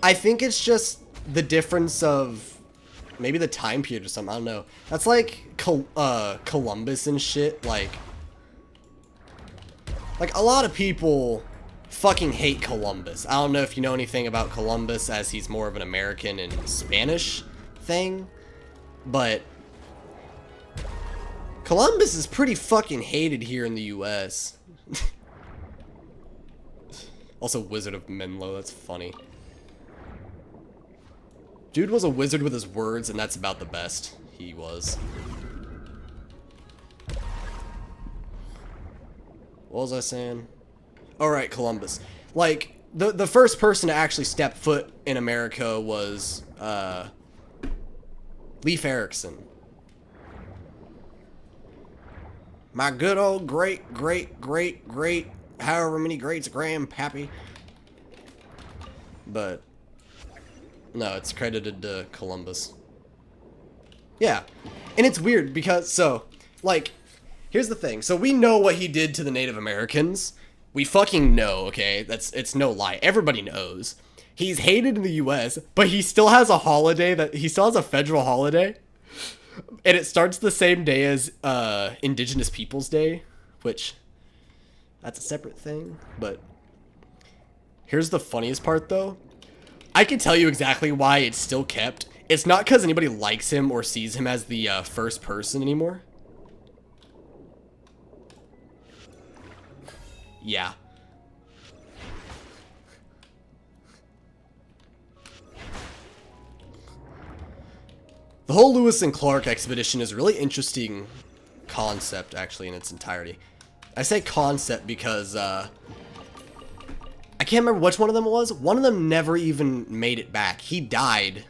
I think it's just the difference of maybe the time period or something. I don't know. That's like, Columbus and shit, like a lot of people fucking hate Columbus. I don't know if you know anything about Columbus, as he's more of an American and Spanish thing, but Columbus is pretty fucking hated here in the US. Also, Wizard of Menlo, that's funny. Dude was a wizard with his words, and that's about the best he was. What was I saying? Alright, Columbus. Like, the first person to actually step foot in America was, Leif Erikson. My good old great, however many greats, grandpappy. But no, it's credited to Columbus. Yeah. And it's weird because, so, like, here's the thing. So we know what he did to the Native Americans. We fucking know, okay? It's no lie. Everybody knows. He's hated in the US, but he still has a holiday he still has a federal holiday. And it starts the same day as Indigenous Peoples Day, which that's a separate thing, but here's the funniest part though. I can tell you exactly why it's still kept. It's not because anybody likes him or sees him as the first person anymore. Yeah. The whole Lewis and Clark expedition is a really interesting concept, actually, in its entirety. I say concept because, I can't remember which one of them it was. One of them never even made it back. He died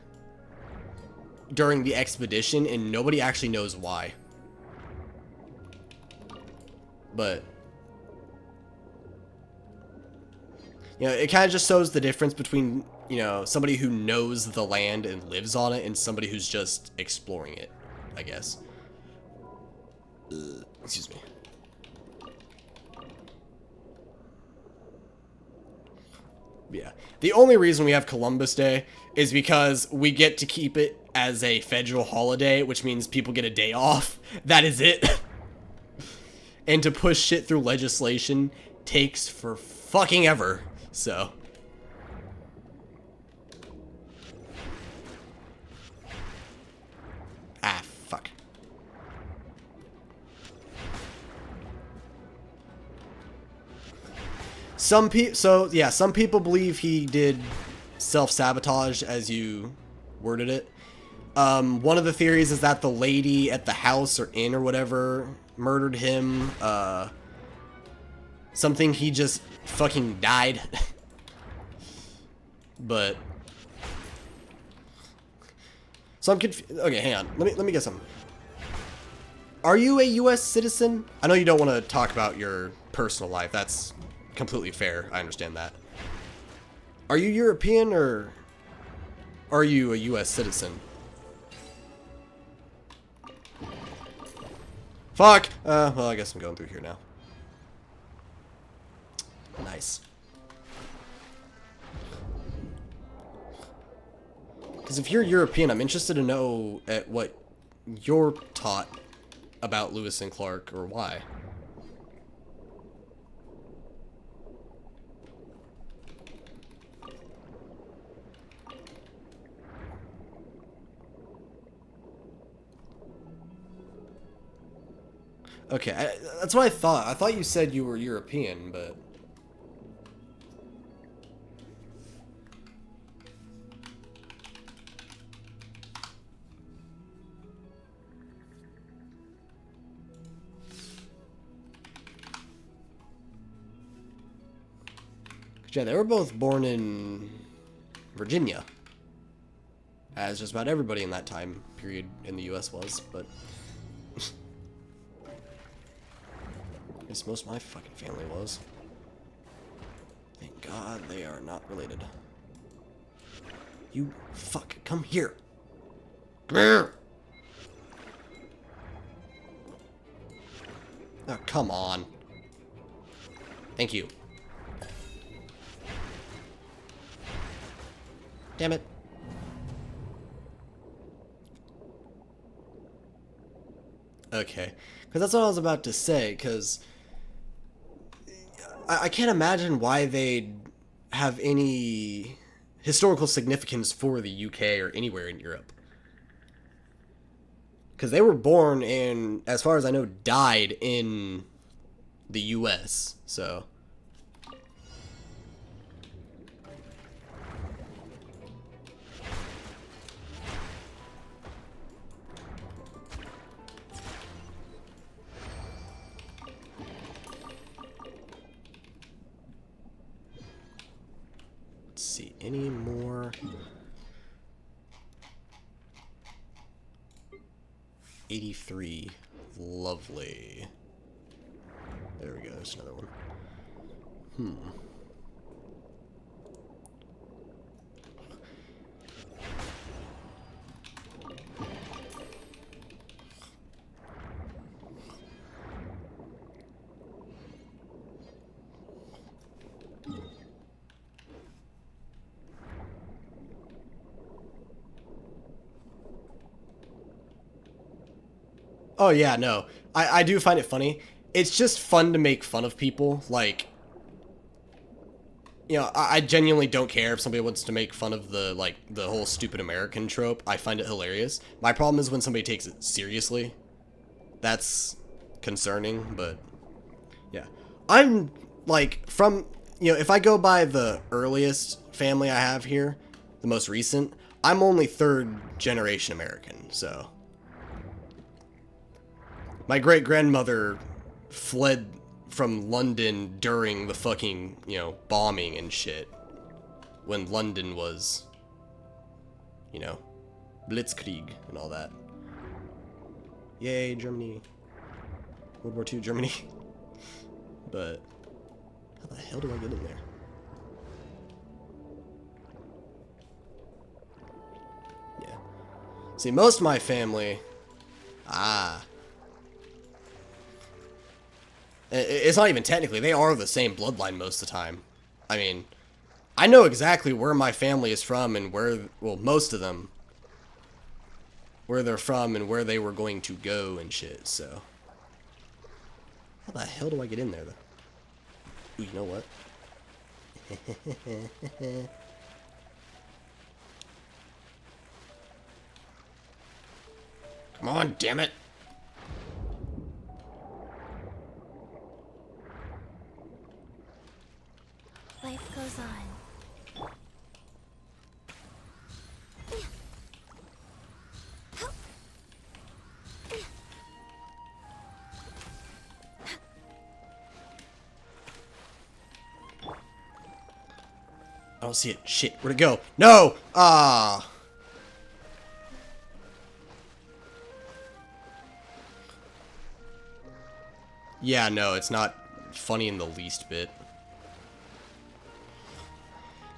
during the expedition, and nobody actually knows why. But, you know, it kind of just shows the difference between, you know, somebody who knows the land and lives on it and somebody who's just exploring it, I guess. Excuse me. Yeah. The only reason we have Columbus Day is because we get to keep it as a federal holiday, which means people get a day off. That is it. And to push shit through legislation takes for fucking ever. So. Ah, fuck. Some people believe he did self-sabotage, as you worded it. One of the theories is that the lady at the house or inn or whatever murdered him. Something he just fucking died. But so I'm confused. Okay, hang on. Let me get some. Are you a U.S. citizen? I know you don't want to talk about your personal life. That's completely fair. I understand that. Are you European or are you a U.S. citizen? Fuck! Well, I guess I'm going through here now. Nice. Because if you're European, I'm interested to know at what you're taught about Lewis and Clark, or why. Okay, that's what I thought. I thought you said you were European, but... Yeah, they were both born in Virginia. As just about everybody in that time period in the US was, but... I guess most of my fucking family was. Thank God they are not related. You fuck, come here. Come here! Oh, come on. Thank you. Damn it. Okay. Because that's what I was about to say, because I can't imagine why they'd have any historical significance for the UK or anywhere in Europe. Because they were born and, as far as I know, died in the US, so... see any more 83. Lovely. There we go, there's another one. Oh yeah, no. I do find it funny. It's just fun to make fun of people. Like, you know, I genuinely don't care if somebody wants to make fun of the, like, the whole stupid American trope. I find it hilarious. My problem is when somebody takes it seriously. That's concerning, but yeah. I'm, like, from, you know, if I go by the earliest family I have here, the most recent, I'm only third generation American, so... My great-grandmother fled from London during the fucking, you know, bombing and shit. When London was, you know, Blitzkrieg and all that. Yay, Germany. World War II, Germany. But, how the hell do I get in there? Yeah. See, most of my family... It's not even technically. They are the same bloodline most of the time. I mean, I know exactly where my family is from and where, well, most of them, where they're from and where they were going to go and shit, so. How the hell do I get in there, though? Ooh, you know what? Come on, damn it. Life goes on. I don't see it. Shit, where'd it go? No! Ah! Yeah, no, it's not funny in the least bit.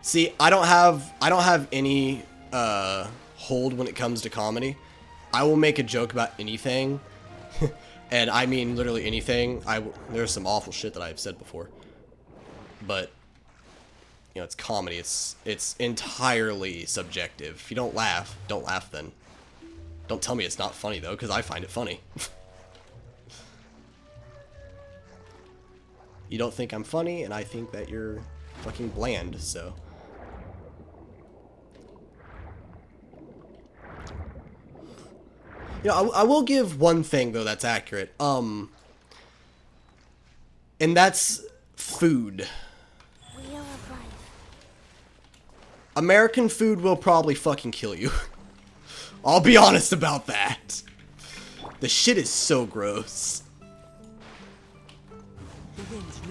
See, I don't have any hold when it comes to comedy. I will make a joke about anything, and I mean literally anything. There's some awful shit that I've said before, but you know, it's comedy. It's entirely subjective. If you don't laugh then. Don't tell me it's not funny though, because I find it funny. You don't think I'm funny, and I think that you're fucking bland, so. You know, I will give one thing, though, that's accurate. And that's food. Wheel of life. American food will probably fucking kill you. I'll be honest about that. The shit is so gross.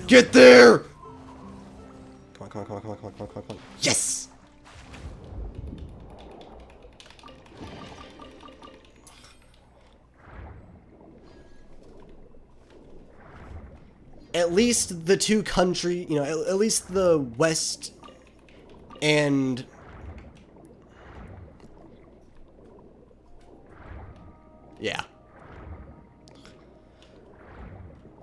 Get there! Come on, come on, come on, come on, come on, come on, come on. Yes! At least the two country, you know, at least the West and yeah.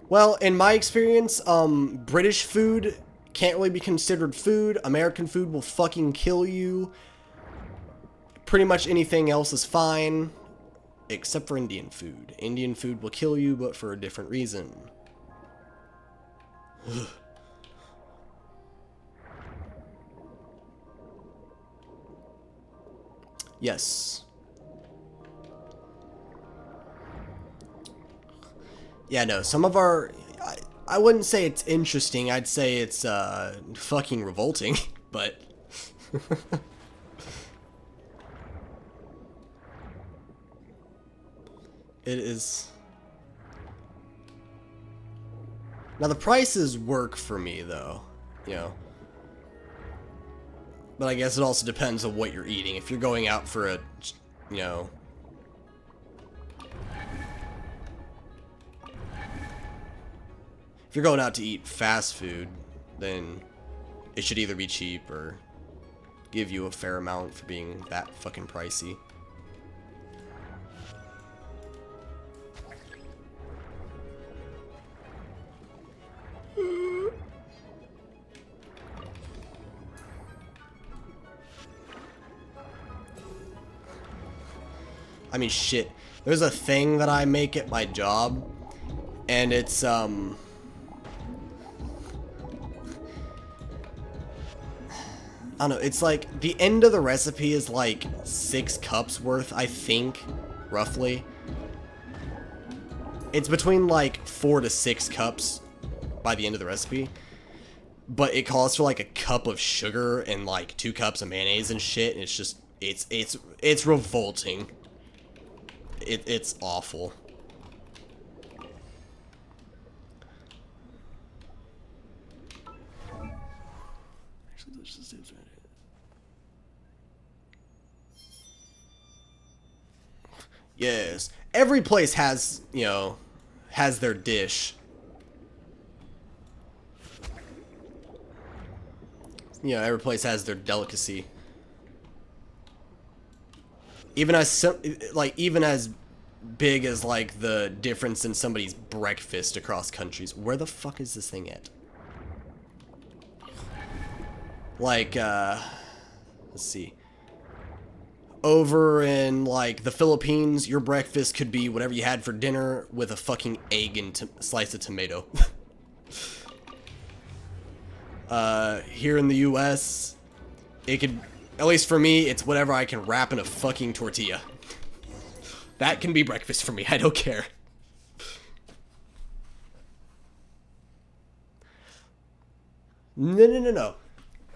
Well, in my experience, British food can't really be considered food. American food will fucking kill you. Pretty much anything else is fine. Except for Indian food. Indian food will kill you, but for a different reason. Yes. Yeah, no, some of our... I wouldn't say it's interesting, I'd say it's, fucking revolting, but... It is... Now, the prices work for me, though, you know. But I guess it also depends on what you're eating. If you're going out for a, you know... If you're going out to eat fast food, then it should either be cheap or give you a fair amount for being that fucking pricey. I mean, shit. There's a thing that I make at my job, and it's, I don't know, it's like, the end of the recipe is like 6 cups worth, I think, roughly. It's between like 4 to 6 cups by the end of the recipe. But it calls for like a cup of sugar and like 2 cups of mayonnaise and shit, and it's just, it's revolting. It's awful. Actually, let's just do it right here. Yes, every place has, you know, has their dish. You know, every place has their delicacy. Even as even as big as like the difference in somebody's breakfast across countries. Where the fuck is this thing at? Like let's see. Over in like the Philippines, your breakfast could be whatever you had for dinner with a fucking egg and slice of tomato. Here in the US, it could, at least for me, it's whatever I can wrap in a fucking tortilla. That can be breakfast for me, I don't care. No.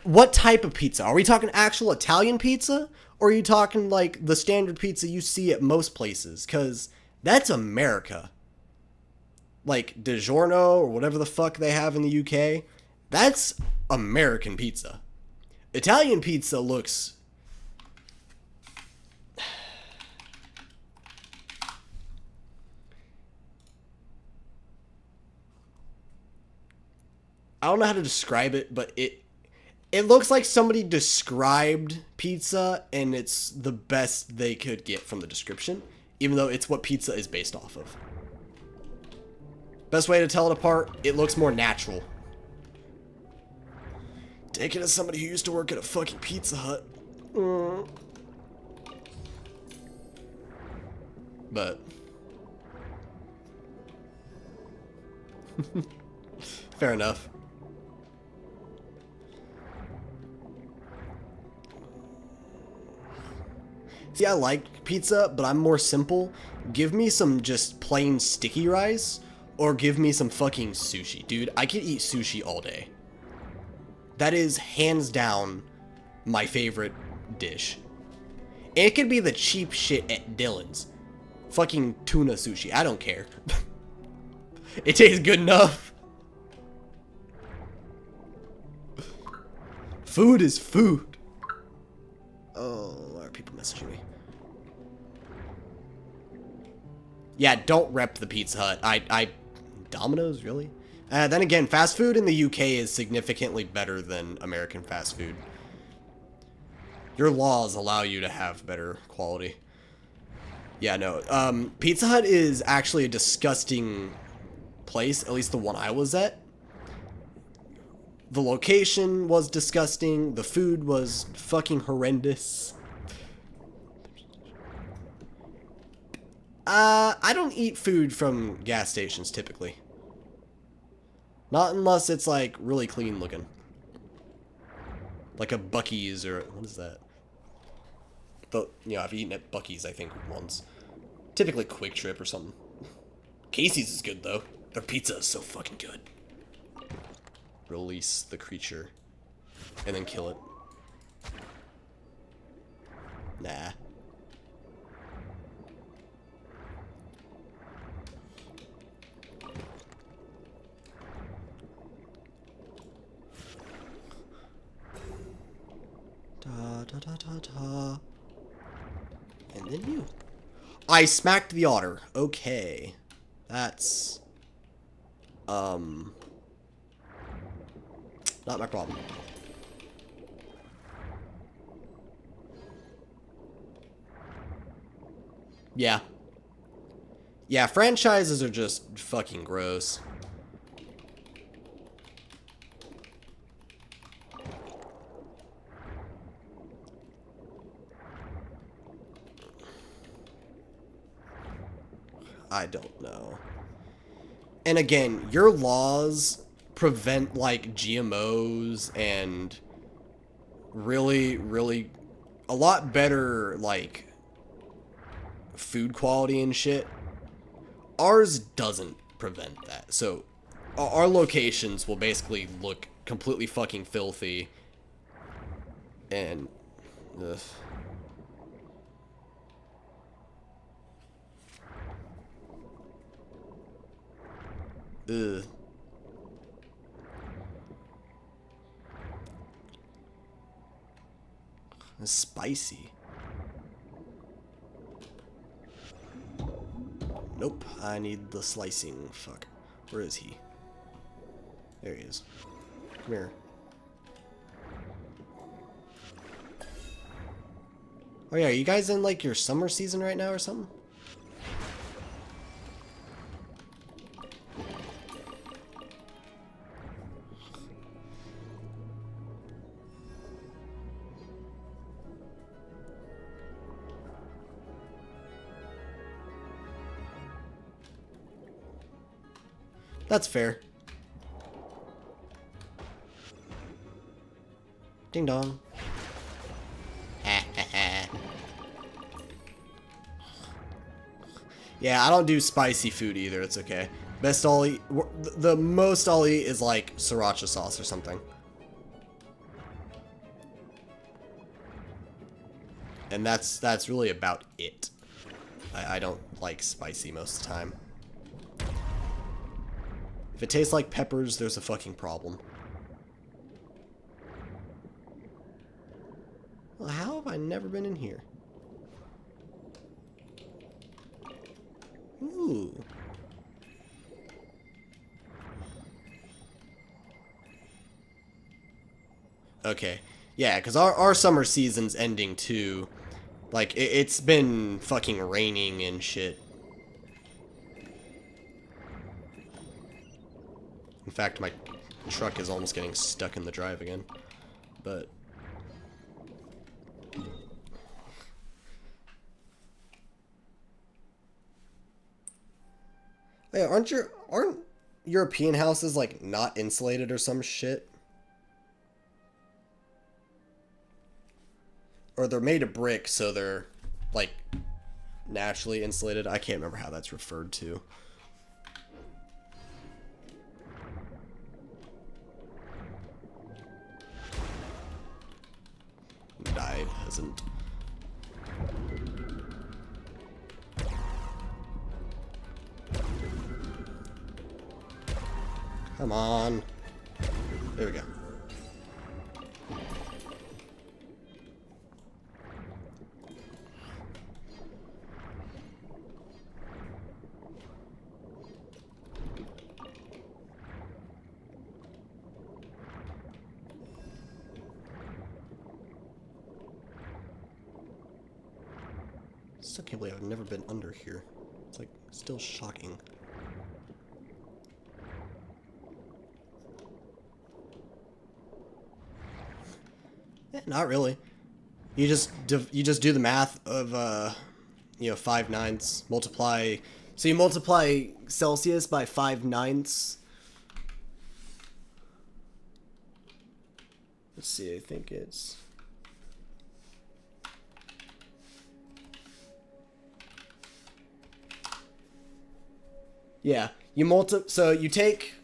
What type of pizza? Are we talking actual Italian pizza? Or are you talking like the standard pizza you see at most places? Because that's America. Like DiGiorno or whatever the fuck they have in the UK. That's American pizza. Italian pizza looks... I don't know how to describe it, but it looks like somebody described pizza and it's the best they could get from the description, even though it's what pizza is based off of. Best way to tell it apart, it looks more natural. Take it as somebody who used to work at a fucking Pizza Hut. But fair enough. See, I like pizza, but I'm more simple. Give me some just plain sticky rice, or give me some fucking sushi. Dude, I could eat sushi all day. That is, hands down, my favorite dish. It could be the cheap shit at Dylan's. Fucking tuna sushi, I don't care. It tastes good enough. Food is food. Oh, why are people messaging me? Yeah, don't rep the Pizza Hut. Domino's, really? Then again, fast food in the UK is significantly better than American fast food. Your laws allow you to have better quality. Yeah, no. Pizza Hut is actually a disgusting place, at least the one I was at. The location was disgusting. The food was fucking horrendous. I don't eat food from gas stations typically. Not unless it's like really clean looking. Like a Buc-ee's or what is that? I've eaten at Buc-ee's I think once. Typically Quick Trip or something. Casey's is good though. Their pizza is so fucking good. Release the creature and then kill it. Nah. Da da da da da. And then you. I smacked the otter. Okay. That's not my problem. Yeah. Yeah, franchises are just fucking gross. I don't know. And again, your laws prevent like GMOs and really, really a lot better like food quality and shit. Ours doesn't prevent that. So our locations will basically look completely fucking filthy and ugh. Ugh. It's spicy. Nope, I need the slicing. Fuck. Where is he? There he is. Come here. Oh yeah, are you guys in like your summer season right now or something? That's fair. Ding dong. Yeah, I don't do spicy food either. It's okay. Best I'll eat, the most I'll eat is like sriracha sauce or something. And that's really about it. I don't like spicy most of the time. If it tastes like peppers, there's a fucking problem. Well, how have I never been in here? Ooh. Okay. Yeah, because our summer season's ending too. Like, it's been fucking raining and shit. In fact, my truck is almost getting stuck in the drive again. But hey, aren't European houses like not insulated or some shit? Or they're made of brick, so they're like naturally insulated. I can't remember how that's referred to. Die, peasant. Come on. There we go. Still can't believe I've never been under here. It's like still shocking. Not really. You just do the math of you know, 5/9, multiply, so you multiply Celsius by 5/9. Let's see, I think it's, yeah, so you take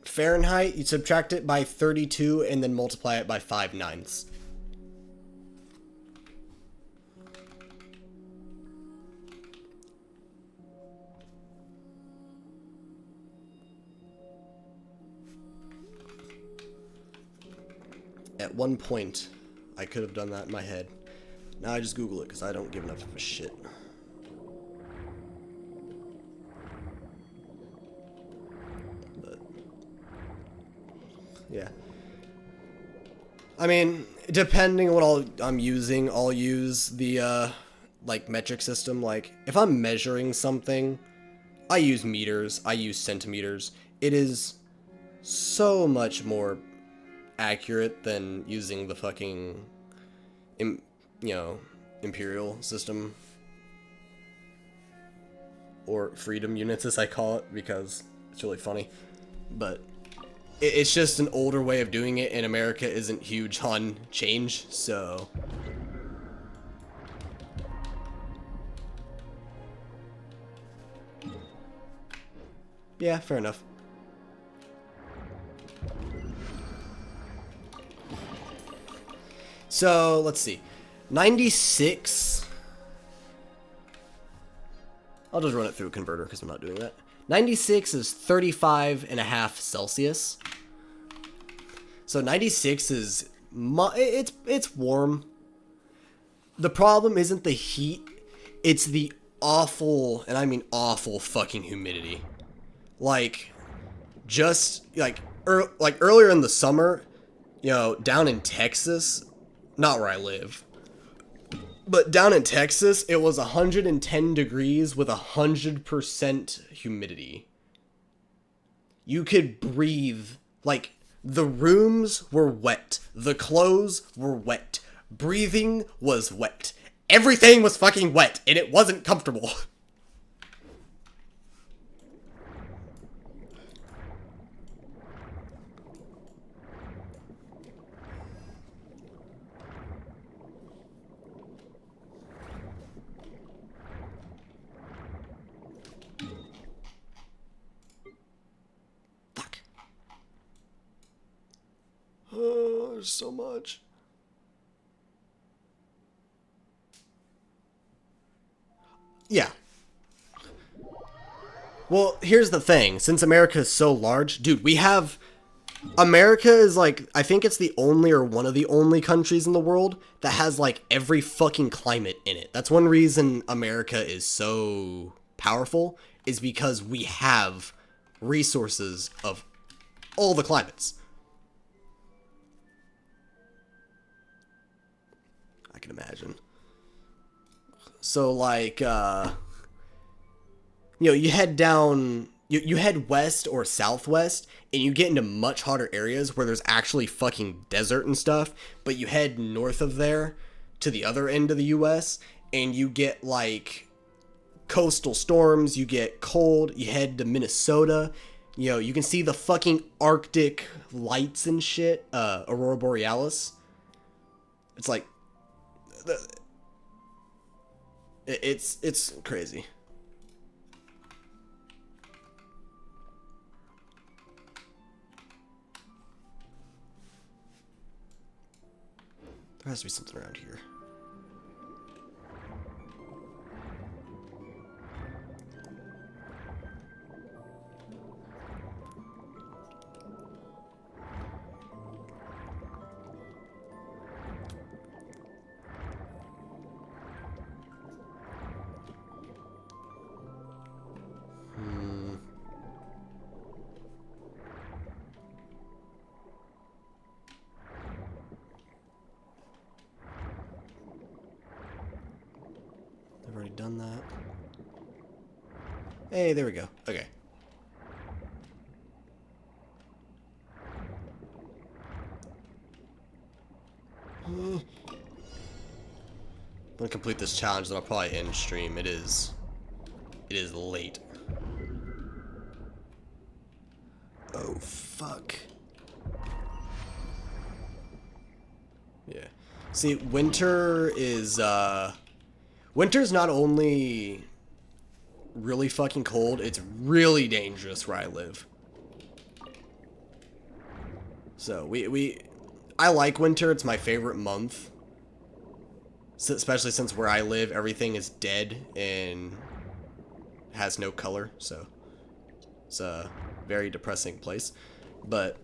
Fahrenheit, you subtract it by 32, and then multiply it by 5/9. At one point, I could have done that in my head. Now I just Google it because I don't give enough of a shit. But, yeah. I mean, depending on what I'm using, I'll use the, like, metric system. Like, if I'm measuring something, I use meters, I use centimeters. It is so much more accurate than using the fucking, you know, imperial system, or freedom units as I call it, because it's really funny. But it's just an older way of doing it, and America isn't huge on change, so yeah, fair enough. So, let's see. 96. I'll just run it through a converter because I'm not doing that. 96 is 35.5 Celsius. So 96 is, it's warm. The problem isn't the heat, it's the awful, and I mean awful fucking humidity. Like, just, like earlier in the summer, you know, down in Texas, not where I live, but down in Texas, it was 110 degrees with 100% humidity. You could breathe, like, the rooms were wet, the clothes were wet, breathing was wet, everything was fucking wet, and it wasn't comfortable. Oh, there's so much. Yeah. Well, here's the thing. Since America is so large, dude, we have... America is like, I think it's the only or one of the only countries in the world that has like every fucking climate in it. That's one reason America is so powerful, is because we have resources of all the climates. I can imagine. So, like, you know, you head down, you head west or southwest, and you get into much hotter areas where there's actually fucking desert and stuff, but you head north of there to the other end of the US, and you get, like, coastal storms, you get cold, you head to Minnesota, you know, you can see the fucking Arctic lights and shit, Aurora Borealis. It's like... It's crazy. There has to be something around here. I've already done that. Hey, there we go. Okay. gonna complete this challenge, then I'll probably end stream. It is late. Oh fuck. Yeah. See, winter's not only really fucking cold, it's really dangerous where I live. So I like winter. It's my favorite month. So, especially since where I live, everything is dead and has no color. So it's a very depressing place. But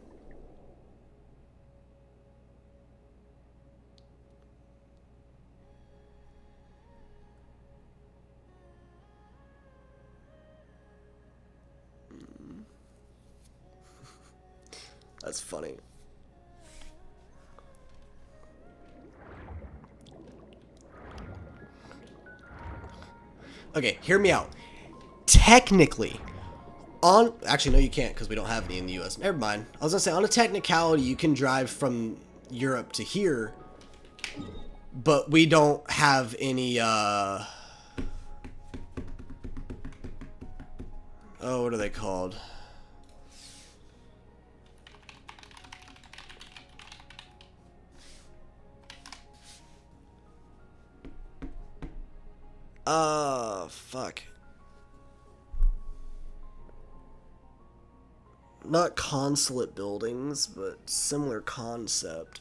that's funny. Okay, hear me out. Technically, actually, no, you can't because we don't have any in the U.S. Never mind. I was gonna say, on a technicality, you can drive from Europe to here, but we don't have any, oh, what are they called? Fuck. Not consulate buildings, but similar concept.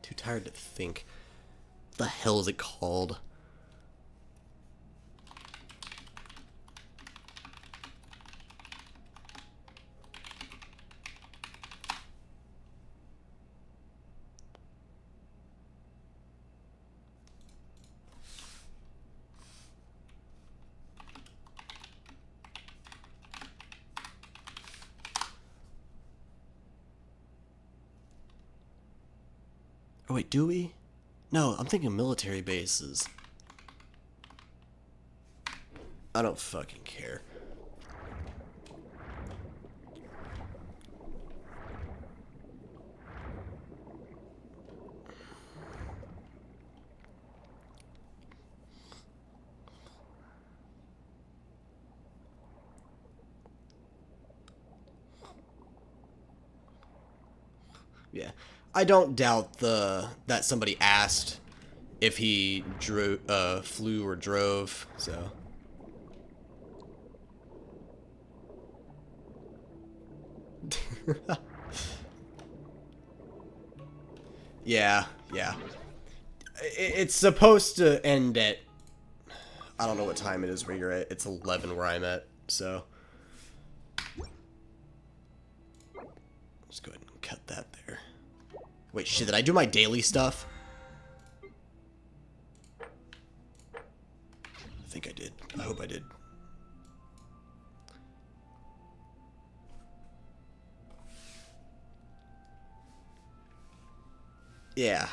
Too tired to think. What the hell is it called? Oh wait, do we? No, I'm thinking military bases. I don't fucking care. Yeah, I don't doubt that somebody asked if he flew or drove. So yeah, yeah. It's supposed to end at, I don't know what time it is where you're at. It's 11 where I'm at. So let's go ahead and cut that there. Wait, shit, did I do my daily stuff? I think I did. I hope I did. Yeah.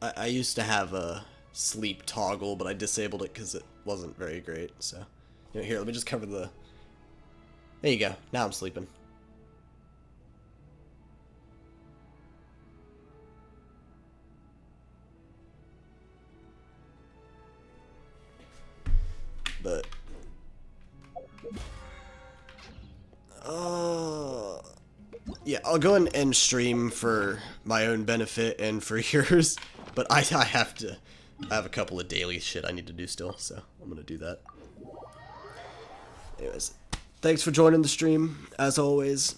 I used to have a sleep toggle, but I disabled it because it wasn't very great. So, you know, here, let me just cover the... There you go. Now I'm sleeping. But... yeah, I'll go and end stream for my own benefit and for yours. But I have a couple of daily shit I need to do still, so I'm gonna do that. Anyways, thanks for joining the stream. As always,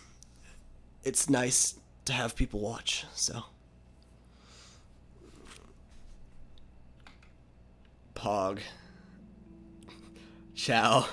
it's nice to have people watch, so. Pog. Ciao.